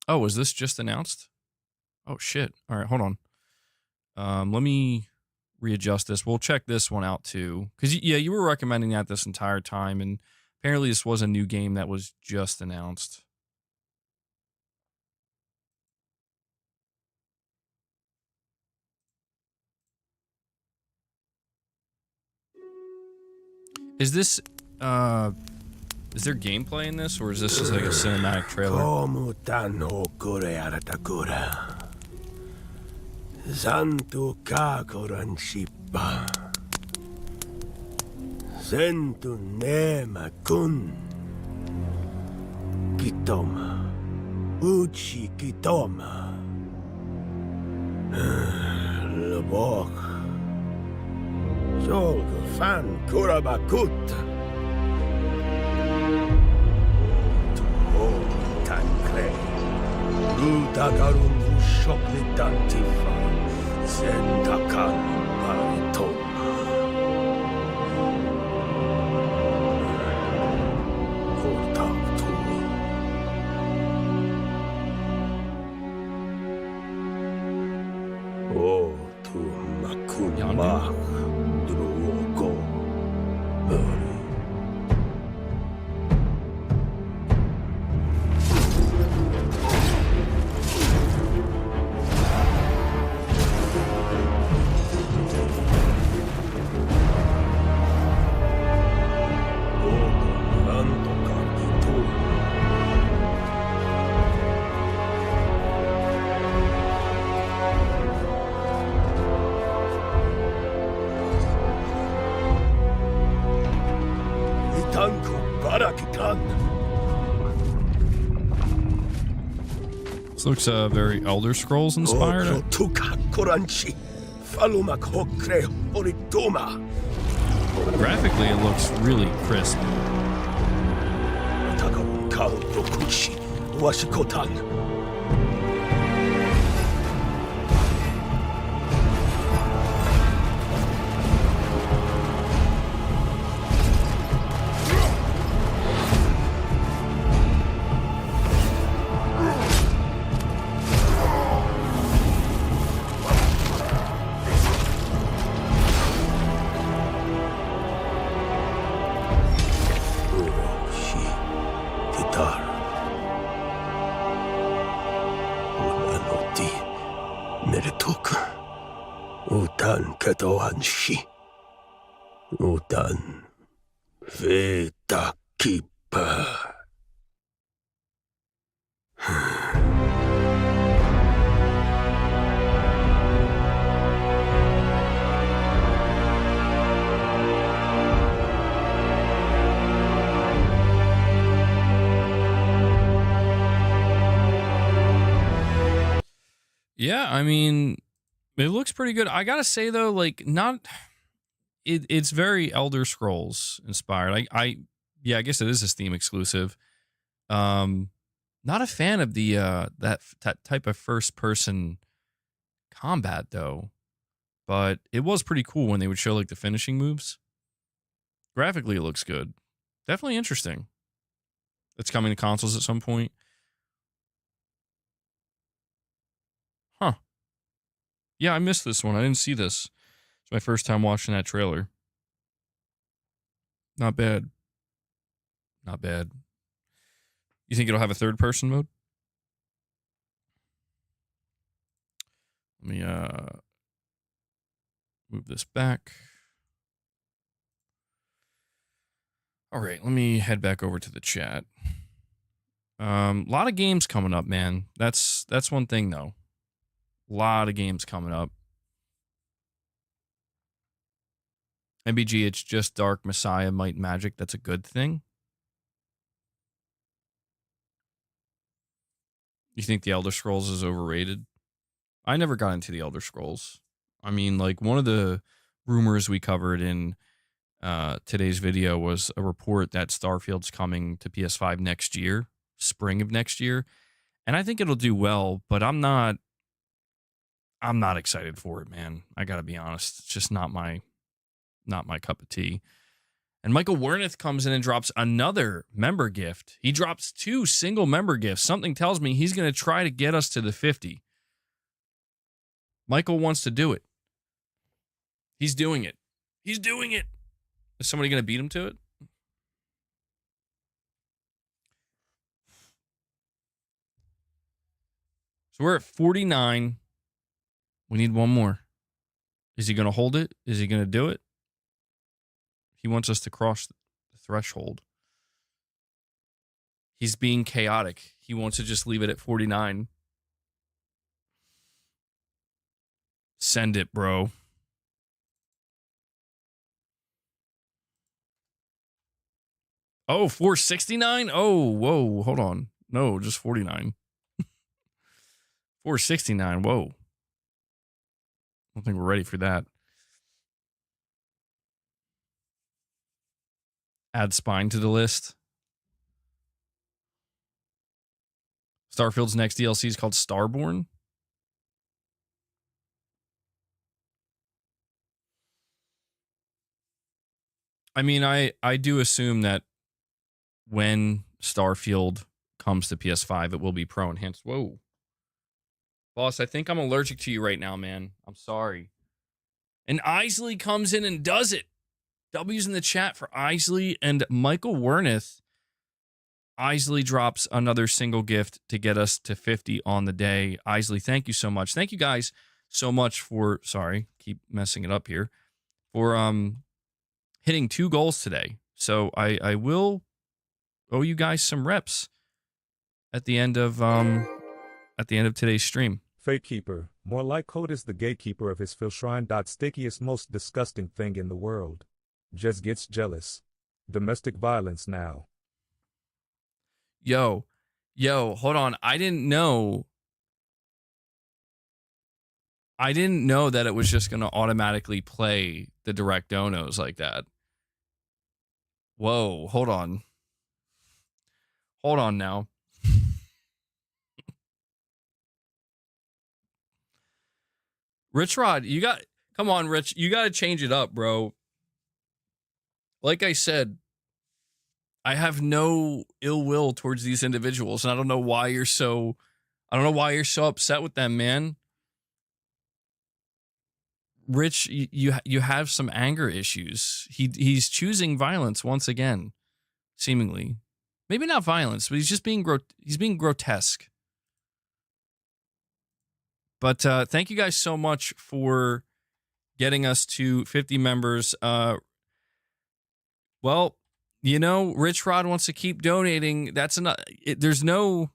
was this just announced? Oh, shit. All right, hold on. Let me readjust this. We'll check this one out, too. Because, yeah, you were recommending that this entire time, and apparently this was a new game that was just announced. Is this, is there gameplay in this, or is this just like a cinematic trailer? Santo Kakoranchipa. Sentu nema kun. Kitoma. Uchi kitoma. Labok. Solgo fan kurabakut. Tuho tankre. Rutagarun shoklitantifa. Zentakan baritoma. This looks very Elder Scrolls inspired. Graphically, it looks really crisp. Count Dokushi, Washikotan. Utan ketoan shi. Utan FateKeeper. Yeah, I mean, it looks pretty good. I gotta say though, like, it's very Elder Scrolls inspired. Yeah, I guess it is a Steam exclusive. Not a fan of the that type of first person combat though, but it was pretty cool when they would show like the finishing moves. Graphically, it looks good. Definitely interesting. It's coming to consoles at some point. Huh. Yeah, I missed this one. I didn't see this. It's my first time watching that trailer. Not bad. Not bad. You think it'll have a third person mode? Let me move this back. All right, let me head back over to the chat. A lot of games coming up, man. That's one thing though. A lot of games coming up. MBG, it's just Dark Messiah, Might and Magic. That's a good thing. You think the Elder Scrolls is overrated? I never got into the Elder Scrolls. I mean, like, one of the rumors we covered in today's video was a report that Starfield's coming to PS5 next year, spring of next year. And I think it'll do well, but I'm not excited for it, man. I gotta be honest. It's just not my cup of tea. And Michael Wernick comes in and drops another member gift. He drops 2 single member gifts. Something tells me he's going to try to get us to the 50. Michael wants to do it. He's doing it. He's doing it. Is somebody going to beat him to it? So we're at 49. We need one more. Is he going to hold it? Is he going to do it? He wants us to cross the threshold. He's being chaotic. He wants to just leave it at 49. Send it, bro. Oh, 469? Oh, whoa, hold on. No, just 49. 469, whoa. I don't think we're ready for that. Add Spine to the list. Starfield's next DLC is called Starborn. I mean, I do assume that when Starfield comes to PS5, it will be pro enhanced. Whoa. Boss, I think I'm allergic to you right now, man. I'm sorry. And Isley comes in and does it. W's in the chat for Isley and Michael Wernick. Isley drops another single gift to get us to 50 on the day. Isley, thank you so much. Thank you guys so much for, sorry, keep messing it up here, for hitting 2 goals today. So I will owe you guys some reps at the end of today's stream. FateKeeper, more like Code is the gatekeeper of his Phil Shrine. Stickiest, most disgusting thing in the world. Just gets jealous. Domestic violence now. Yo, hold on. I didn't know that it was just going to automatically play the direct donos like that. Whoa, hold on. Hold on now. RichRod, come on, Rich. You got to change it up, bro. Like I said, I have no ill will towards these individuals, and I don't know why you're so upset with them, man. Rich, you have some anger issues. He's choosing violence once again, seemingly. Maybe not violence, but he's just being grotesque. But thank you guys so much for getting us to 50 members. Well, RichRod wants to keep donating. That's enough. There's no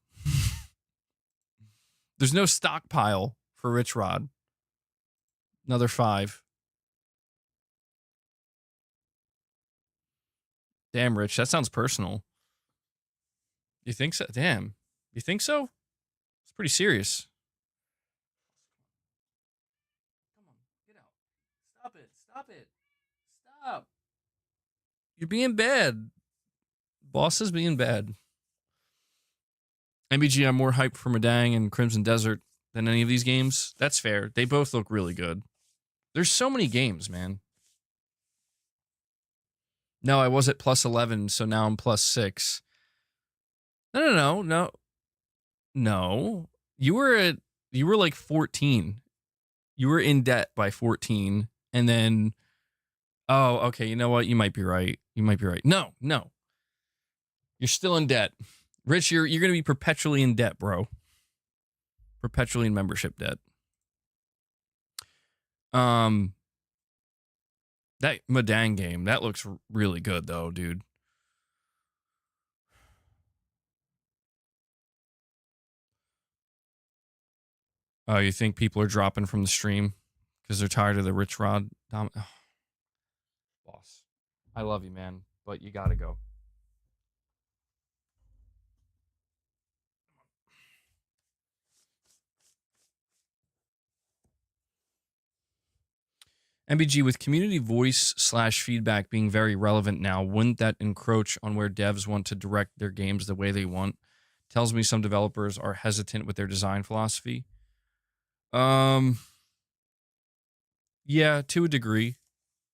stockpile for RichRod. Another 5. Damn, Rich, that sounds personal. You think so? Damn. You think so? It's pretty serious. Come on, get out. Stop it. Stop. You're being bad. Boss is being bad. MBG, I'm more hyped for Medang and Crimson Desert than any of these games. That's fair. They both look really good. There's so many games, man. No, I was at plus 11, so now I'm plus 6. No. You were like 14. You were in debt by 14, and then, oh, okay, you know what? You might be right. No. You're still in debt. Rich, you're going to be perpetually in debt, bro. Perpetually in membership debt. That Medang game, that looks really good, though, dude. Oh, you think people are dropping from the stream because they're tired of the RichRod? Oh. Boss, I love you, man, but you gotta go. MBG, with community voice / feedback being very relevant now, wouldn't that encroach on where devs want to direct their games the way they want? Tells me some developers are hesitant with their design philosophy. Yeah, to a degree,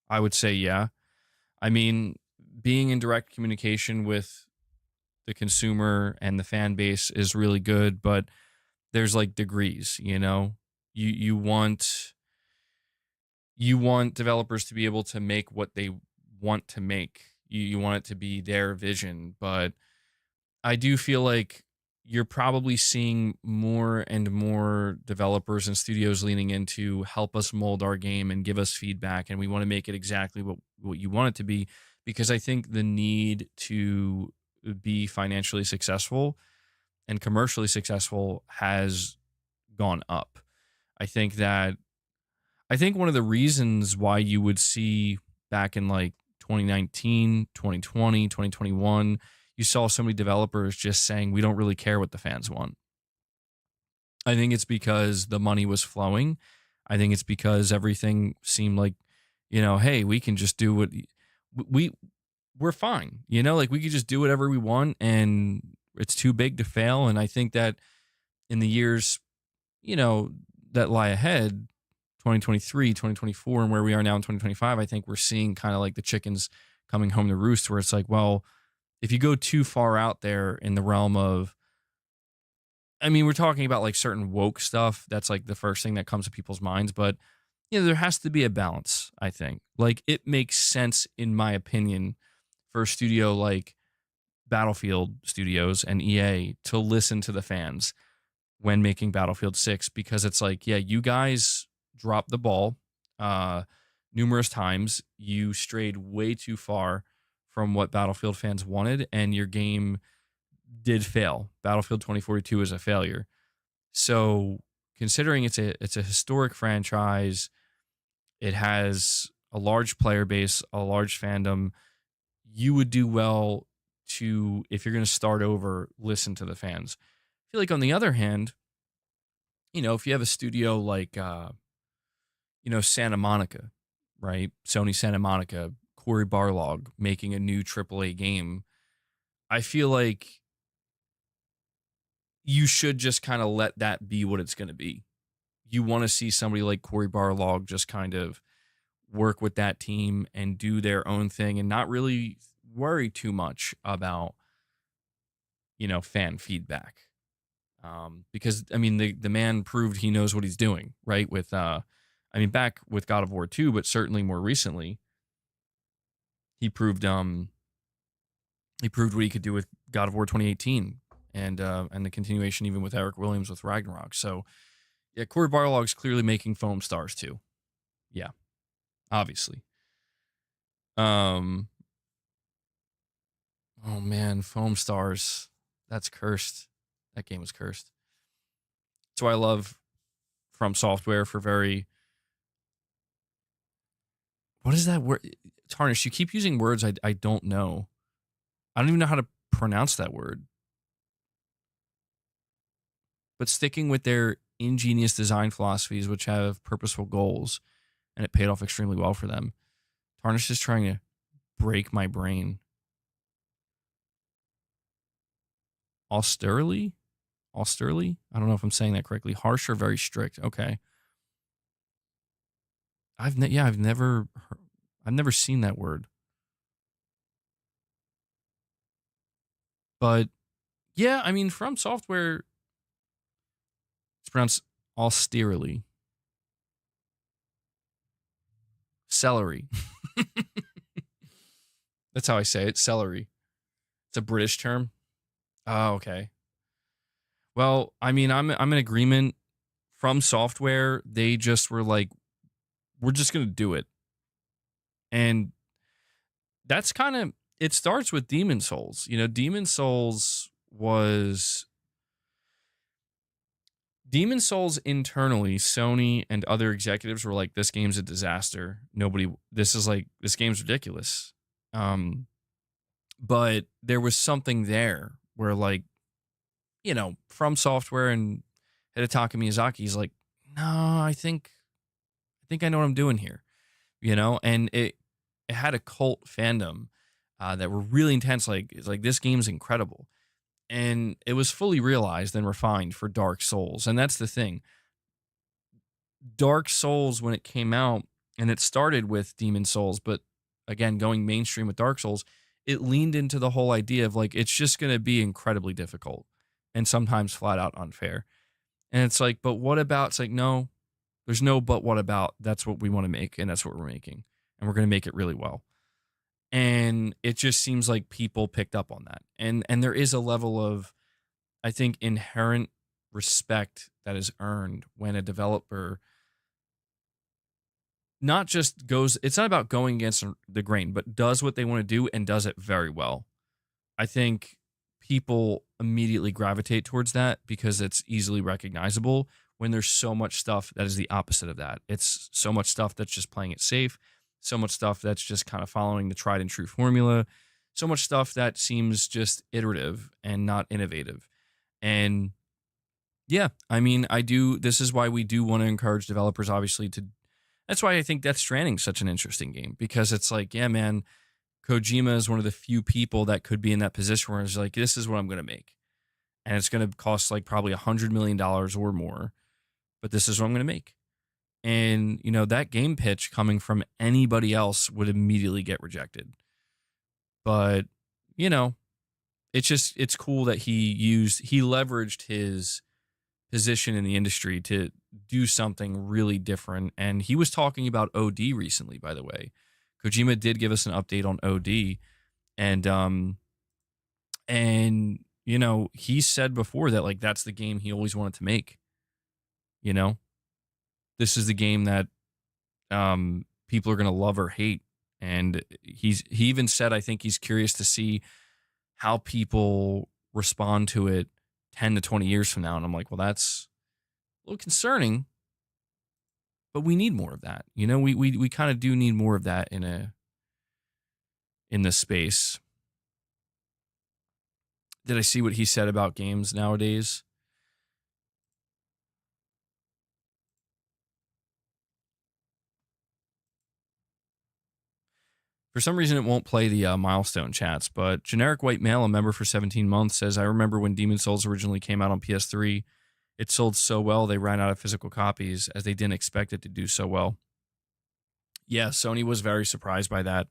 I would say yeah. I mean, being in direct communication with the consumer and the fan base is really good, but there's like degrees, you want developers to be able to make what they want to make. You want it to be their vision, but I do feel like you're probably seeing more and more developers and studios leaning into help us mold our game and give us feedback, and we want to make it exactly what you want it to be, because I think the need to be financially successful and commercially successful has gone up. I think one of the reasons why you would see back in like 2019, 2020, 2021, you saw so many developers just saying, we don't really care what the fans want. I think it's because the money was flowing. I think it's because everything seemed like, hey, we can just do what we're fine. Like we could just do whatever we want and it's too big to fail. And I think that in the years, that lie ahead, 2023, 2024, and where we are now in 2025, I think we're seeing kind of like the chickens coming home to roost, where it's like, well, if you go too far out there in the realm of, I mean, we're talking about like certain woke stuff. That's like the first thing that comes to people's minds. But, there has to be a balance, I think. Like, it makes sense, in my opinion, for a studio like Battlefield Studios and EA to listen to the fans when making Battlefield 6, because it's like, yeah, you guys dropped the ball numerous times. You strayed way too far from what Battlefield fans wanted, and your game did fail. Battlefield 2042 is a failure. So, considering it's a historic franchise, it has a large player base, a large fandom, you would do well to, if you're going to start over, listen to the fans. I feel like on the other hand, if you have a studio like Santa Monica, right? Sony Santa Monica, Cory Barlog making a new AAA game, I feel like you should just kind of let that be what it's going to be. You want to see somebody like Cory Barlog just kind of work with that team and do their own thing and not really worry too much about, fan feedback. Because I mean, the man proved he knows what he's doing, right? With, back with God of War 2, but certainly more recently, he proved what he could do with God of War 2018 and the continuation even with Eric Williams with Ragnarok. So yeah, Cory Barlog's clearly making foam stars too. Yeah, obviously. Oh man, foam stars. That's cursed. That game was cursed. That's why I love From Software for very. What is that word? Tarnish, you keep using words I don't know. I don't even know how to pronounce that word. But sticking with their ingenious design philosophies, which have purposeful goals, and it paid off extremely well for them. Tarnish is trying to break my brain. Austerely? I don't know if I'm saying that correctly. Harsh or very strict. Okay. I've never seen that word. But yeah, I mean, From Software, it's pronounced austerely. Celery. That's how I say it. Celery. It's a British term. Oh, okay. Well, I mean, I'm in agreement. From Software, they just were like, we're just gonna do it, and that's kind of it. Starts with Demon Souls. Demon Souls internally. Sony and other executives were like, this game's a disaster. This game's ridiculous. But there was something there where, like, From Software and Hidetaka Miyazaki's like, no, I think I know what I'm doing here, and it had a cult fandom that were really intense. It's like, this game's incredible. And it was fully realized and refined for Dark Souls. And that's the thing. Dark Souls, when it came out, and it started with Demon Souls, but again, going mainstream with Dark Souls, it leaned into the whole idea of like, it's just going to be incredibly difficult and sometimes flat out unfair. And it's like, but what about? It's like, no, there's no but what about. That's what we want to make, and that's what we're making. And we're going to make it really well. And it just seems like people picked up on that. And there is a level of, I think, inherent respect that is earned when a developer not just goes, it's not about going against the grain, but does what they want to do and does it very well. I think people immediately gravitate towards that because it's easily recognizable when there's so much stuff that is the opposite of that. It's so much stuff that's just playing it safe, so much stuff that's just kind of following the tried and true formula, so much stuff that seems just iterative and not innovative. And yeah, I mean, this is why we do want to encourage developers, obviously, that's why I think Death Stranding is such an interesting game, because it's like, yeah, man, Kojima is one of the few people that could be in that position where it's like, this is what I'm going to make. And it's going to cost like probably $100 million or more, but this is what I'm going to make. And, that game pitch coming from anybody else would immediately get rejected. But, it's cool that he leveraged his position in the industry to do something really different. And he was talking about OD recently, by the way. Kojima did give us an update on OD. And he said before that, like, that's the game he always wanted to make. This is the game that people are going to love or hate. And he even said, I think he's curious to see how people respond to it 10 to 20 years from now. And I'm like, well, that's a little concerning, but we need more of that. We kind of do need more of that in this space. Did I see what he said about games nowadays? For some reason, it won't play the milestone chats, but Generic White Male, a member for 17 months, says, I remember when Demon Souls originally came out on PS3, it sold so well they ran out of physical copies as they didn't expect it to do so well. Yeah, Sony was very surprised by that.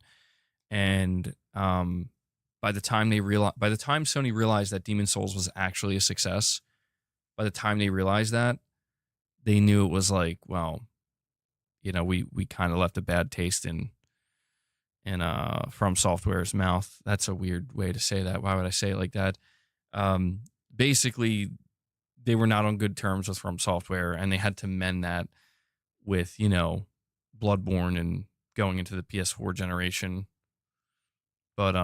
And by the time Sony realized that Demon Souls was actually a success, by the time they realized that, they knew it was like, well, you know, we kind of left a bad taste in From Software's mouth. That's a weird way to say that. Why would I say it like that? Basically, they were not on good terms with From Software, and they had to mend that with, you know, Bloodborne and going into the PS4 generation. But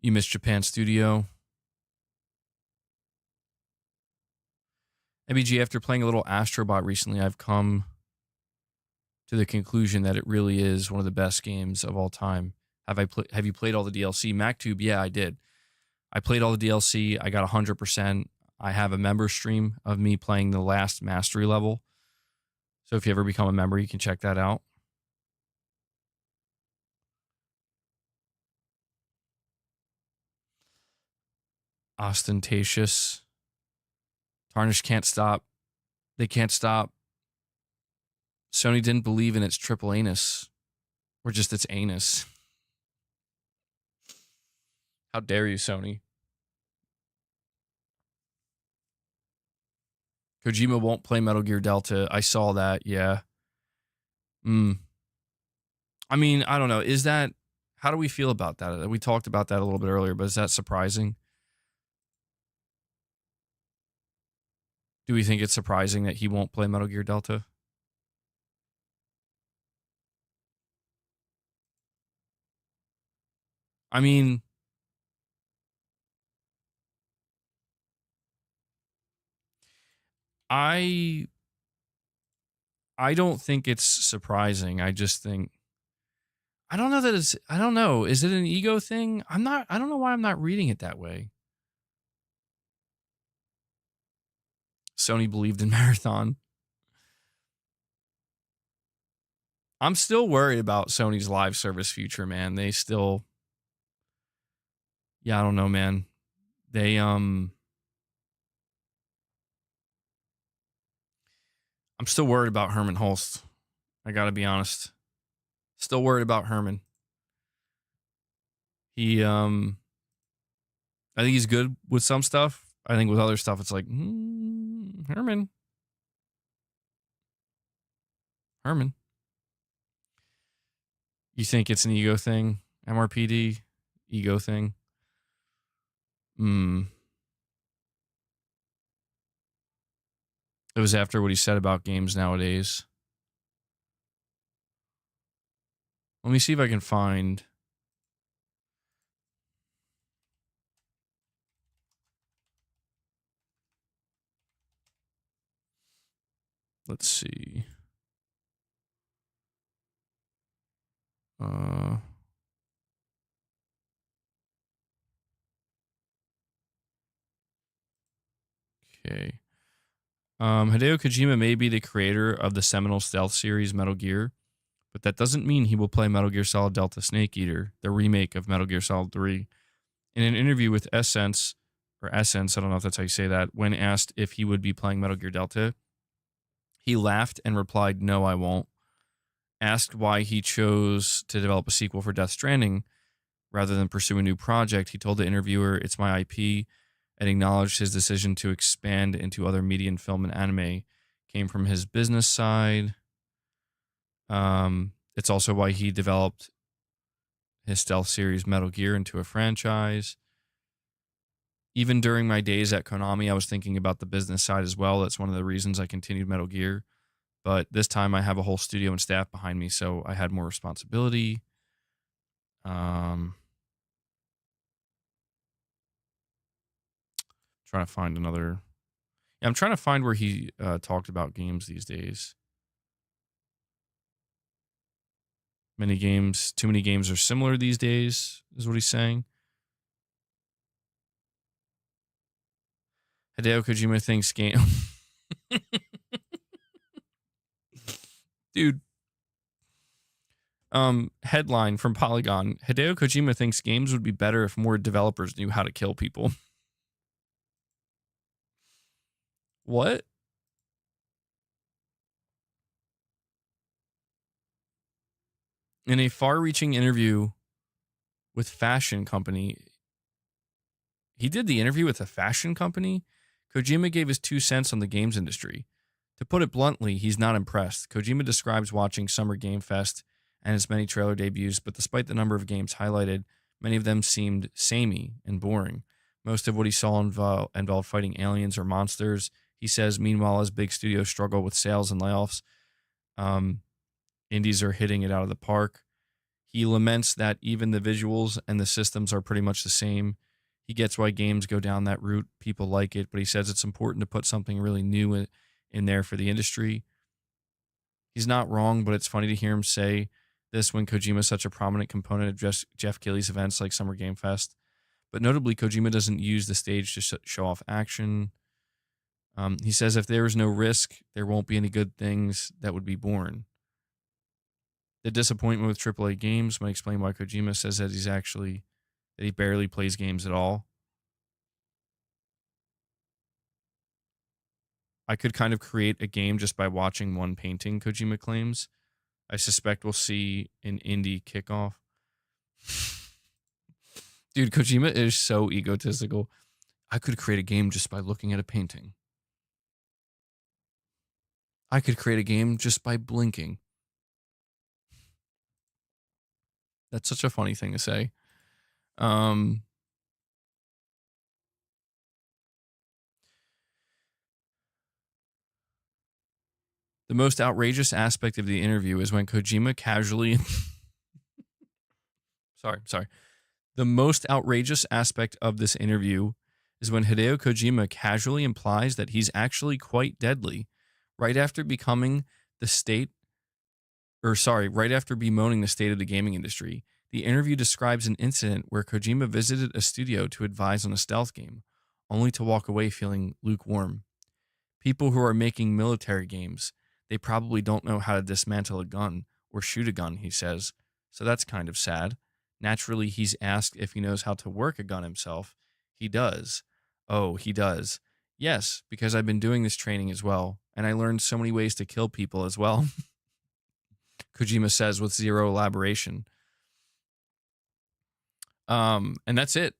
you missed Japan Studio. MBG, after playing a little Astrobot recently, I've come to the conclusion that it really is one of the best games of all time. Have you played all the DLC? MacTube, yeah, I did. I played all the DLC. I got 100%. I have a member stream of me playing the last mastery level. So if you ever become a member, you can check that out. Ostentatious. Tarnish can't stop. They can't stop. Sony didn't believe in its triple anus. Or just its anus. How dare you, Sony? Kojima won't play Metal Gear Delta. I saw that, yeah. I mean, I don't know. Is that... How do we feel about that? We talked about that a little bit earlier, but is that surprising? Do we think it's surprising that he won't play Metal Gear Delta? I mean... I don't think it's surprising. I just think... I don't know that it's... I don't know. Is it an ego thing? I don't know why I'm not reading it that way. Sony believed in Marathon. I'm still worried about Sony's live service future, man. They still... Yeah, I don't know, man. They, I'm still worried about Herman Holst. I gotta be honest. Still worried about Herman. He, I think he's good with some stuff. I think with other stuff, it's like, Herman. You think it's an ego thing? MRPD? Ego thing? It was after what he said about games nowadays. Let me see if I can find... Let's see. Okay. Hideo Kojima may be the creator of the seminal stealth series Metal Gear, but that doesn't mean he will play Metal Gear Solid Delta Snake Eater, the remake of Metal Gear Solid 3. In an interview with Essence, I don't know if that's how you say that, when asked if he would be playing Metal Gear Delta, he laughed and replied, "No, I won't." Asked why he chose to develop a sequel for Death Stranding rather than pursue a new project, he told the interviewer, "It's my IP," and acknowledged his decision to expand into other media and film and anime came from his business side. It's also why he developed his stealth series Metal Gear into a franchise. Even during my days at Konami, I was thinking about the business side as well. That's one of the reasons I continued Metal Gear. But this time I have a whole studio and staff behind me, so I had more responsibility. Trying to find another... Yeah, I'm trying to find where he talked about games these days. Too many games are similar these days, is what he's saying. Hideo Kojima thinks game... Dude. Headline from Polygon. Hideo Kojima thinks games would be better if more developers knew how to kill people. What? In a far-reaching interview with fashion company, he did the interview with a fashion company? Kojima gave his 2 cents on the games industry. To put it bluntly, he's not impressed. Kojima describes watching Summer Game Fest and its many trailer debuts, but despite the number of games highlighted, many of them seemed samey and boring. Most of what he saw involved fighting aliens or monsters. He says, meanwhile, as big studios struggle with sales and layoffs, indies are hitting it out of the park. He laments that even the visuals and the systems are pretty much the same. He gets why games go down that route. People like it, but he says it's important to put something really new in there for the industry. He's not wrong, but it's funny to hear him say this when Kojima is such a prominent component of Jeff Keighley's events like Summer Game Fest. But notably, Kojima doesn't use the stage to show off action. He says if there is no risk, there won't be any good things that would be born. The disappointment with AAA games might explain why Kojima says that he barely plays games at all. I could kind of create a game just by watching one painting, Kojima claims. I suspect we'll see an indie kickoff. Dude, Kojima is so egotistical. I could create a game just by looking at a painting. I could create a game just by blinking. That's such a funny thing to say. The most outrageous aspect of the interview is when Kojima casually... Sorry. The most outrageous aspect of this interview is when Hideo Kojima casually implies that he's actually quite deadly right after bemoaning the state of the gaming industry. The interview describes an incident where Kojima visited a studio to advise on a stealth game, only to walk away feeling lukewarm. People who are making military games, they probably don't know how to dismantle a gun or shoot a gun, he says. So that's kind of sad. Naturally, he's asked if he knows how to work a gun himself. He does. Oh, he does. Yes, because I've been doing this training as well, and I learned so many ways to kill people as well. Kojima says with zero elaboration. And that's it.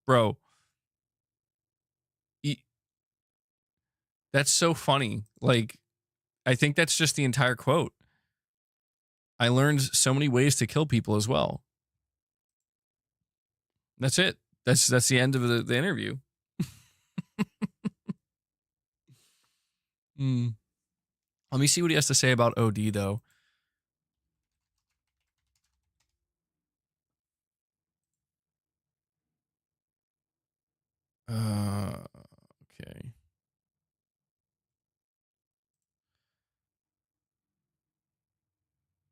Bro. That's so funny. Like, I think that's just the entire quote. I learned so many ways to kill people as well. That's it. That's the end of the interview. Let me see what he has to say about OD, though. Okay.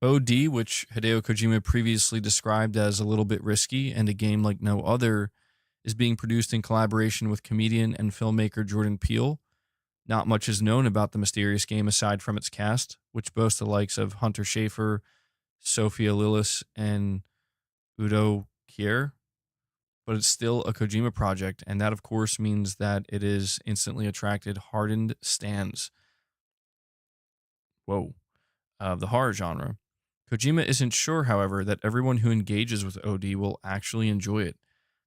OD, which Hideo Kojima previously described as a little bit risky and a game like no other, is being produced in collaboration with comedian and filmmaker Jordan Peele. Not much is known about the mysterious game aside from its cast, which boasts the likes of Hunter Schafer, Sophia Lillis, and Udo Kier. But it's still a Kojima project, and that, of course, means that it is instantly attracted hardened stans. Of the horror genre. Kojima isn't sure, however, that everyone who engages with OD will actually enjoy it.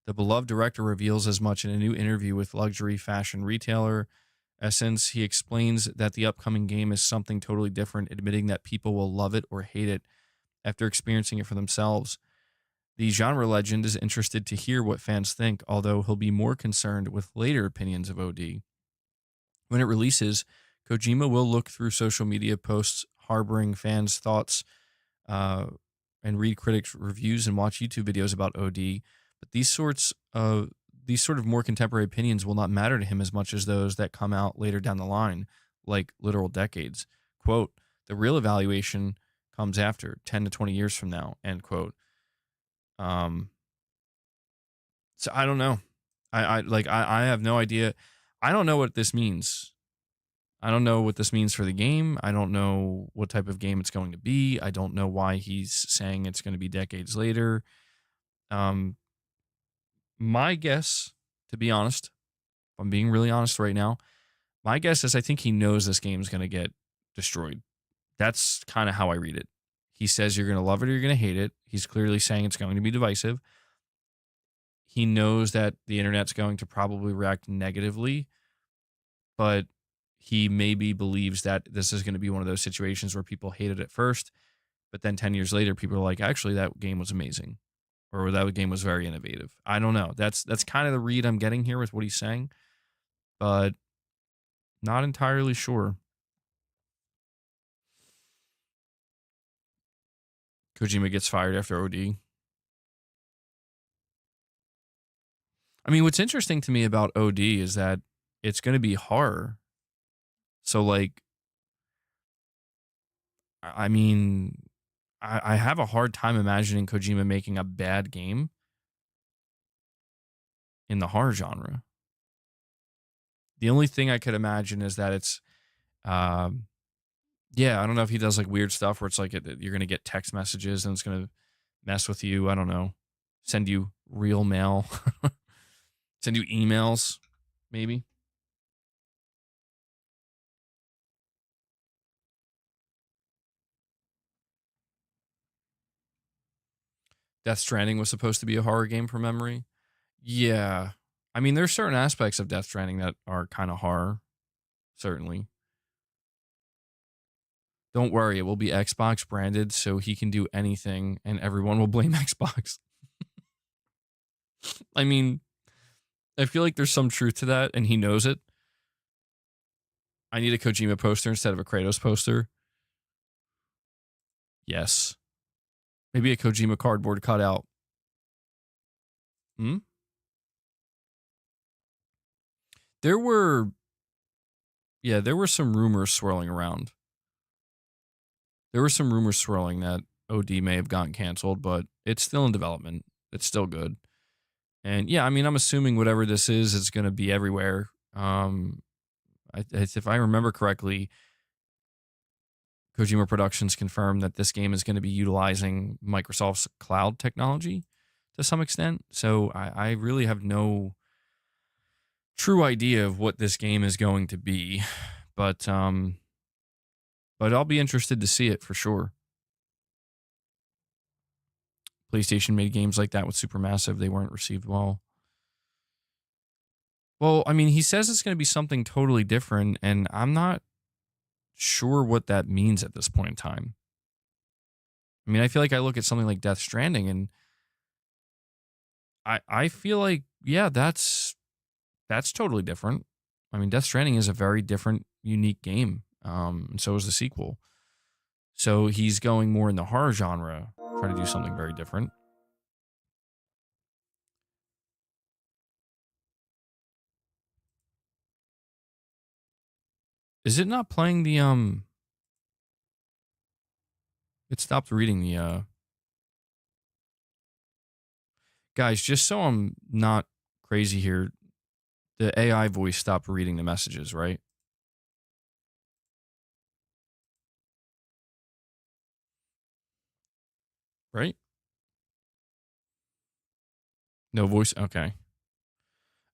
The beloved director reveals as much in a new interview with luxury fashion retailer Essence. He explains that the upcoming game is something totally different, admitting that people will love it or hate it after experiencing it for themselves. The genre legend is interested to hear what fans think, although he'll be more concerned with later opinions of OD. When it releases, Kojima will look through social media posts harboring fans' thoughts and read critics' reviews and watch YouTube videos about OD. But these sort of more contemporary opinions will not matter to him as much as those that come out later down the line, like literal decades. Quote, the real evaluation comes after 10 to 20 years from now, end quote. So I don't know. I have no idea. I don't know what this means. I don't know what this means for the game. I don't know what type of game it's going to be. I don't know why he's saying it's going to be decades later. My guess, to be honest, if I'm being really honest right now, my guess is I think he knows this game's going to get destroyed. That's kind of how I read it. He says you're going to love it or you're going to hate it. He's clearly saying it's going to be divisive. He knows that the internet's going to probably react negatively, but he maybe believes that this is going to be one of those situations where people hate it at first, but then 10 years later, people are like, actually, that game was amazing, or that game was very innovative. I don't know. That's kind of the read I'm getting here with what he's saying, but not entirely sure. Kojima gets fired after OD. I mean, what's interesting to me about OD is that it's going to be horror. So, like, I mean, I have a hard time imagining Kojima making a bad game in the horror genre. The only thing I could imagine is that it's, yeah, I don't know if he does like weird stuff where it's like you're going to get text messages and it's going to mess with you. I don't know. Send you real mail. Send you emails, maybe. Death Stranding was supposed to be a horror game from memory. Yeah. I mean, there's certain aspects of Death Stranding that are kind of horror, certainly. Don't worry, it will be Xbox branded so he can do anything and everyone will blame Xbox. I mean, I feel like there's some truth to that and he knows it. I need a Kojima poster instead of a Kratos poster. Yes. Maybe a Kojima cardboard cutout. There were some rumors swirling around. There were some rumors swirling that OD may have gotten canceled, but it's still in development. It's still good. And yeah, I mean, I'm assuming whatever this is, it's going to be everywhere. If I remember correctly, Kojima Productions confirmed that this game is going to be utilizing Microsoft's cloud technology to some extent. So I really have no true idea of what this game is going to be, but I'll be interested to see it for sure. PlayStation made games like that with Supermassive. They weren't received well. Well, I mean, he says it's going to be something totally different, and I'm not sure what that means at this point in time. I mean, I feel like I look at something like Death Stranding, and I feel like, yeah, that's totally different. I mean, Death Stranding is a very different, unique game, and so is the sequel. So he's going more in the horror genre, trying to do something very different. Is it not playing the it stopped reading the guys, just so I'm not crazy here, the AI voice stopped reading the messages, right? Right? No voice? Okay.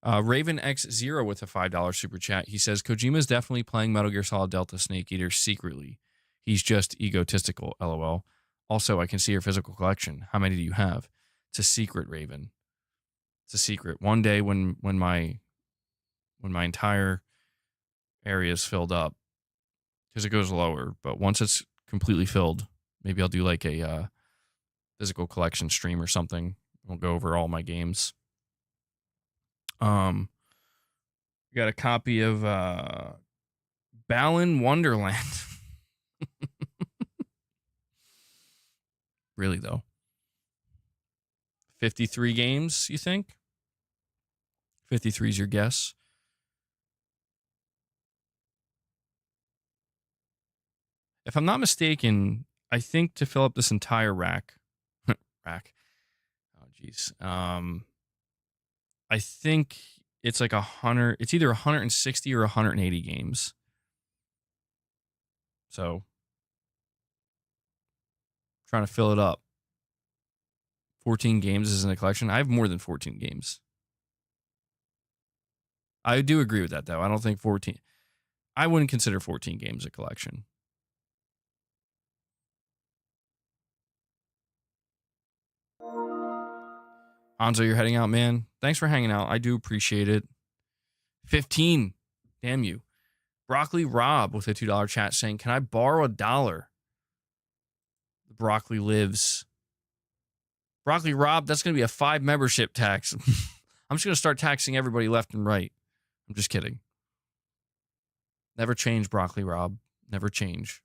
Raven X0 with a $5 super chat. He says, Kojima's definitely playing Metal Gear Solid Delta Snake Eater secretly. He's just egotistical, LOL. Also, I can see your physical collection. How many do you have? It's a secret, Raven. It's a secret. One day when my entire area is filled up, because it goes lower, but once it's completely filled, maybe I'll do like a physical collection stream or something. We'll go over all my games. Got a copy of Balan Wonderland. Really though. 53 games, you think? 53 is your guess? If I'm not mistaken, I think to fill up this entire rack. Oh, geez. I think it's like 100. It's either 160 or 180 games. So trying to fill it up. 14 games is in a collection. I have more than 14 games. I do agree with that, though. I don't think 14. I wouldn't consider 14 games a collection. Hanzo, you're heading out, man. Thanks for hanging out. I do appreciate it. 15. Damn you. Broccoli Rob with a $2 chat saying, can I borrow $1? Broccoli lives. Broccoli Rob, that's going to be a 5 membership tax. I'm just going to start taxing everybody left and right. I'm just kidding. Never change, Broccoli Rob. Never change.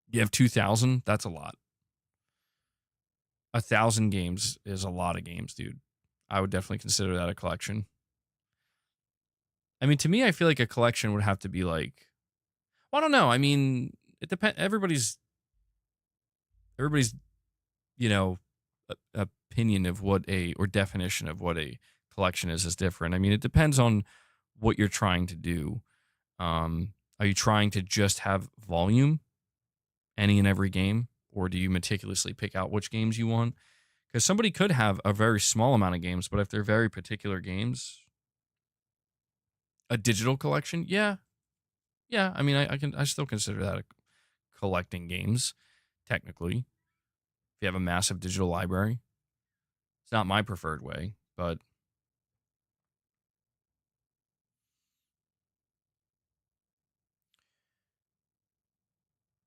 You have 2,000? That's a lot. 1,000 games is a lot of games, dude. I would definitely consider that a collection. I mean, to me, I feel like a collection would have to be like, well, I don't know. I mean, it depends. Everybody's, you know, opinion of what or definition of what a collection is different. I mean, it depends on what you're trying to do. Are you trying to just have volume, any and every game? Or do you meticulously pick out which games you want? Because somebody could have a very small amount of games, but if they're very particular games, a digital collection, yeah. I mean, I still consider that collecting games, technically. If you have a massive digital library, it's not my preferred way, but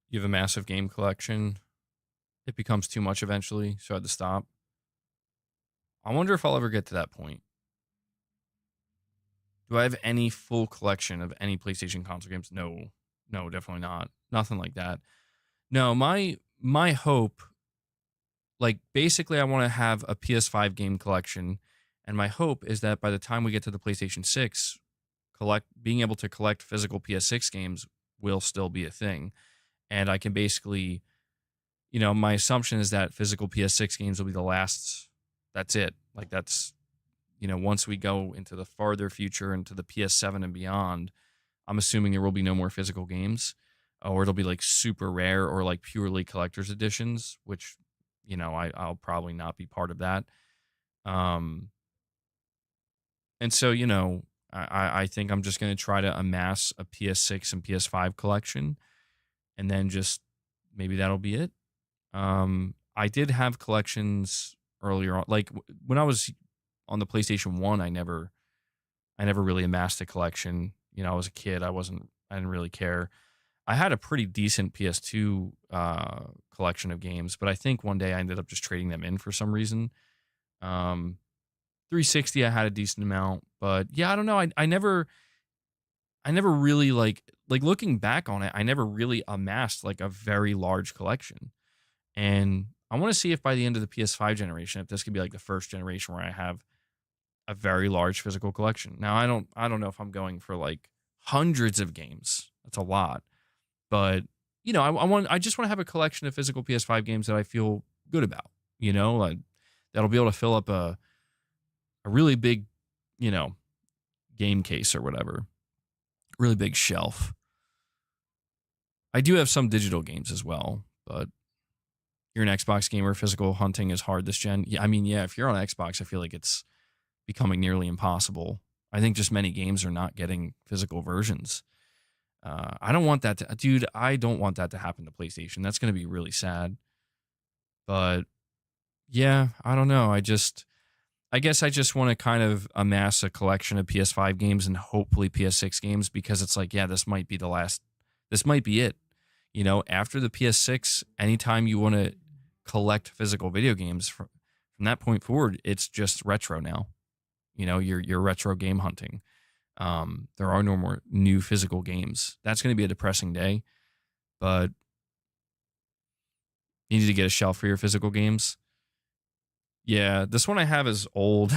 you have a massive game collection. It becomes too much eventually, so I had to stop. I wonder if I'll ever get to that point. Do I have any full collection of any PlayStation console games? No, definitely not. Nothing like that. No, my hope, like basically I want to have a PS5 game collection, and my hope is that by the time we get to the PlayStation 6, being able to collect physical PS6 games will still be a thing. And I can basically, you know, my assumption is that physical PS6 games will be the last. That's it. Like that's, you know, once we go into the farther future, into the PS7 and beyond, I'm assuming there will be no more physical games, or it'll be like super rare or like purely collector's editions, which, you know, I'll probably not be part of that. And so, you know, I think I'm just going to try to amass a PS6 and PS5 collection, and then just maybe that'll be it. I did have collections earlier on, like when I was on the PlayStation 1, I never really amassed a collection. You know, I was a kid. I didn't really care. I had a pretty decent PS2 collection of games, but I think one day I ended up just trading them in for some reason. 360, I had a decent amount, but yeah, I don't know. I never really like looking back on it, I never really amassed like a very large collection. And I want to see if by the end of the PS5 generation, if this could be like the first generation where I have a very large physical collection. Now, I don't know if I'm going for like hundreds of games. That's a lot. But, you know, I just want to have a collection of physical PS5 games that I feel good about, you know, like that'll be able to fill up a really big, you know, game case or whatever. Really big shelf. I do have some digital games as well, but you're an Xbox gamer. Physical hunting is hard this gen. Yeah, I mean, yeah, if you're on Xbox, I feel like it's becoming nearly impossible. I think just many games are not getting physical versions. I don't want that to, dude, I don't want that to happen to PlayStation. That's going to be really sad. But yeah, I don't know. I guess I just want to kind of amass a collection of PS5 games and hopefully PS6 games, because it's like, yeah, this might be it. You know, after the PS6, anytime you want to collect physical video games from that point forward, it's just retro now. You know, you're retro game hunting. There are no more new physical games. That's going to be a depressing day, but you need to get a shelf for your physical games. Yeah, this one I have is old.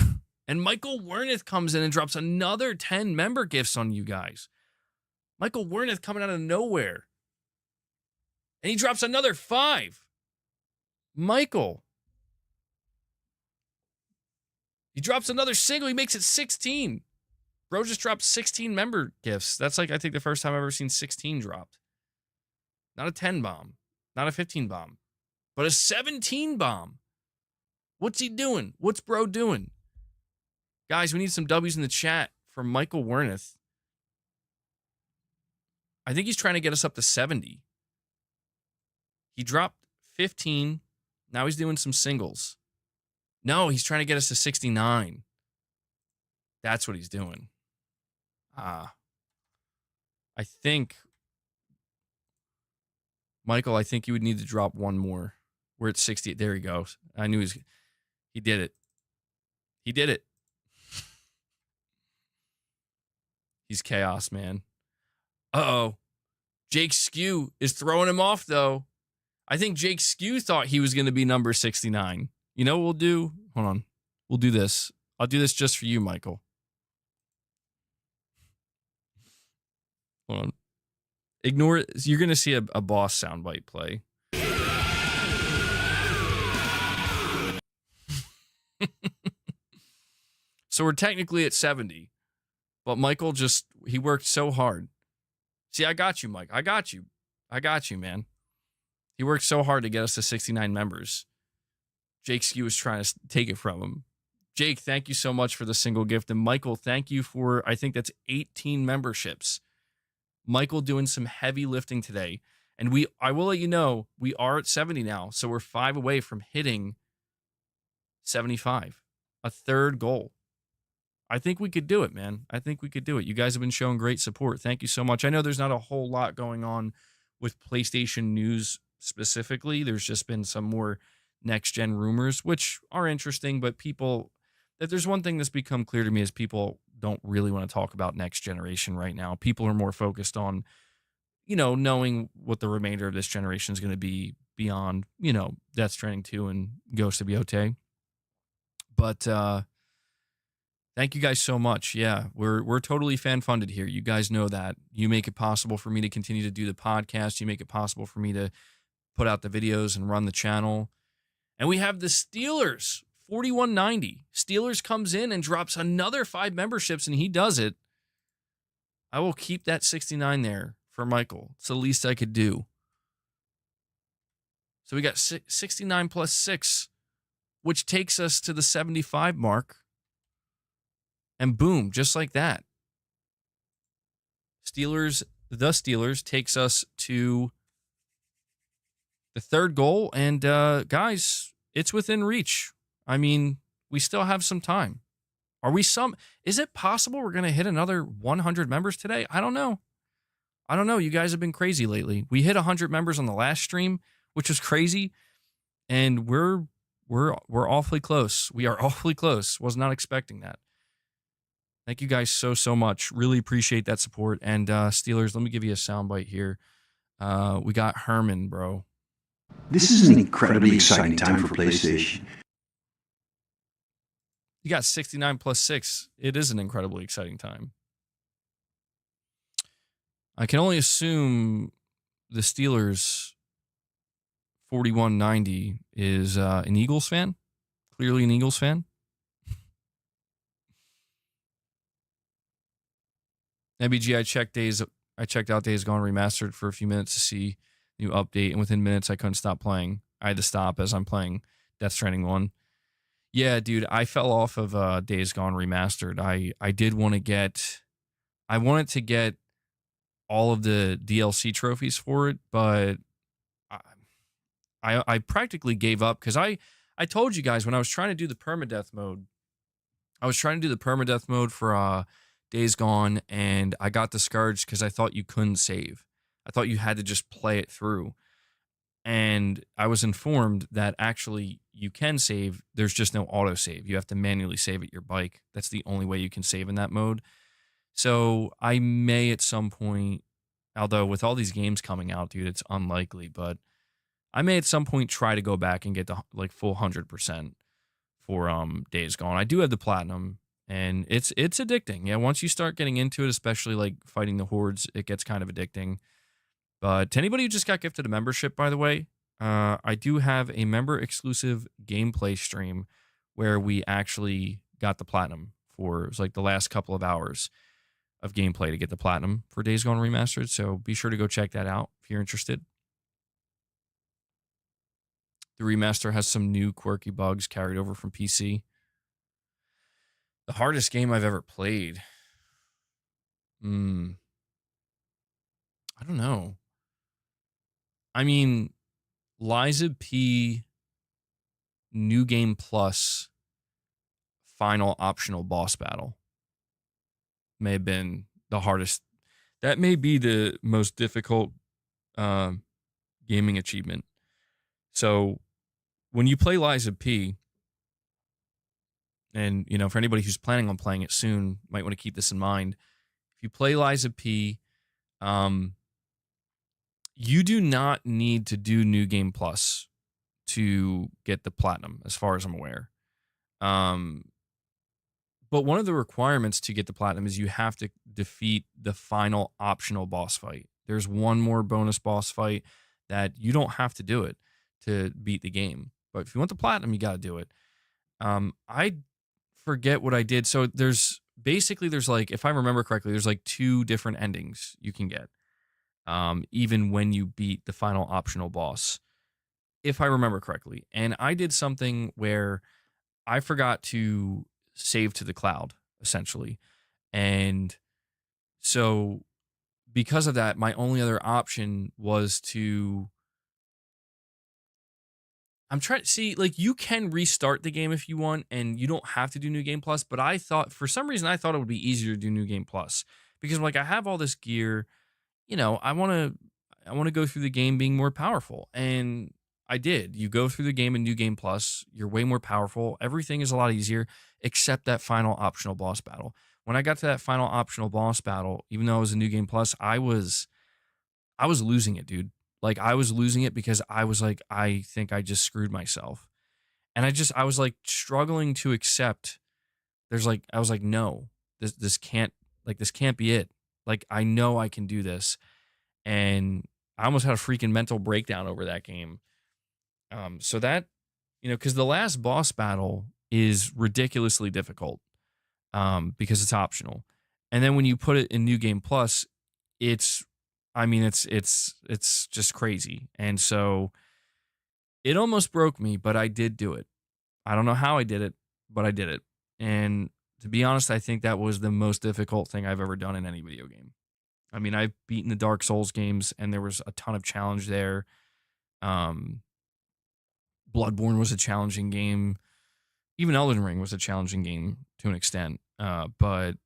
And Michael Werneth comes in and drops another 10 member gifts on you guys. Michael Werneth coming out of nowhere. And he drops another 5. Michael. He drops another single. He makes it 16. Bro just dropped 16 member gifts. That's like, I think, the first time I've ever seen 16 dropped. Not a 10 bomb. Not a 15 bomb. But a 17 bomb. What's he doing? What's bro doing? Guys, we need some W's in the chat from Michael Wernath. I think he's trying to get us up to 70. He dropped 15. Now he's doing some singles. No, he's trying to get us to 69. That's what he's doing. I think, Michael, I think you would need to drop one more. We're at 60. There he goes. I knew he did it. He did it. He's chaos, man. Uh-oh. Jake Skew is throwing him off, though. I think Jake Skew thought he was going to be number 69. You know what we'll do? Hold on. We'll do this. I'll do this just for you, Michael. Hold on. Ignore it. You're going to see a boss soundbite play. So we're technically at 70. But Michael he worked so hard. See, I got you, Mike. I got you. I got you, man. He worked so hard to get us to 69 members. Jake Skew was trying to take it from him. Jake, thank you so much for the single gift. And Michael, thank you for, I think that's 18 memberships. Michael doing some heavy lifting today. And I will let you know, we are at 70 now. So we're 5 away from hitting 75. A third goal. I think we could do it, man. I think we could do it. You guys have been showing great support. Thank you so much. I know there's not a whole lot going on with PlayStation news specifically. There's just been some more next-gen rumors, which are interesting, but if there's one thing that's become clear to me is people don't really want to talk about next generation right now. People are more focused on, knowing what the remainder of this generation is going to be beyond, Death Stranding 2 and Ghost of Yotei. But, thank you guys so much. Yeah, we're totally fan-funded here. You guys know that. You make it possible for me to continue to do the podcast. You make it possible for me to put out the videos and run the channel. And we have the Steelers, 4190. Steelers comes in and drops another 5 memberships, and he does it. I will keep that 69 there for Michael. It's the least I could do. So we got 69 plus 6, which takes us to the 75 mark. And boom, just like that. The Steelers takes us to the third goal. And guys, it's within reach. I mean, we still have some time. Is it possible we're going to hit another 100 members today? I don't know. You guys have been crazy lately. We hit 100 members on the last stream, which was crazy. And we're awfully close. We are awfully close. Was not expecting that. Thank you guys so much. Really appreciate that support. And Steelers, let me give you a soundbite here. We got Herman, bro. This is an incredibly exciting time for PlayStation. You got 69 plus 6. It is an incredibly exciting time. I can only assume the Steelers 4190 is an Eagles fan. Clearly an Eagles fan. MBG, I checked out Days Gone Remastered for a few minutes to see new update, and within minutes I couldn't stop playing. I had to stop as I'm playing Death Stranding 1. Yeah, dude, I fell off of Days Gone Remastered. I did want to get... I wanted to get all of the DLC trophies for it, but I practically gave up because I told you guys when I was trying to do the permadeath mode, for Days Gone, and I got discouraged because I thought you couldn't save. I thought you had to just play it through. And I was informed that actually you can save. There's just no autosave. You have to manually save at your bike. That's the only way you can save in that mode. So I may at some point, although with all these games coming out, dude, it's unlikely, but I may at some point try to go back and get the like full 100% for Days Gone. I do have the platinum, and it's addicting. Yeah, once you start getting into it, especially like fighting the hordes, it gets kind of addicting. But to anybody who just got gifted a membership, by the way, I do have a member exclusive gameplay stream where we actually got the platinum for, it was like the last couple of hours of gameplay to get the platinum for Days Gone Remastered. So be sure to go check that out if you're interested. The remaster has some new quirky bugs carried over from PC. The hardest game I've ever played. I don't know. I mean, Liza P New Game Plus final optional boss battle may have been the hardest. That may be the most difficult gaming achievement. So when you play Liza P, and you know, for anybody who's planning on playing it soon, might want to keep this in mind. If you play Liza P, you do not need to do New Game Plus to get the platinum, as far as I'm aware. But one of the requirements to get the platinum is you have to defeat the final optional boss fight. There's one more bonus boss fight that you don't have to do it to beat the game. But if you want the platinum, you got to do it. I forget what I did. So there's like, if I remember correctly, there's like 2 different endings you can get. Even when you beat the final optional boss, if I remember correctly. And I did something where I forgot to save to the cloud, essentially. And so because of that, my only other option was to, I'm trying to see, like, you can restart the game if you want, and you don't have to do New Game Plus. But I thought, for some reason, I thought it would be easier to do New Game Plus because, like, I have all this gear, you know, I want to go through the game being more powerful. And I did. You go through the game in New Game Plus, you're way more powerful. Everything is a lot easier except that final optional boss battle. When I got to that final optional boss battle, even though it was a New Game Plus, I was losing it, dude. Like, I was losing it because I was like, I think I just screwed myself. And I was like struggling to accept. I was like, no, this can't be it. Like, I know I can do this. And I almost had a freaking mental breakdown over that game. So that, you know, because the last boss battle is ridiculously difficult because it's optional. And then when you put it in New Game Plus, it's just crazy. And so it almost broke me, but I did do it. I don't know how I did it, but I did it. And to be honest, I think that was the most difficult thing I've ever done in any video game. I mean, I've beaten the Dark Souls games, and there was a ton of challenge there. Bloodborne was a challenging game. Even Elden Ring was a challenging game to an extent. But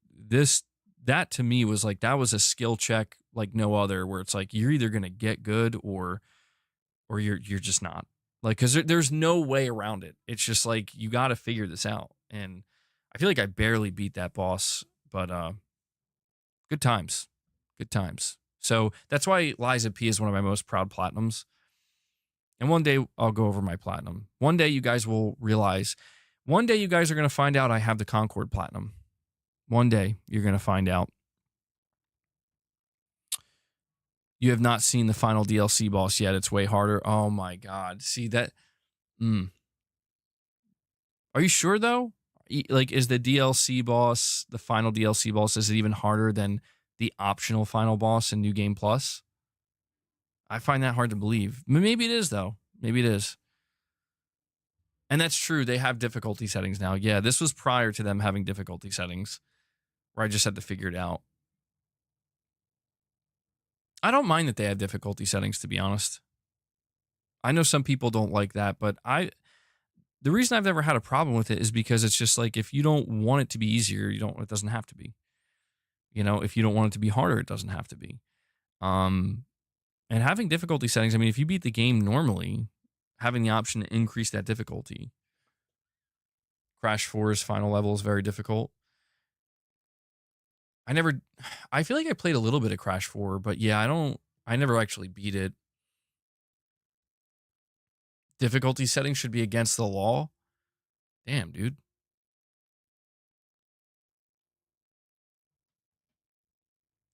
that to me was like, that was a skill check like no other, where it's like, you're either going to get good or you're just not. Like, because there's no way around it. It's just like, you got to figure this out. And I feel like I barely beat that boss, but good times. Good times. So that's why Liza P is one of my most proud platinums. And one day I'll go over my platinum. One day you guys will realize, one day you guys are going to find out I have the Concord platinum. One day you're going to find out. You have not seen the final DLC boss yet. It's way harder. Oh my God. See that? Are you sure though? Like, is the DLC boss, the final DLC boss, is it even harder than the optional final boss in New Game Plus? I find that hard to believe. Maybe it is, though. Maybe it is. And that's true. They have difficulty settings now. Yeah, this was prior to them having difficulty settings, where I just had to figure it out. I don't mind that they have difficulty settings, to be honest. I know some people don't like that, but the reason I've never had a problem with it is because it's just like, if you don't want it to be easier, it doesn't have to be. You know, if you don't want it to be harder, it doesn't have to be. And having difficulty settings, I mean, if you beat the game normally, having the option to increase that difficulty. Crash 4's final level is very difficult. I feel like I played a little bit of Crash 4, but yeah, I never actually beat it. Difficulty settings should be against the law. Damn, dude.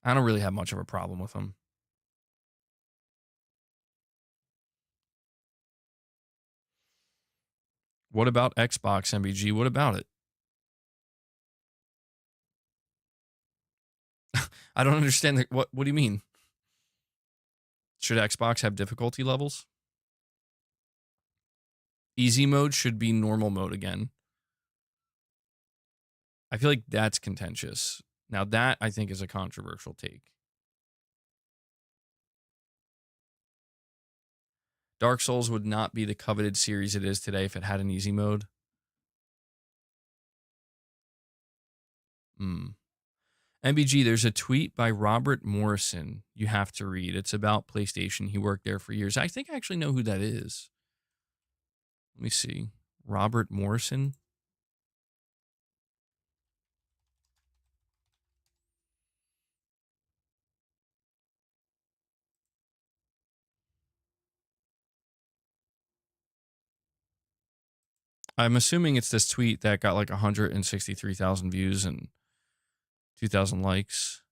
I don't really have much of a problem with them. What about Xbox, MBG? What about it? I don't understand what do you mean? Should Xbox have difficulty levels? Easy mode should be normal mode again. I feel like that's contentious. Now that I think is a controversial take. Dark Souls would not be the coveted series it is today if it had an easy mode. MBG, there's a tweet by Robert Morrison you have to read. It's about PlayStation. He worked there for years. I think I actually know who that is. Let me see. Robert Morrison. I'm assuming it's this tweet that got like 163,000 views and 2,000 likes.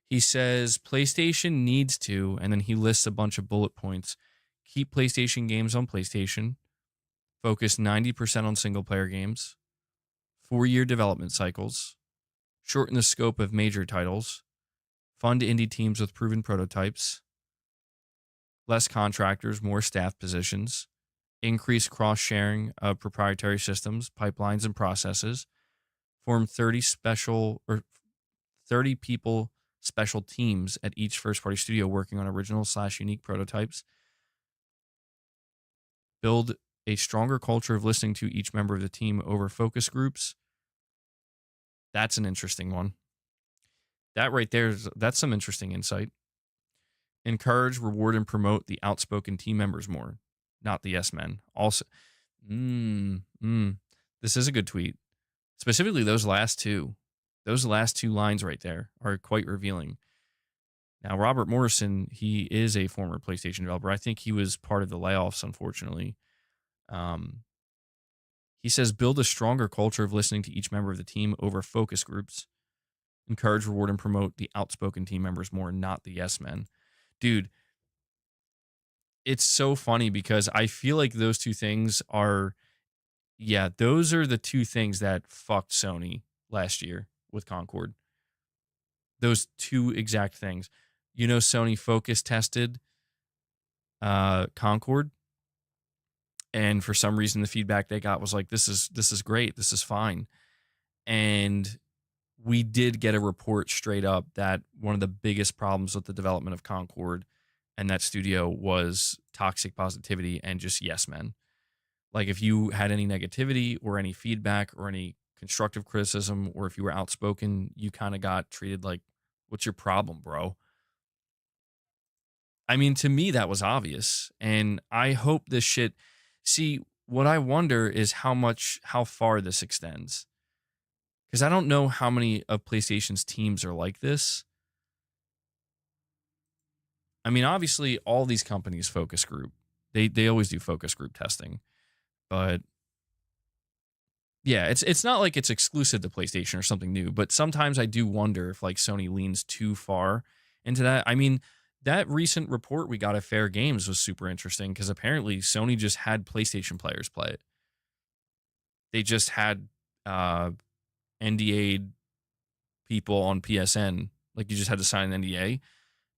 He says PlayStation needs to, and then he lists a bunch of bullet points. Keep PlayStation games on PlayStation. Focus 90% on single-player games. 4-year development cycles. Shorten the scope of major titles. Fund indie teams with proven prototypes. Less contractors, more staff positions. Increase cross-sharing of proprietary systems, pipelines, and processes. Form 30 people special teams at each first-party studio working on original/unique prototypes. Build a stronger culture of listening to each member of the team over focus groups. That's an interesting one. That right there, that's some interesting insight. Encourage, reward, and promote the outspoken team members more, not the yes men. Also, this is a good tweet. Specifically, those last two lines right there are quite revealing. Now, Robert Morrison, he is a former PlayStation developer. I think he was part of the layoffs, unfortunately. He says, build a stronger culture of listening to each member of the team over focus groups. Encourage, reward, and promote the outspoken team members more, not the yes men. Dude, it's so funny because I feel like those two things are, those are the two things that fucked Sony last year with Concord. Those two exact things. You know, Sony focus tested Concord, and for some reason the feedback they got was like, this is great, this is fine. And we did get a report straight up that one of the biggest problems with the development of Concord and that studio was toxic positivity and just yes men. Like if you had any negativity or any feedback or any constructive criticism, or if you were outspoken, you kind of got treated like, what's your problem, bro? I mean, to me, that was obvious. And I hope this shit, see, what I wonder is how far this extends. Because I don't know how many of PlayStation's teams are like this. I mean, obviously, all these companies focus group. They always do focus group testing. But yeah, it's not like it's exclusive to PlayStation or something new. But sometimes I do wonder if like Sony leans too far into that. I mean, that recent report we got at Fair Games was super interesting because apparently Sony just had PlayStation players play it. They just had NDA'd people on PSN. Like you just had to sign an NDA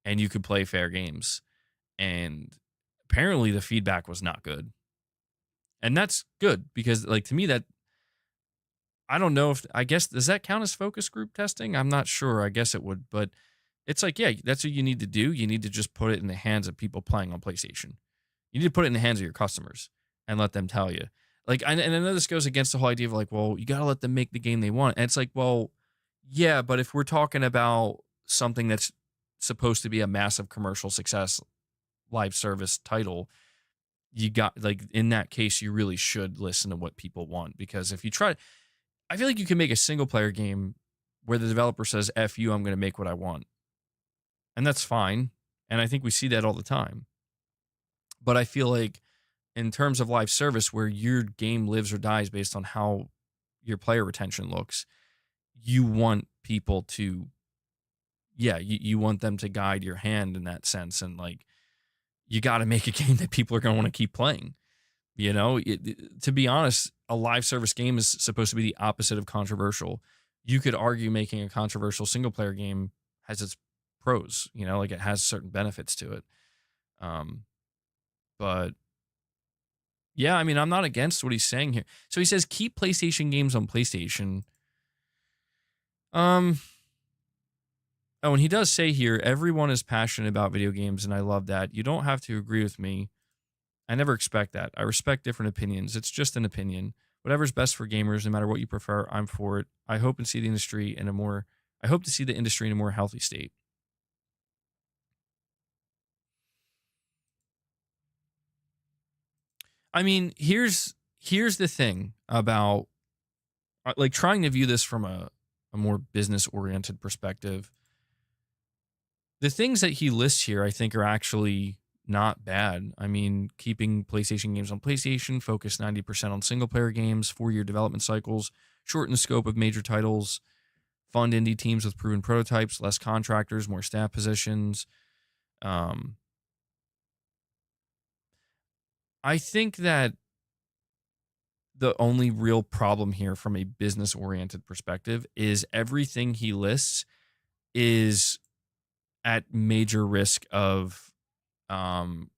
and you could play Fair Games. And apparently the feedback was not good. And that's good because like to me that, I don't know if, I guess, does that count as focus group testing? I'm not sure. I guess it would, but it's like, yeah, that's what you need to do. You need to just put it in the hands of people playing on PlayStation. You need to put it in the hands of your customers and let them tell you. Like, and I know this goes against the whole idea of like, well, you got to let them make the game they want. And it's like, well, yeah, but if we're talking about something that's supposed to be a massive commercial success live service title, you got, like, in that case, you really should listen to what people want. Because if you try, I feel like you can make a single player game where the developer says, F you, I'm going to make what I want. And that's fine. And I think we see that all the time. But I feel like in terms of live service where your game lives or dies based on how your player retention looks, you want people to, you want them to guide your hand in that sense. And like, you got to make a game that people are going to want to keep playing. You know, to be honest, a live service game is supposed to be the opposite of controversial. you could argue making a controversial single player game has its pros, you know, like it has certain benefits to it. But yeah, I mean, I'm not against what he's saying here. So he says keep PlayStation games on PlayStation. Oh, and he does say here, everyone is passionate about video games, and I love that. You don't have to agree with me. I never expect that. I respect different opinions. It's just an opinion. Whatever's best for gamers, no matter what you prefer, I'm for it. I hope to see the industry in a more healthy state. I mean, here's the thing about like trying to view this from a more business oriented perspective. The things that he lists here, I think, are actually not bad. I mean, keeping PlayStation games on PlayStation, focus 90% on single player games, 4-year development cycles, shorten the scope of major titles, fund indie teams with proven prototypes, less contractors, more staff positions. I think that the only real problem here from a business oriented perspective is everything he lists is at major risk of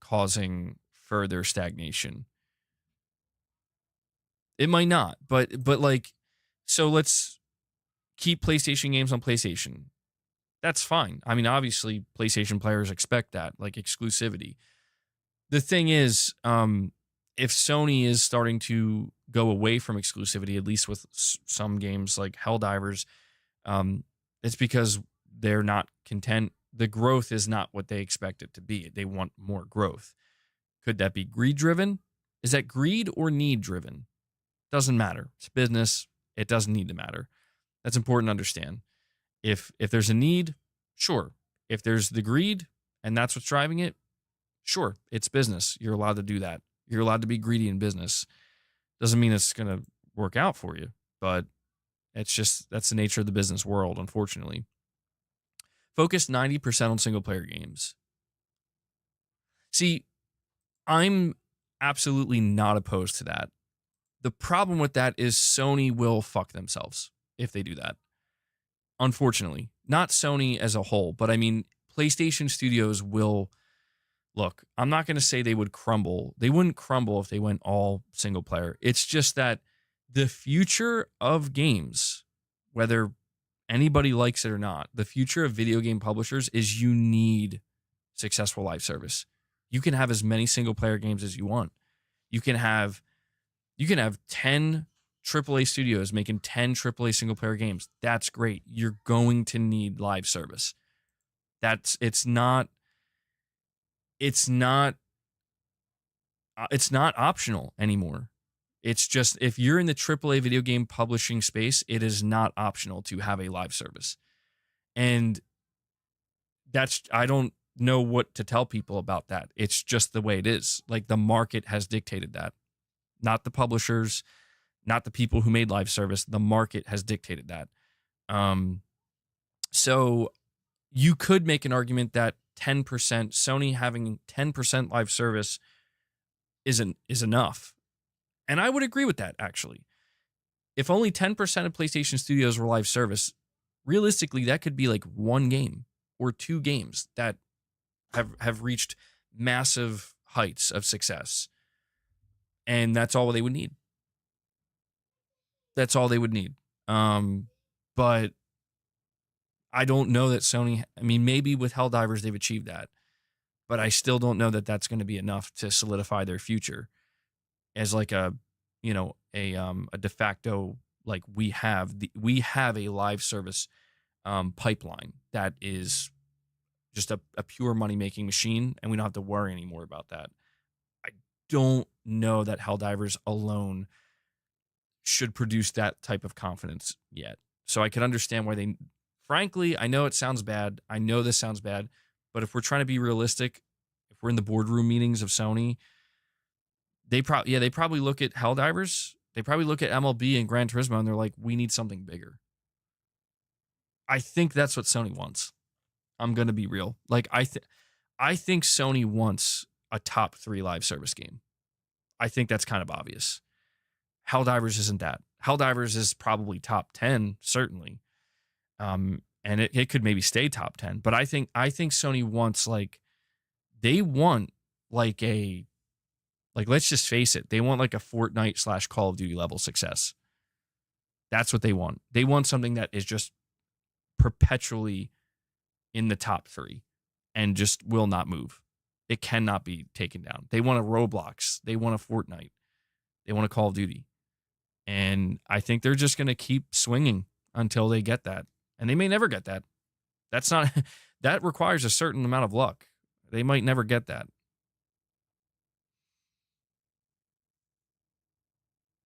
causing further stagnation. It might not, but like, so let's keep PlayStation games on PlayStation. That's fine. I mean, obviously, PlayStation players expect that, like exclusivity. The thing is, if Sony is starting to go away from exclusivity, at least with some games like Helldivers, it's because they're not content. The growth is not what they expect it to be. They want more growth. Could that be greed driven? Is that greed or need driven? Doesn't matter. It's business. It doesn't need to matter. That's important to understand. If there's a need, sure. If there's the greed and that's what's driving it, sure, it's business. You're allowed to do that. You're allowed to be greedy in business. Doesn't mean it's going to work out for you, but it's just, that's the nature of the business world, unfortunately. Focus 90% on single player games. See, I'm absolutely not opposed to that. The problem with that is Sony will fuck themselves if they do that. Unfortunately, not Sony as a whole, but I mean, PlayStation Studios will. Look, I'm not going to say they would crumble. They wouldn't crumble if they went all single player. It's just that the future of games, whether anybody likes it or not, the future of video game publishers is you need successful live service. You can have as many single player games as you want. You can have 10 AAA studios making 10 AAA single player games. That's great. You're going to need live service. It's not optional anymore. It's just, if you're in the AAA video game publishing space, it is not optional to have a live service. And I don't know what to tell people about that. It's just the way it is. Like, the market has dictated that. Not the publishers, not the people who made live service. The market has dictated that. So you could make an argument that 10%, Sony having 10% live service is enough. And I would agree with that, actually. If only 10% of PlayStation Studios were live service, realistically, that could be like one game or two games that have reached massive heights of success. And that's all they would need. That's all they would need. But I don't know that Sony, I mean, maybe with Helldivers they've achieved that, but I still don't know that that's going to be enough to solidify their future as like a de facto, like we have a live service pipeline that is just a pure money-making machine, and we don't have to worry anymore about that. I don't know that Helldivers alone should produce that type of confidence yet. So I can understand why they, frankly, I know it sounds bad. I know this sounds bad, but if we're trying to be realistic, if we're in the boardroom meetings of Sony, they probably look at Helldivers, they probably look at MLB and Gran Turismo, and they're like, we need something bigger. I think that's what Sony wants. I'm going to be real. Like, I think Sony wants a top 3 live service game. I think that's kind of obvious. Helldivers isn't that. Helldivers is probably top 10, certainly. And it could maybe stay top 10. But I think Sony wants they want let's just face it, they want a Fortnite / Call of Duty level success. That's what they want. They want something that is just perpetually in the top 3 and just will not move. It cannot be taken down. They want a Roblox. They want a Fortnite. They want a Call of Duty. And I think they're just going to keep swinging until they get that. And they may never get that. That requires a certain amount of luck. They might never get that.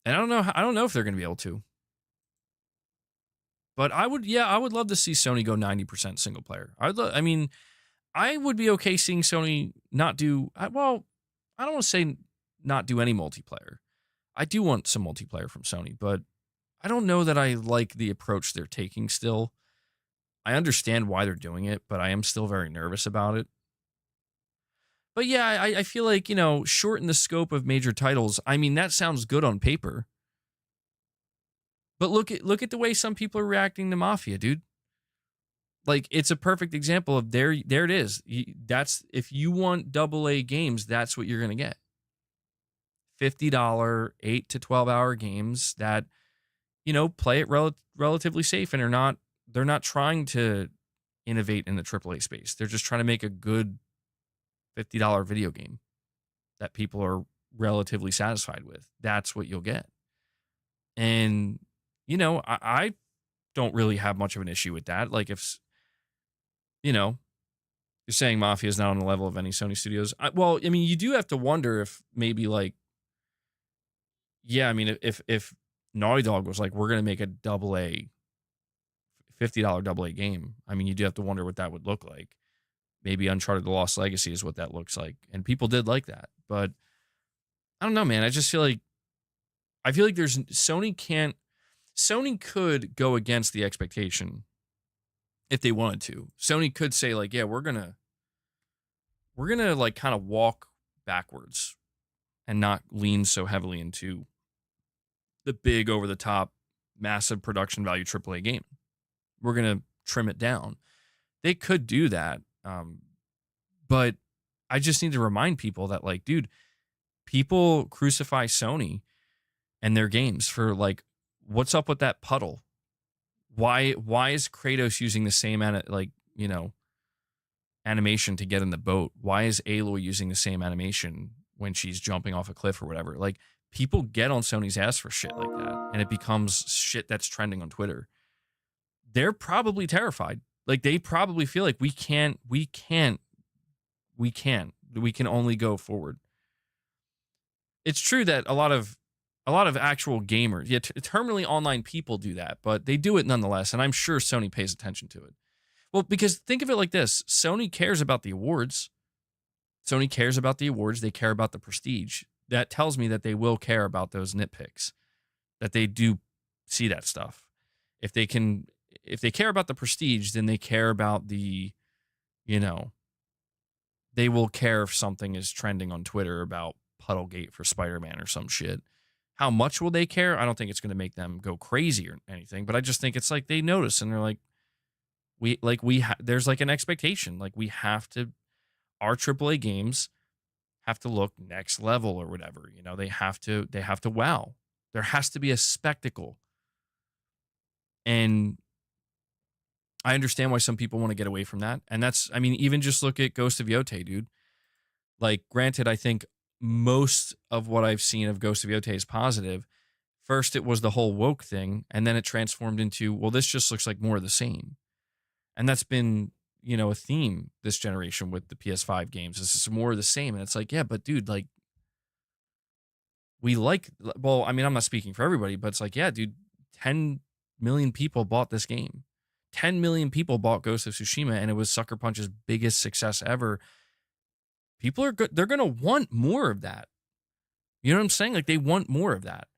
And I don't know if they're going to be able to. But I would love to see Sony go 90% single player. I would be okay seeing Sony not do, I don't want to say not do any multiplayer. I do want some multiplayer from Sony, but I don't know that I like the approach they're taking still. I understand why they're doing it, but I am still very nervous about it. But yeah, I feel like, shorten the scope of major titles. I mean, that sounds good on paper. But look at the way some people are reacting to Mafia, dude. It's a perfect example of there it is. That's, if you want AA games, that's what you're going to get. $50, 8 to 12 hour games that, play it relatively safe and they're not trying to innovate in the AAA space. They're just trying to make a good $50 video game that people are relatively satisfied with. That's what you'll get. And, I don't really have much of an issue with that. If, you're saying Mafia is not on the level of any Sony studios. You do have to wonder if maybe if Naughty Dog was we're going to make a $50 AA game. You do have to wonder what that would look like. Maybe Uncharted The Lost Legacy is what that looks like. And people did like that. But I don't know, man. I just feel like Sony could go against the expectation if they wanted to. Sony could say yeah, we're going to kind of walk backwards and not lean so heavily into the big over the top massive production value AAA game. We're going to trim it down. They could do that. But I just need to remind people that dude, people crucify Sony and their games for what's up with that puddle? Why is Kratos using the same animation to get in the boat? Why is Aloy using the same animation when she's jumping off a cliff or whatever? People get on Sony's ass for shit like that, and it becomes shit that's trending on Twitter. They're probably terrified. They probably feel like we can only go forward. It's true that a lot of actual gamers, terminally online people do that, but they do it nonetheless, and I'm sure Sony pays attention to it. Well, because think of it like this. Sony cares about the awards. They care about the prestige. That tells me that they will care about those nitpicks, that they do see that stuff. If they care about the prestige, then they care about the, they will care if something is trending on Twitter about Puddlegate for Spider-Man or some shit. How much will they care? I don't think it's going to make them go crazy or anything, but I just think it's they notice and they're there's an expectation. We have to, our AAA games have to look next level or whatever. They have to wow. There has to be a spectacle. And I understand why some people want to get away from that. And that's, even just look at Ghost of Yotei, dude. Granted, I think most of what I've seen of Ghost of Yotei is positive. First, it was the whole woke thing, and then it transformed into, well, this just looks like more of the same. And that's been, a theme this generation with the PS5 games. This is more of the same. And it's yeah, but dude, I'm not speaking for everybody, but it's yeah, dude, 10 million people bought this game. 10 million people bought Ghost of Tsushima, and it was Sucker Punch's biggest success ever. People are good. They're going to want more of that. You know what I'm saying? They want more of that.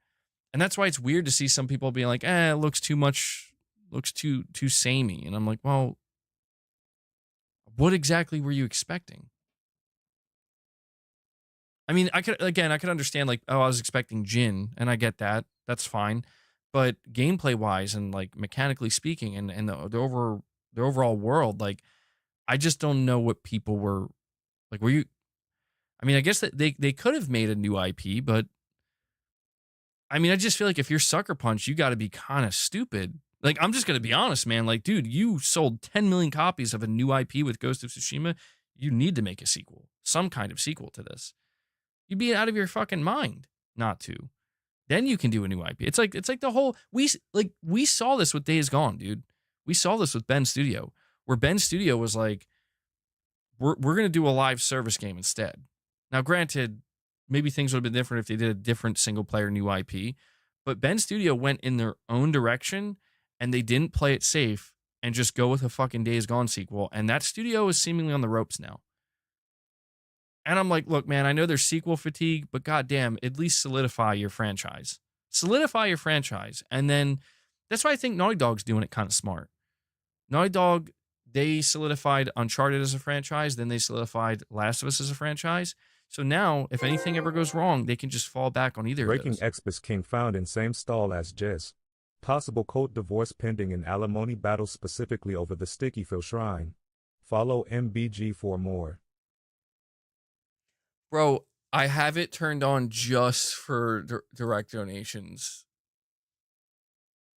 And that's why it's weird to see some people being it looks too much, looks too samey. And I'm well, what exactly were you expecting? I could understand I was expecting Jin, and I get that. That's fine. but gameplay wise and like mechanically speaking, and the overall world, like I just don't know what people were like. Were you? I mean, I guess that they could have made a new IP, but I mean, I just feel like if you're Sucker Punch, you got to be kind of stupid. Like, I'm just gonna be honest, man. Like, dude, you sold 10 million copies of a new IP with Ghost of Tsushima. You need to make a sequel, some kind of sequel to this. You'd be out of your fucking mind not to. Then you can do a new IP. It's like the whole we saw this with Days Gone, dude. We saw this with Ben Studio, where Ben Studio was like, we're gonna do a live service game instead. Now, granted, maybe things would have been different if they did a different single player new IP, but Ben Studio went in their own direction and they didn't play it safe and just go with a fucking Days Gone sequel. And that studio is seemingly on the ropes now. And I'm like, look, man, I know there's sequel fatigue, but goddamn, at least solidify your franchise. Solidify your franchise. And then that's why I think Naughty Dog's doing it kind of smart. Naughty Dog, they solidified Uncharted as a franchise, then they solidified Last of Us as a franchise. So now, if anything ever goes wrong, they can just fall back on either Breaking of those. Express King found in same stall as Jess. Possible court divorce pending in alimony battle specifically over the Stickyville Shrine. Follow MBG for more. Bro, I have it turned on just for direct donations.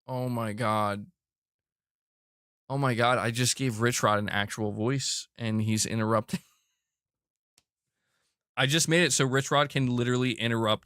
Oh my God. Oh my God, I just gave RichRod an actual voice and he's interrupting. I just made it so RichRod can literally interrupt